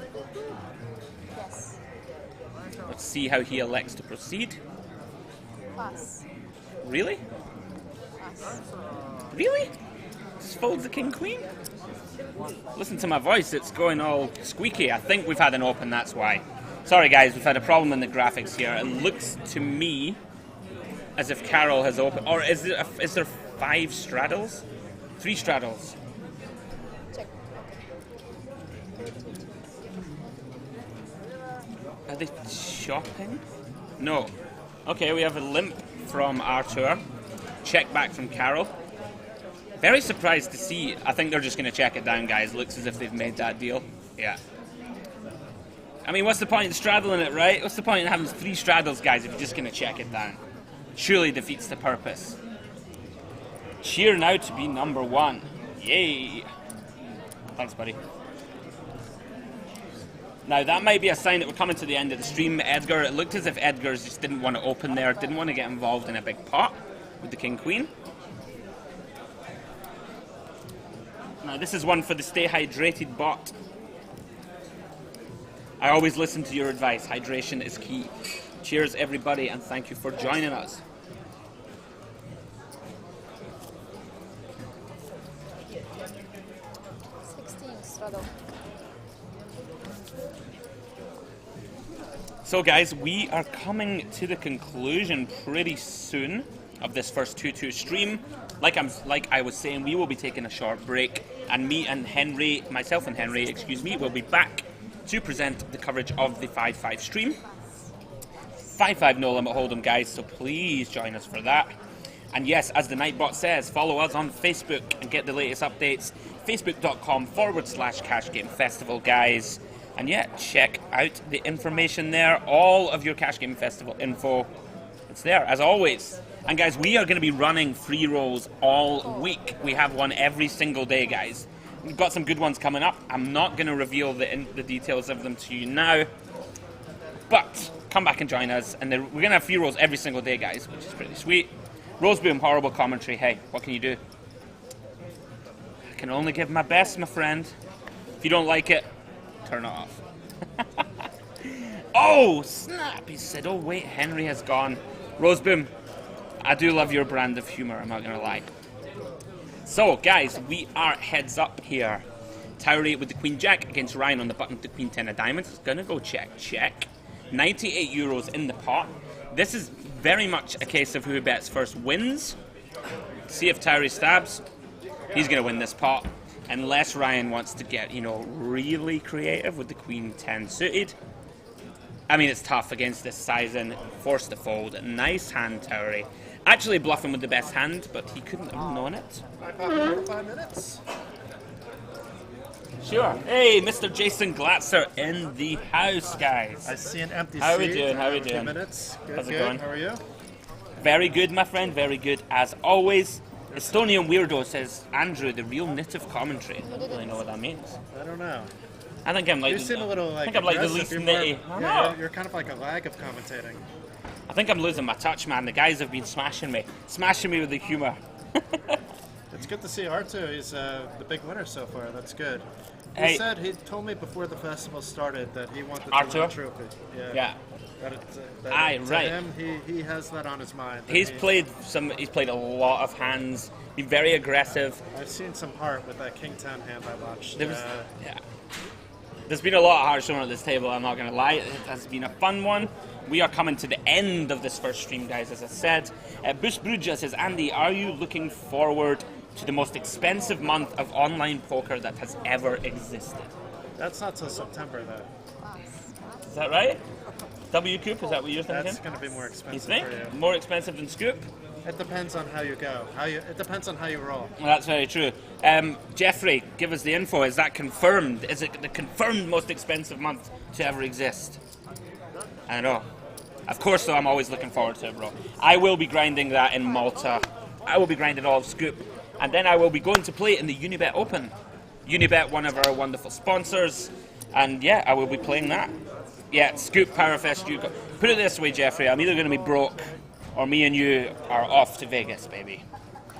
Yes. Let's see how he elects to proceed. Pass. Really? Pass. Really? Just folds the King Queen? Listen to my voice, it's going all squeaky. I think we've had an open, that's why. Sorry guys, we've had a problem in the graphics here. It looks to me as if Carol has opened, or is there 5 straddles? 3 straddles. Check. Are they shopping? No. Okay, we have a limp from Arthur. Check back from Carol. Very surprised to see. I think they're just going to check it down, guys. Looks as if they've made that deal. Yeah. I mean, what's the point in straddling it, right? What's the point in having 3 straddles, guys, if you're just going to check it down? Surely defeats the purpose. Cheer now to be number 1. Yay. Thanks, buddy. Now, that might be a sign that we're coming to the end of the stream. Edgar, it looked as if Edgar just didn't want to open there, didn't want to get involved in a big pot with the King-Queen. Now, this is one for the Stay Hydrated bot. I always listen to your advice. Hydration is key. Cheers, everybody, and thank you for joining us. Straddle. So guys, we are coming to the conclusion pretty soon of this first 2-2 stream. Like I was saying, we will be taking a short break, and myself and Henry, excuse me, will be back to present the coverage of the 5-5 stream. 5-5 no limit hold'em, guys, so please join us for that. And yes, as the Nightbot says, follow us on Facebook and get the latest updates. Facebook.com/Cash Game Festival, guys. And yeah, check out the information there. All of your Cash Game Festival info, it's there, as always. And guys, we are going to be running free rolls all week. We have one every single day, guys. We've got some good ones coming up. I'm not going to reveal the details of them to you now. But come back and join us. And we're going to have free rolls every single day, guys, which is pretty sweet. Roseboom, horrible commentary. Hey, what can you do? I can only give my best, my friend. If you don't like it, turn it off. Oh, snap! He said, oh wait, Henry has gone. Roseboom, I do love your brand of humor, I'm not going to lie. So, guys, we are heads up here. Towery with the Queen Jack against Ryan on the button with the Queen 10 of diamonds. It's going to go check, check. 98 euros in the pot. This is very much a case of who bets first wins. See if Towery stabs. He's going to win this pot. Unless Ryan wants to get, you know, really creative with the Queen 10 suited. I mean, it's tough against this sizing. Forced to fold. Nice hand, Towery. Actually bluffing with the best hand, but he couldn't have known it. 5 minutes. Sure. Hey, Mr. Jason Glatzer in the house, guys. I see an empty seat. How are we doing? How are we 2 doing? minutes. Good, How's it good. going? How are you? Very good, my friend. Very good, as always. Estonian Weirdo says, Andrew, the real native commentary. I don't really know what that means. I don't know. I think I'm like. You seem a little like. I think I'm like the aggressive. least You're nitty. more- I know. Yeah, you're kind of like a lag of commentating. I think I'm losing my touch, man. The guys have been smashing me with the humour. It's good to see R2. He's the big winner so far. That's good. Hey. He told me before the festival started that he wanted to R2? win a trophy. Yeah. Aye, right. Him, he has that on his mind. He's played a lot of hands. Been very aggressive. I've seen some heart with that King 10 hand I watched. There's been a lot of heart shown at this table, I'm not going to lie. It has been a fun one. We are coming to the end of this first stream, guys, as I said. Bush Bruja says, Andy, are you looking forward to the most expensive month of online poker that has ever existed? That's not till September, though. Is that right? W Coop, is that what you're thinking? That's going to be more expensive You think? for you. More expensive than Scoop? It depends on how you go. It depends on how you roll. Well, that's very true. Jeffrey, give us the info. Is that confirmed? Is it the confirmed most expensive month to ever exist? I don't know. Of course, though, I'm always looking forward to it, bro. I will be grinding that in Malta. I will be grinding all of Scoop. And then I will be going to play it in the Unibet Open. Unibet, one of our wonderful sponsors. And yeah, I will be playing that. Yeah, Scoop Powerfest. Put it this way, Jeffrey. I'm either going to be broke or me and you are off to Vegas, baby.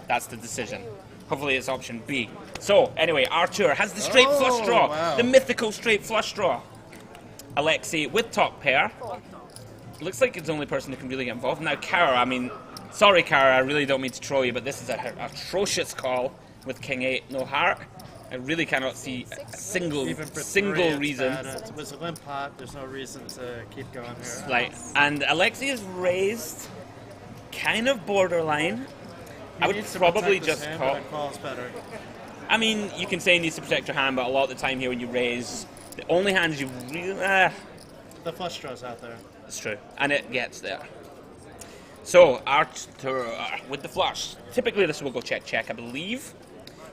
That's the decision. Hopefully it's option B. So, anyway, Artur has the straight flush draw. Wow. The mythical straight flush draw. Alexei with top pair. Looks like it's the only person who can really get involved. Now, Kara, I mean, sorry, Kara, I really don't mean to troll you, but this is an atrocious call with King 8, no heart. I really cannot see a single reason. It was a limp pot. There's no reason to keep going here. Like, and Alexei is raised, kind of borderline. I would probably just call. Calls better. I mean, you can say he needs to protect your hand, but a lot of the time here when you raise, the only hands you really. The flush draws out there. It's true, and it gets there. So Artur with the flush. Typically, this will go check, I believe.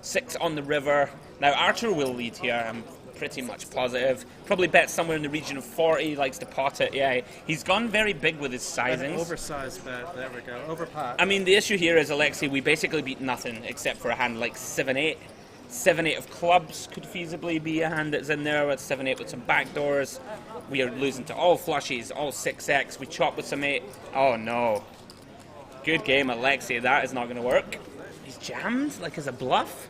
6 on the river. Now Artur will lead here. I'm pretty much positive. Probably bet somewhere in the region of 40. Likes to pot it. Yeah, he's gone very big with his sizings. An oversized bet. There we go. Over pot. I mean, the issue here is Alexei. We basically beat nothing except for a hand like 7-8. 7-8 of clubs could feasibly be a hand that's in there with 7-8 with some backdoors. We are losing to all flushies, all 6x. We chop with some 8. Oh no. Good game, Alexei. That is not going to work. He's jammed, like as a bluff.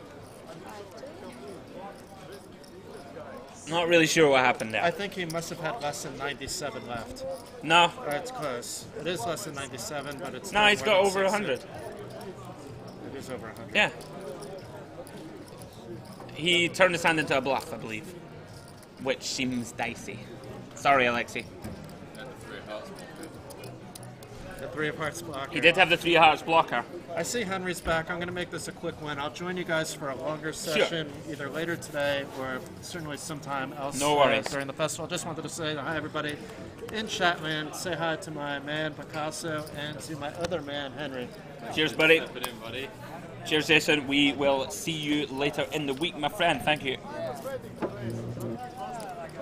Not really sure what happened there. I think he must have had less than 97 left. No. It's close. It is less than 97, but it's No, not he's more got than over 60. 100. It is over 100. Yeah. He turned his hand into a bluff, I believe. Which seems dicey. Sorry, Alexei. The 3 of hearts blocker. He did have the 3 hearts blocker. I see Henry's back. I'm going to make this a quick win. I'll join you guys for a longer session, either later today or certainly sometime else No worries. during the festival. Just wanted to say hi, everybody in Chatland. Say hi to my man Picasso and to my other man Henry. Cheers, buddy. Step it in, buddy. Cheers, Jason. We will see you later in the week, my friend. Thank you.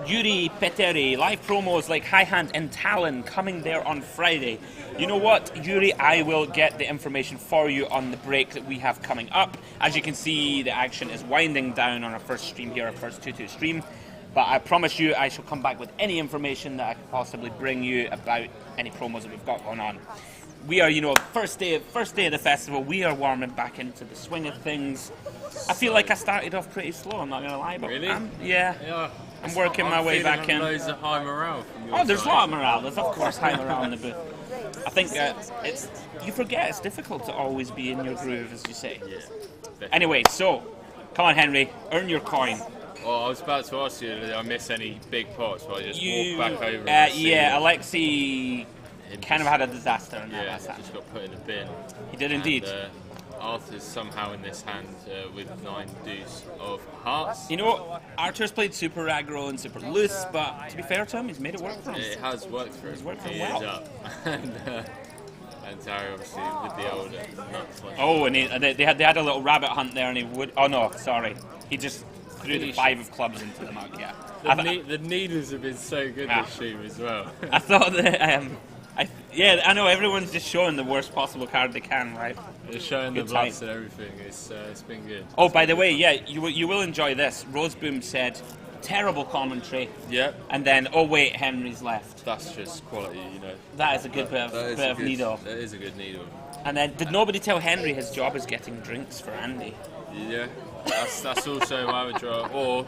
Yuri Peteri, live promos like High Hand in Tallinn coming there on Friday. You know what, Yuri, I will get the information for you on the break that we have coming up. As you can see, the action is winding down on our first stream here, our first 2-2 stream. But I promise you I shall come back with any information that I can possibly bring you about any promos that we've got going on. We are, first day of the festival, we are warming back into the swing of things. I feel like I started off pretty slow, I'm not going to lie. But Really? Yeah. I'm working my way back in. Loads of high morale from your There's a side. lot of morale. There's, of course, high morale in the booth. I think you forget it's difficult to always be in your groove, as you say. Yeah. Anyway, so, come on, Henry, earn your coin. Well, I was about to ask you, did I miss any big pots? But I just walked back over and see Alexei him kind of had a disaster in that Yeah, last hand. just got put in the bin. He did indeed. And, Arthur's somehow in this hand with 9 deuce of hearts. You know what? Artur's played super aggro and super loose, but to be fair to him, he's made it work for him. It has worked for him. It's worked for He him is well. up. And Terry obviously with the older. Oh, and they had a little rabbit hunt there, and he would. Oh no, sorry, he just threw the 5 of clubs into the mug. Yeah, The needles have been so good Yeah. this stream as well. I thought that Yeah, I know everyone's just showing the worst possible card they can, right? They're showing the Good bluffs time. and everything. It's been good. Oh, by the way, yeah, you will enjoy this. Roseboom said, terrible commentary. Yep. And then, oh wait, Henry's left. That's just quality, you know. That is a good That is a bit of good- needle. That is a good needle. And then, did nobody tell Henry his job is getting drinks for Andy? Yeah. That's also my other job. Or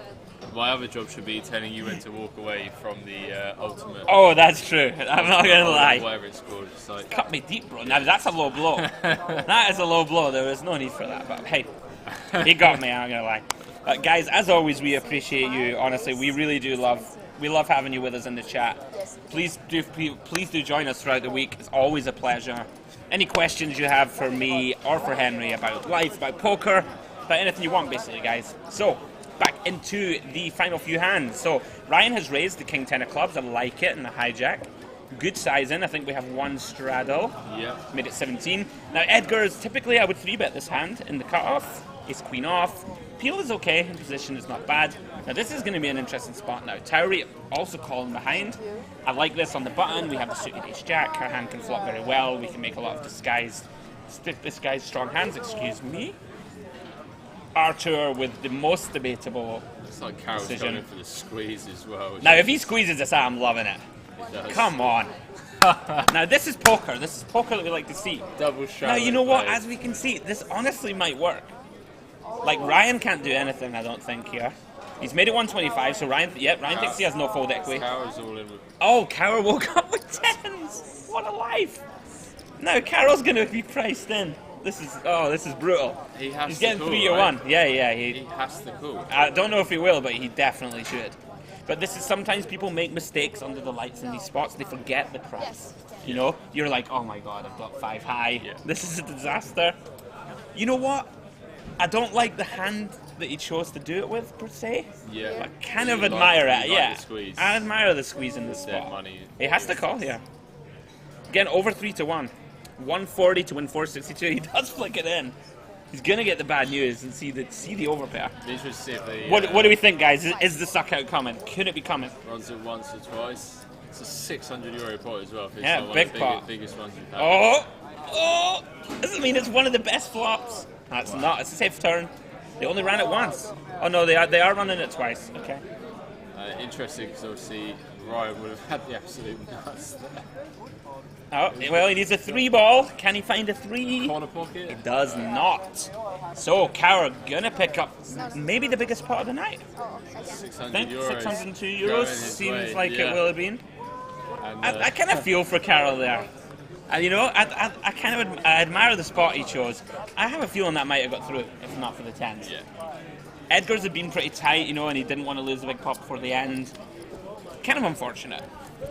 my other job should be telling you when to walk away from the ultimate. Oh, that's true. I'm not gonna lie. Whatever it's called. It's like, Cut me deep, bro. Now that's a low blow. That is a low blow. There was no need for that. But hey, he got me. I'm not gonna lie. But guys, as always, we appreciate you. Honestly, we really do love. We love having you with us in the chat. Please do join us throughout the week. It's always a pleasure. Any questions you have for me or for Henry about life, about poker, about anything you want, basically, guys. So, back into the final few hands. So, Ryan has raised the King 10 of clubs. I like it in the hijack. Good sizing. I think we have one straddle. yeah. Made it 17. Now, Edgar's, typically I would 3-bet this hand in the cutoff. Ace Queen off. Peel is okay. In position is not bad. Now, this is going to be an interesting spot now. Towery also calling behind. I like this on the button. We have the suited Ace Jack. Our hand can flop very well. We can make a lot of disguised strong hands. Excuse me. Archer with the most debatable. It's like Carol's Decision. going for the squeeze as well. Now, if he squeezes this out, I'm loving it. He does. Come on. Now, this is poker. This is poker that we like to see. Double Now, shot. you know what? As we can see, this honestly might work. Like, Ryan can't do anything, I don't think, here. He's made it 125, so Ryan thinks he has no fold equity. Carol's all in with. Oh, Carol woke up with tens. What a life. Now, Carol's going to be priced in. This is brutal. He has He's to getting call, 3 to right? 1. Yeah. He has to call. I don't know if he will, but he definitely should. But this is sometimes people make mistakes under the lights in these spots. They forget the price. Yes. You know, you're like, oh my god, I've got 5 high. Yeah. This is a disaster. You know what? I don't like the hand that he chose to do it with, per se. Yeah. I kind of You admire like- it, you like yeah. the squeeze. I admire the squeeze in this Dead spot. money. He has to call here. Again, over 3 to 1. 140 to win 462. He does flick it in. He's gonna get the bad news and see the overpair. Be interested to see if they What do we think, guys? Is the suck out coming? Could it be coming? runs it once or twice. It's a 600 euro pot as well. It's Yeah, one big of the pot. biggest ones we've had. Oh! Doesn't mean it's one of the best flops. That's not. It's a safe turn. They only ran it once. Oh no, they are running it twice. Okay. Interesting because obviously Ryan would have had the absolute nuts there. Oh, well, he needs a 3 ball. Can he find a 3? Corner pocket. Does not. So, Cara gonna pick up maybe the biggest pot of the night. Oh, again. 600 I think euros. 602 going euros his seems way, like yeah. it will have been. And, I kind of feel for Carol there. And you know, I kind of I admire the spot he chose. I have a feeling that might have got through if not for the 10s. yeah. Edgar's had been pretty tight, you know, and he didn't want to lose the big pot before the end. Kind of unfortunate.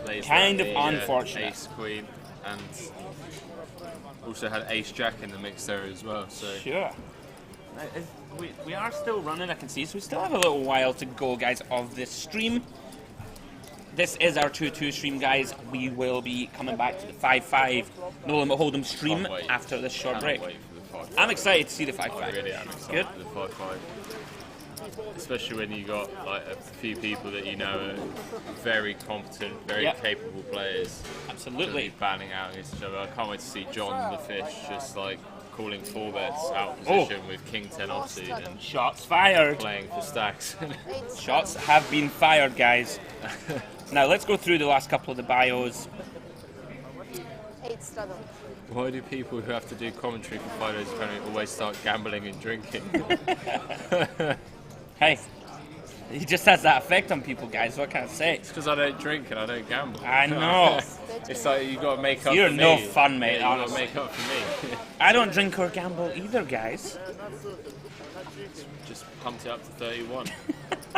Plays Kind like of the, unfortunate. Ace Queen and also had Ace Jack in the mix there as well. So Sure. We are still running, I can see, so we still have a little while to go, guys, of this stream. This is our 2-2 stream, guys. We will be coming back to the 5-5 No Limit Hold'em stream Can't wait. after this short Cannot break. wait for the 5-5. I'm excited to see the I 5-5. really am excited Good. for the 5-5. Especially when you got like a few people that you know are very competent, very Yep. capable players. Gonna Absolutely. be banning out against each other. I can't wait to see John the Fish just like calling 4 bets out of Oh. position with King 10 offsuit and Shots fired. playing for stacks. 8 Shots have been fired, guys. Now let's go through the last couple of the bios. 8 straddle. Why do people who have to do commentary for 5 days apparently always start gambling and drinking? Hey, he just has that effect on people, guys. What can I say? It's because I don't drink and I don't gamble. I know. It's like you got to make up You're for no me. fun, mate, Yeah, you got to honestly. make up for me. I don't drink or gamble either, guys. Just pumped it up to 31.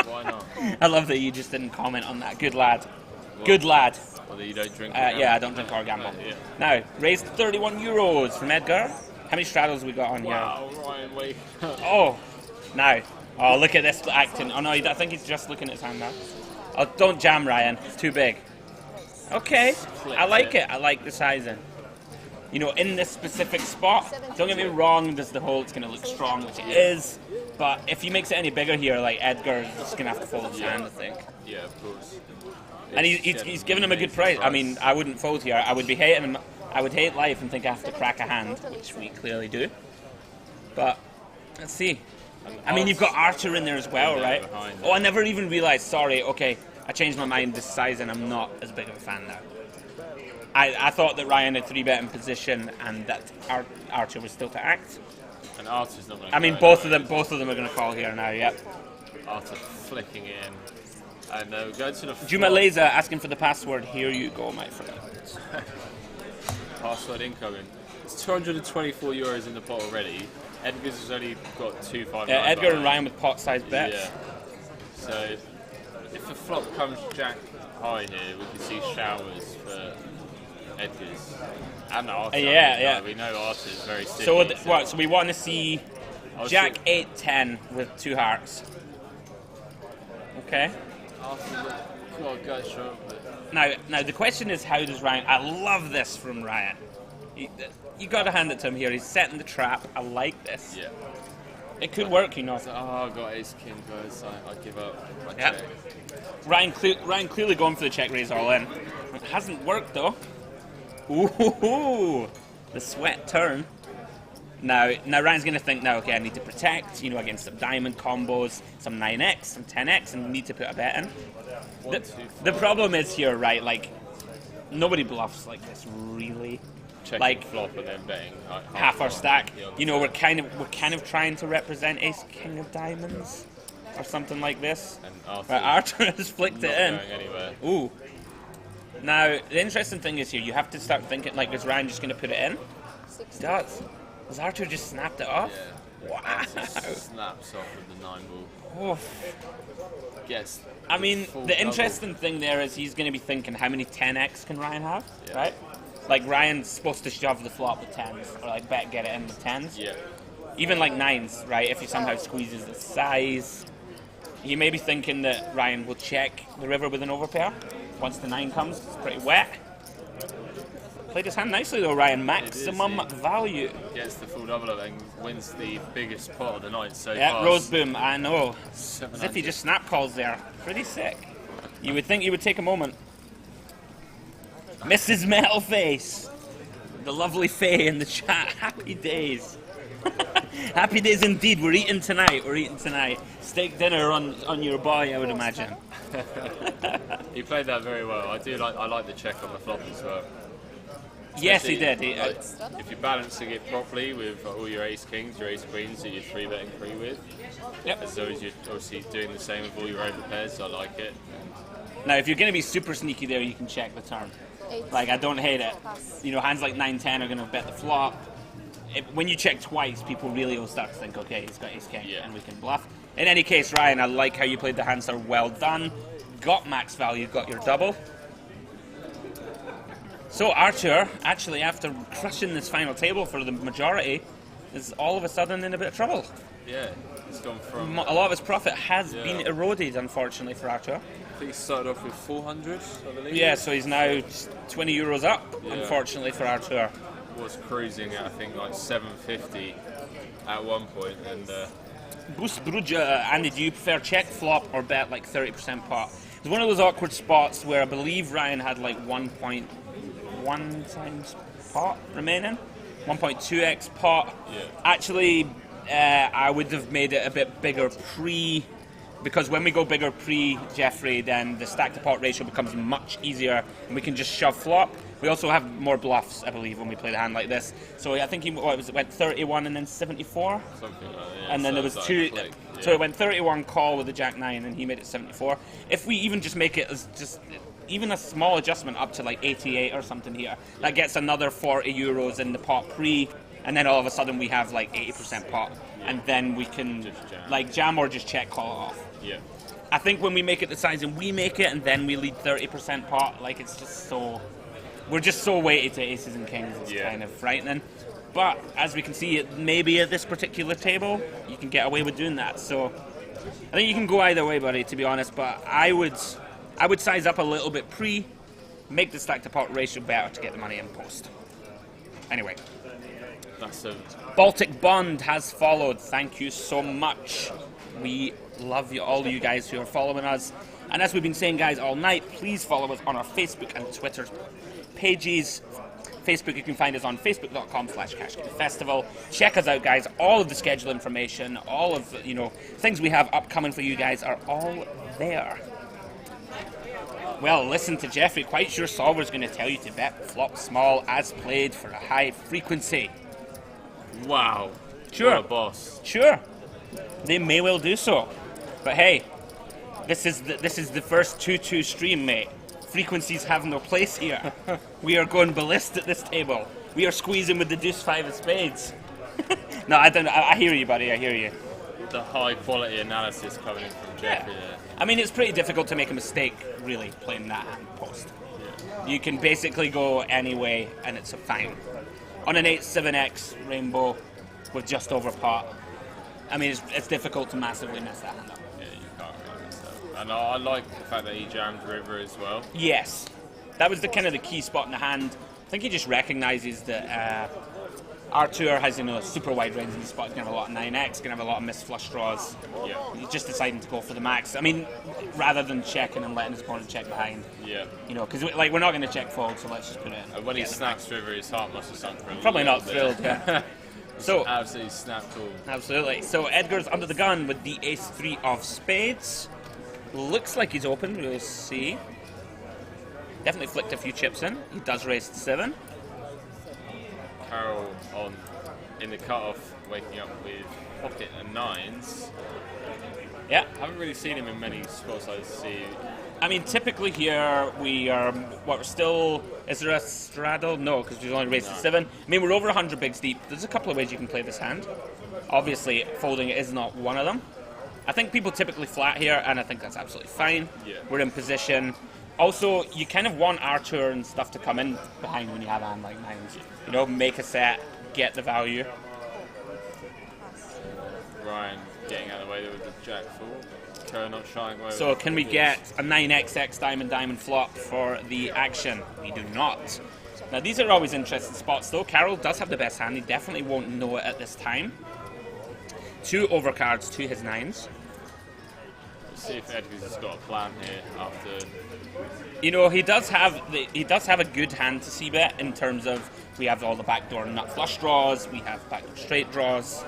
Why not? I love that you just didn't comment on that. Good lad. Good lad. Whether you don't drink or Yeah, I gamble. don't drink or gamble. Yeah. Now, raised 31 euros from Edgar. How many straddles we got on here? Wow, Ryan, wake up. Oh, now. Oh, look at this acting. Oh no, I think he's just looking at his hand now. Oh, don't jam, Ryan. It's too big. Okay, I like it. I like the sizing. You know, in this specific spot, don't get me wrong, there's the hole, it's going to look strong, which it is. But if he makes it any bigger here, like Edgar is just going to have to fold his hand, I think. Yeah, of course. And he's given him a good price. I mean, I wouldn't fold here. I would be hating him. I would hate life and think I have to crack a hand, which we clearly do. But let's see. I mean, you've got Archer in there as well, right? Oh, I never even realised. Sorry. Okay, I changed my mind this size, and I'm not as big of a fan now. I thought that Ryan had 3-bet in position, and that Archer was still to act. And Archer's not going to. I mean, both of them are going to call here now. Yep. Archer flicking in, and we're going to the. Juma Laser asking for the password. Here you go, my friend. Password incoming. It's 224 euros in the pot already. Edgar's has only got 259. Yeah, Edgar and Ryan with pot-sized bets. Yeah. So if the flop comes jack high here, we can see showers for Edgar's and Archer. Yeah. We know Archer's very sticky. So we want to see Jack 8-10 with 2 hearts. Okay. Archer's got to show. Now the question is, how does Ryan? I love this from Ryan. You got to hand it to him here. He's setting the trap. I like this. Yeah. It could work, you know. So, I got ace king, guys. I give up. I Yep. check. Ryan clearly going for the check raise all in. It hasn't worked though. Ooh, the sweat turn. Now Ryan's going to think, now, okay, I need to protect, against some diamond combos, some 9x, some 10x, and need to put a bet in. The problem is here, right, like, nobody bluffs like this, really. Checking like flop and then betting half our stack. We're kind of trying to represent ace king of diamonds or something like this. And But Arthur has flicked it in. Going anywhere. Ooh. Now the interesting thing is here, you have to start thinking, like, is Ryan just going to put it in? He does. Has Arthur just snapped it off? Yeah. Wow. Archer snaps off with the 9 ball. Oof. Gets. I mean, full the double. interesting thing there is he's going to be thinking, how many 10x can Ryan have, Yeah. right? Like, Ryan's supposed to shove the flop with 10s, or like get it in with 10s. Yeah. Even like 9s, right? If he somehow squeezes the size. He may be thinking that Ryan will check the river with an overpair. Once the 9 comes, it's pretty wet. Played his hand nicely though, Ryan. Maximum value. Gets the full double up and wins the biggest pot of the night so Yeah, far. Rose Boom, I know. As 700. if he just snap calls there. Pretty sick. You would think he would take a moment. Mrs. Metalface. The lovely Faye in the chat. Happy days. Happy days indeed. We're eating tonight. Steak dinner on your boy, I would imagine. He played that very well. I like the check on the flop as well. Yes, he did. If you're balancing it properly with all your ace kings, your ace queens that you're 3-betting free with, Yep. as long as you're obviously doing the same with all your overpairs, I like it. Now, if you're going to be super sneaky there, you can check the turn. Like, I don't hate it. Hands like 9-10 are going to bet the flop. When you check twice, people really will start to think, okay, he's got ace king, and we can bluff. In any case, Ryan, I like how you played the hand, sir. Well done. Got max value, got your double. So Archer, actually, after crushing this final table for the majority, is all of a sudden in a bit of trouble. Yeah, it's gone from. A lot of his profit has been eroded, unfortunately, for Archer. I think he started off with 400, I believe. Yeah, so he's now 20 euros up, unfortunately, for Archer. Was cruising at, I think, like 750 at one point, and Boost Bruja, Andy, do you prefer check flop or bet like 30% pot? It's one of those awkward spots where I believe Ryan had like 1.1 times pot remaining, 1.2x pot. Yeah. Actually, I would have made it a bit bigger because when we go bigger Jeffrey, then the stack to pot ratio becomes much easier and we can just shove flop. We also have more bluffs, I believe, when we play the hand like this. So I think it went 31 and then 74? something like that. Yeah, And then there was like two. click, yeah. So it went 31 call with the Jack 9, and he made it 74. If we even just make it as just even a small adjustment up to like 88 or something here, that gets another 40 euros in the pot and then all of a sudden we have like 80% pot, and then we can Just jam. like jam or just check call it off. Yeah. I think when we make it the size and we make it, and then we lead 30% pot, like it's just so. We're just so weighted to aces and kings, it's kind of frightening. But as we can see, maybe at this particular table, you can get away with doing that. So I think you can go either way, buddy, to be honest. But I would size up a little bit make the stack to pot ratio better to get the money in post. Anyway, That's a Baltic Bond has followed. Thank you so much. We love you, all you guys who are following us. And as we've been saying, guys, all night, please follow us on our Facebook and Twitter pages. Facebook, you can find us on facebook.com/CashGameFestival. Check us out, guys. All of the schedule information, all of things we have upcoming for you guys are all there. Well, listen to Jeffrey. Quite sure Solver's going to tell you to bet flop small as played for a high frequency. Wow. Sure. What a boss. Sure. They may well do so. But hey, this is the first 2-2 stream, mate. Frequencies have no place here. We are going ballistic at this table. We are squeezing with the deuce 5 of spades. No, I don't. I hear you, buddy. I hear you. The high quality analysis coming in from Jeffrey there. I mean, it's pretty difficult to make a mistake, really, playing that hand post. Yeah. You can basically go any way, and it's fine. On an 8-7x rainbow with just over pot, I mean, it's difficult to massively mess that hand up. Yeah, you can't really mess that up. And I like the fact that he jammed river as well. Yes. That was the kind of the key spot in the hand. I think he just recognises that Artur has a super wide range in the spot. He's going to have a lot of 9x, going to have a lot of missed flush draws. Yeah. He's just deciding to go for the max. I mean, rather than checking and letting his opponent check behind. Yeah. Because we're not going to check fold, so let's just put it in. And when he snaps river, his heart must have sunk for a Probably little not bit. thrilled, yeah. So absolutely snapped all. Absolutely. So Edgar's under the gun with the ace-3 of spades. Looks like he's open, we'll see. Definitely flicked a few chips in. He does raise to 7. Carroll in the cutoff, waking up with pocket and 9s. Yeah. Haven't really seen him in many spots I see. I mean, typically here we are, we're still, is there a straddle? No, because we've only raised to 7. I mean, we're over 100 bigs deep. There's a couple of ways you can play this hand. Obviously, folding is not one of them. I think people typically flat here, and I think that's absolutely fine. Yeah. We're in position. Also, you kind of want Artur and stuff to come in behind when you have a hand like 9s. Make a set, get the value. Ryan getting out of the way there with the jack full. Kerr not shying away. So can we get a 9xx diamond flop for the action? We do not. Now these are always interesting spots though. Carroll does have the best hand. He definitely won't know it at this time. 2 overcards to his 9s. Let's see if Edgar's has got a plan here after. He does have a good hand to see bet in terms of we have all the backdoor nut flush draws, we have backdoor straight draws.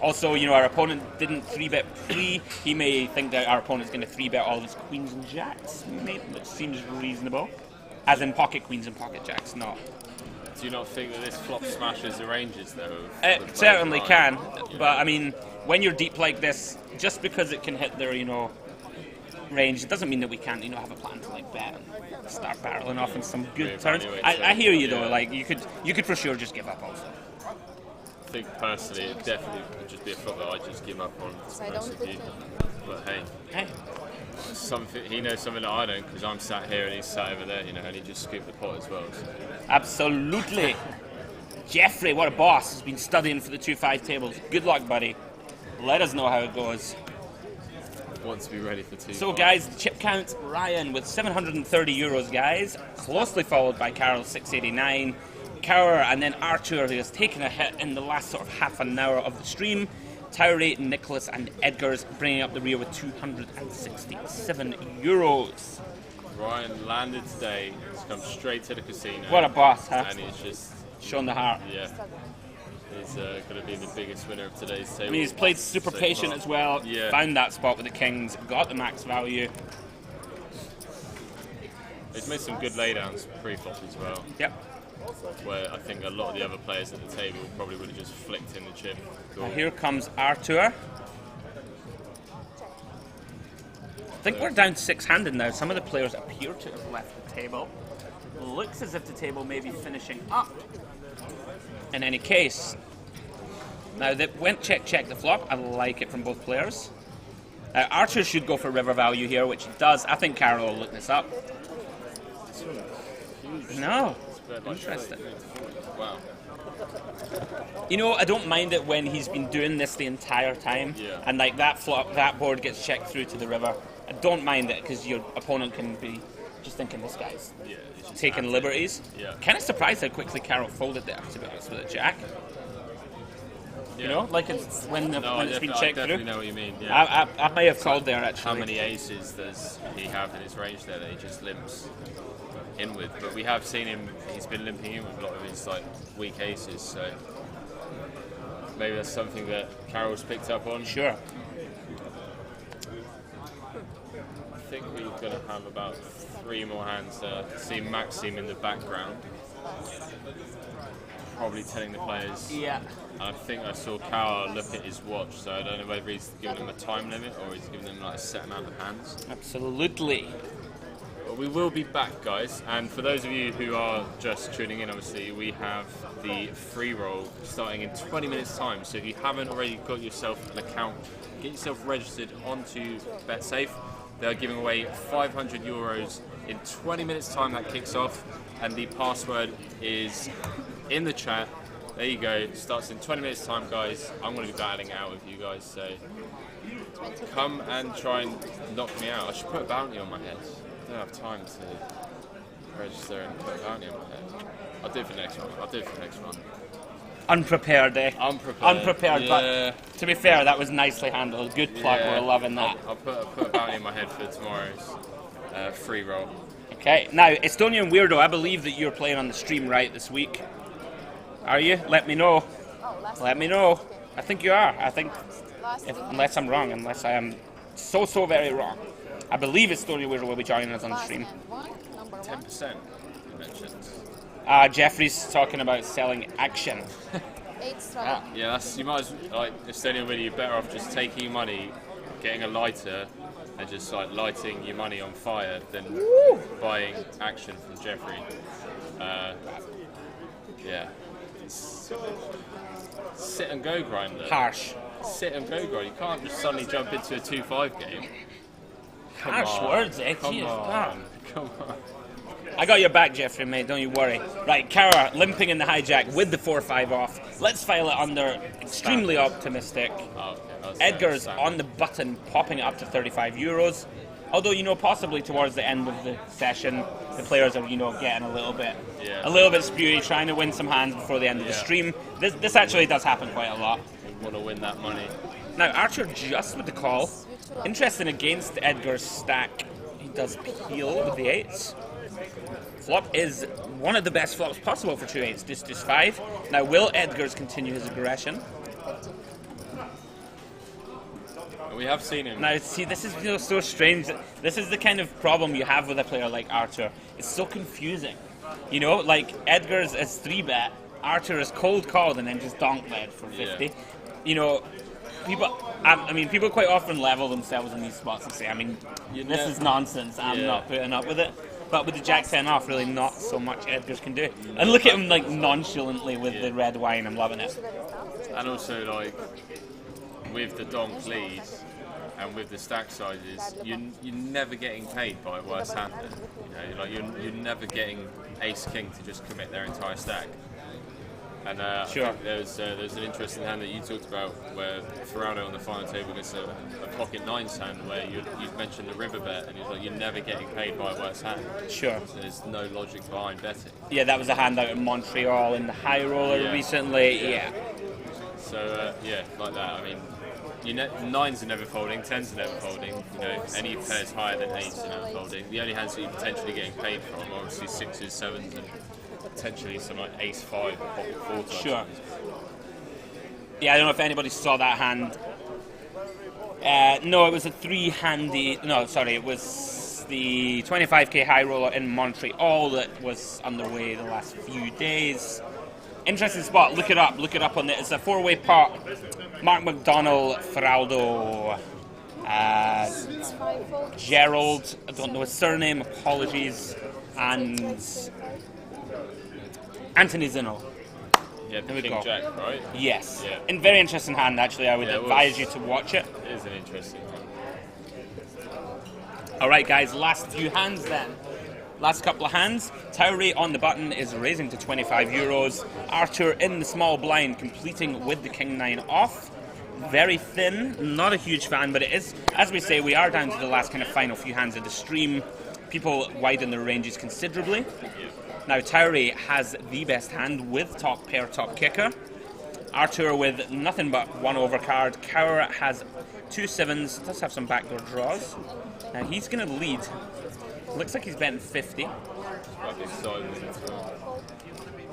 Also, our opponent didn't 3-bet pre. He may think that our opponent's going to 3-bet all of his queens and jacks, which seems reasonable. As in pocket queens and pocket jacks, not. Do you not think that this flop smashes the ranges, though? It certainly can, but I mean, when you're deep like this, just because it can hit their, range, it doesn't mean that we can't, have a plan to bet and start barreling off in some good turns. I hear you though. Like you could for sure just give up also. I think personally, it definitely would just be a flop that I just give up on. But hey, he knows something that I don't because I'm sat here and he's sat over there, and he just scooped the pot as well. So. Absolutely. Jeffrey, what a boss, has been studying for the 2-5 tables. Good luck, buddy. Let us know how it goes. Want to be ready for 2. So, guys, the chip count, Ryan with 730 euros, guys. Closely followed by Carroll, 689. Cower, and then Artur, who has taken a hit in the last sort of half an hour of the stream. Towery, Nicholas, and Edgar's bringing up the rear with 267 euros. Ryan landed today. He's come straight to the casino. What a boss, huh? And he's just shown the heart. Yeah. He's going to be the biggest winner of today's table. I mean, he's played super patient as well. Yeah. Found that spot with the kings, got the max value. He's made some good laydowns pre-flop as well. Yep. Where I think a lot of the other players at the table probably would have just flicked in the chip. Now here comes Artur. I think we're down 6-handed now. Some of the players appear to have left the table. Looks as if the table may be finishing up. In any case, now that went check the flop. I like it from both players. Artur should go for river value here, which he does. I think Carroll will look this up. No. Interesting. Wow. I don't mind it when he's been doing this the entire time, and like that board gets checked through to the river. I don't mind it because your opponent can be just thinking this guy's taking liberties. Yeah. Kind of surprised how quickly Carroll folded there, to be honest, with a jack. You know, like it's when it's been I checked definitely through. know what you mean. Yeah. I may have called there actually. How many aces does he have in his range there that he just limps in with? But we have seen him; he's been limping in with a lot of his like weak aces. So maybe that's something that Carroll's picked up on. Sure. I think we're going to have about 3 more hands there. See Maxim in the background, probably telling the players. Yeah. I think I saw Carroll look at his watch, so I don't know whether he's giving them a time limit or he's giving them like a set amount of hands. Absolutely. But we will be back, guys, and for those of you who are just tuning in, obviously, we have the free roll starting in 20 minutes time. So if you haven't already got yourself an account, get yourself registered onto BetSafe. They're giving away €500 in 20 minutes time. That kicks off, and the password is in the chat. There you go. It starts in 20 minutes time, guys. I'm going to be battling it out with you guys, so come and try and knock me out. I should put a bounty on my head. I don't have time to register and put a bounty on my head. I'll do it for the next one. Unprepared, eh? Unprepared, yeah. but to be fair, that was nicely handled. Good plug, Yeah. we're loving that. I'll put a bounty in my head for tomorrow's free roll. Okay, now, Estonian Weirdo, I believe that you're playing on the stream right this week. Are you? Let me know. Let me know. I think you are. I think, unless I'm wrong, unless I am so very wrong. I believe Estonian Weirdo will be joining us on the stream. 10%, you mentioned. Jeffrey's talking about selling action. Yeah, that's, you might as well, like, Estonian Weirdo, you're better off just taking your money, getting a lighter, and just like lighting your money on fire than buying action from Jeffrey. Yeah. Sit and go grinder. Harsh. Sit and go grind. You can't just suddenly jump into a 2-5 game. Harsh words, eh? Come Jeez, on. I got your back, Jeffrey, mate. Don't you worry. Right, Kara limping in the hijack with the 4-5 off. Let's file it under extremely optimistic. Oh, okay. Edgar's on the button, popping it up to €35. Although, you know, possibly towards the end of the session, the players are, you know, getting a little bit spewy, trying to win some hands before the end of the stream. This actually does happen quite a lot. You want to win that money. Now, Archer just with the call. Interesting against Edgar's stack. He does peel with the 8s. Flop is one of the best flops possible for 2 8s, just 5. Now, will Edgar's continue his aggression? We have seen him. Now, see, this is, you know, so strange. This is the kind of problem you have with a player like Archer. It's so confusing. You know, like, Edgar's is 3-bet, Archer is cold called and then just donk led for 50. Yeah. You know, people quite often level themselves in these spots and say, I mean, this is nonsense, I'm not putting up with it. But with the Jack 10 off, really not so much Edgar's can do. And look at him, like, nonchalantly with the red wine, I'm loving it. And also, like, with the donk lead and with the stack sizes, you're never getting paid by a worse hand. You know, like you're never getting ace king to just commit their entire stack. And I think there's an interesting hand that you talked about where Ferrano on the final table gets a pocket 9s hand where you've mentioned the river bet and like, you're never getting paid by a worse hand. Sure. So there's no logic behind betting. Yeah, that was a hand out in Montreal in the high roller recently. Yeah. So like that. I mean, 9s are never folding, 10s are never folding. You know, any pairs higher than 8s are never folding. The only hands that you're potentially getting paid from are obviously 6s, 7s, and potentially some like ace 5 or pocket 4 types. Sure. Yeah, I don't know if anybody saw that hand. No, it was a 3-handy. No, sorry, it was the 25k high roller in Montreal that was underway the last few days. Interesting spot. Look it up. On it. It's a 4-way pot. Mark McDonald, Feraldo, Gerald. I don't know his surname. Apologies. And Anthony Zinno. Yeah, the King Jack, right? Yes. Yeah. And very interesting hand, actually. I would advise you to watch it. It is an interesting one. All right, guys. Last few hands then. Last couple of hands. Tauri on the button is raising to €25. Archer in the small blind, completing with the King 9 off. Very thin. Not a huge fan, but it is, as we say, we are down to the last kind of final few hands of the stream. People widen their ranges considerably. Now, Tauri has the best hand with top pair, top kicker. Artur with nothing but one overcard. Cower has 2 7s, does have some backdoor draws. Now he's going to lead. Looks like he's betting 50.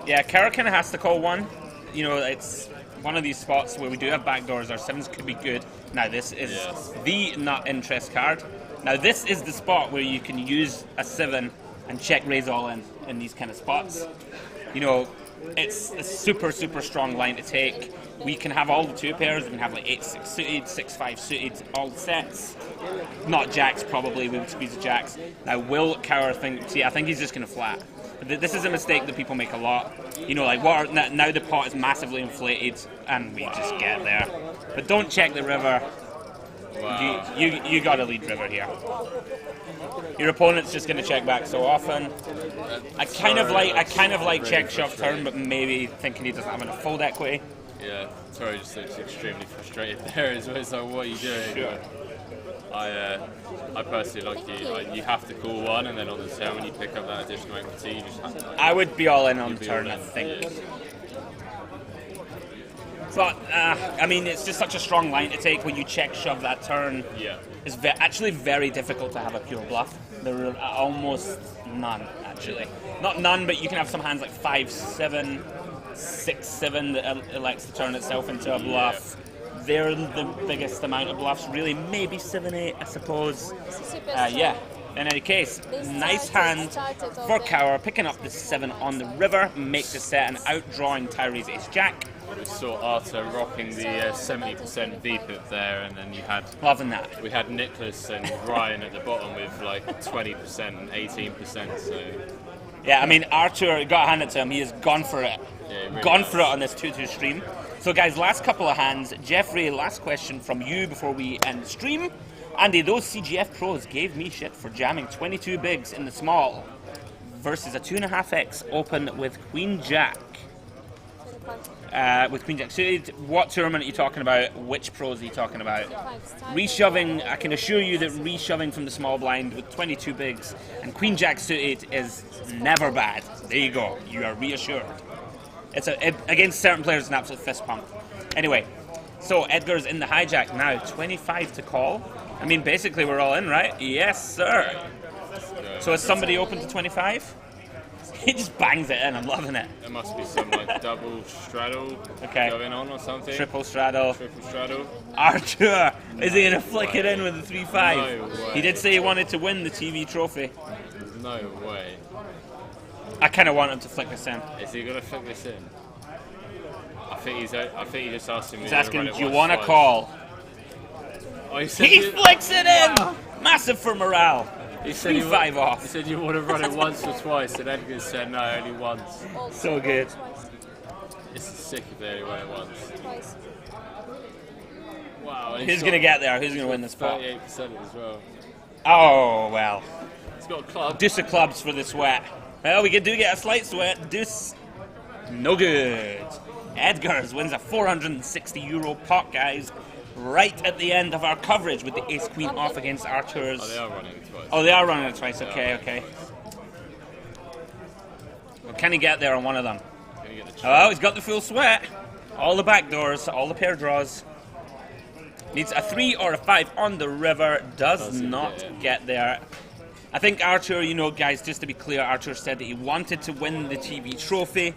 Yeah, Cower kind of has to call one. You know, it's one of these spots where we do have backdoors. Our 7s could be good. Now this is the nut interest card. Now this is the spot where you can use a 7 and check raise all in these kind of spots. You know, it's a super strong line to take. We can have all the 2 pairs. We can have like 8-6 suited, 6-5 suited, all the sets. Not jacks probably. We would squeeze the jacks. Now will Cower think? See, I think he's just going to flat. This is a mistake that people make a lot. You know, like now the pot is massively inflated and we just get there. But don't check the river. Wow. You got to lead river here. Your opponent's just going to check back so often. I kind of like check shove turn, but maybe thinking he doesn't have enough fold equity. Yeah, Torre just looks extremely frustrated there as well. It's like, what are you doing? Sure. I personally like you. You have to call one, and then on the turn when you pick up that additional equity, you just have to. I would be all in on the turn, I think. Yeah. But I mean, it's just such a strong line to take when you check shove that turn. Yeah. It's actually very difficult to have a pure bluff. There are almost none, actually. Not none, but you can have some hands like 5-7, 6-7 that elects to turn itself into a bluff. They're the biggest amount of bluffs, really. Maybe 7-8, I suppose. Yeah. In any case, nice hand for Cower, picking up the 7 on the river, makes a set and outdrawing Tyree's ace-jack. We saw Arthur rocking the 70% VPIP there, and then you had loving that. We had Nicholas and Ryan at the bottom with like 20% and 18%. So yeah, I mean Artur, got to hand it to him. He has gone for it, really for it on this 2-2 stream. So guys, last couple of hands. Jeffrey, last question from you before we end the stream. Andy, those CGF pros gave me shit for jamming 22 bigs in the small versus a 2.5x open with Queen Jack. With Queen Jack suited. What tournament are you talking about? Which pros are you talking about? Reshoving, I can assure you that reshoving from the small blind with 22 bigs and Queen Jack suited is never bad. There you go. You are reassured. Against certain players, it's an absolute fist pump. Anyway, so Edgar's in the hijack now. 25 to call. I mean, basically we're all in, right? Yes, sir. So is somebody open to 25? He just bangs it in. I'm loving it. There must be some like double straddle going on or something. Triple straddle. Triple straddle. Artur, is he going to flick it in with the 3-5? No way. He did say he wanted to win the TV trophy. No way. I kind of want him to flick this in. Is he going to flick this in? I think he just asked me. He's asking, do you want to call? Oh, he flicks it in! Massive for morale. He said 3-5 off. He said you want to run it once or twice, and Edgar said no, only once. So good. It's sick if they only run it once. Wow. Who's going to get there? Who's going to win this spot? 38% as well. Oh, well. He's got a club. Deuce of clubs for the sweat. Well, we do get a slight sweat. Deuce. No good. Edgar's wins a €460 pot, guys. Right at the end of our coverage with the ace-queen off against Artur's. Oh, they are running it twice. Oh, they are running it twice. Okay. Well, can he get there on one of them? Oh, he's got the full sweat. All the back doors, all the pair draws. Needs a 3 or a 5 on the river. Does not get there. I think Artur, guys, just to be clear, Artur said that he wanted to win the TV trophy.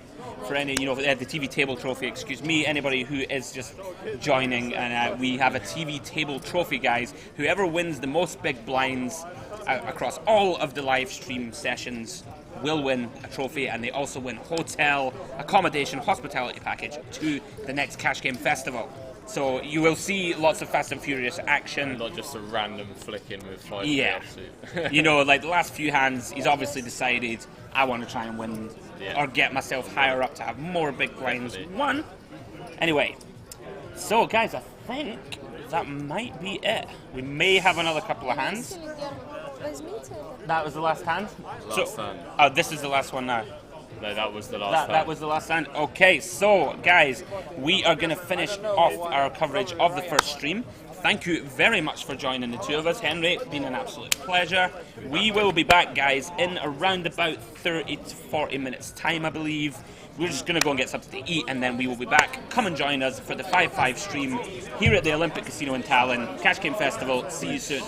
For any, the TV table trophy, excuse me, anybody who is just joining, and we have a TV table trophy, guys. Whoever wins the most big blinds across all of the live stream sessions will win a trophy, and they also win hotel, accommodation, hospitality package to the next Cash Game Festival. So you will see lots of Fast and Furious action. Not just a random flicking with 5. Yeah. Like the last few hands, he's obviously decided, I want to try and win or get myself higher up to have more big blinds won. Anyway, so guys, I think that might be it. We may have another couple of hands. That was the last hand? Last hand. Oh, this is the last one now. No, that was the last hand. That was the last hand. Okay, so guys, we are going to finish off our coverage of the first stream. thank you very much for joining the two of us. Henry, it's been an absolute pleasure. We will be back, guys, in around about 30 to 40 minutes time, I believe. We're just going to go and get something to eat, and then we will be back. Come and join us for the 5-5 stream here at the Olympic Casino in Tallinn. Cash Game Festival. See you soon.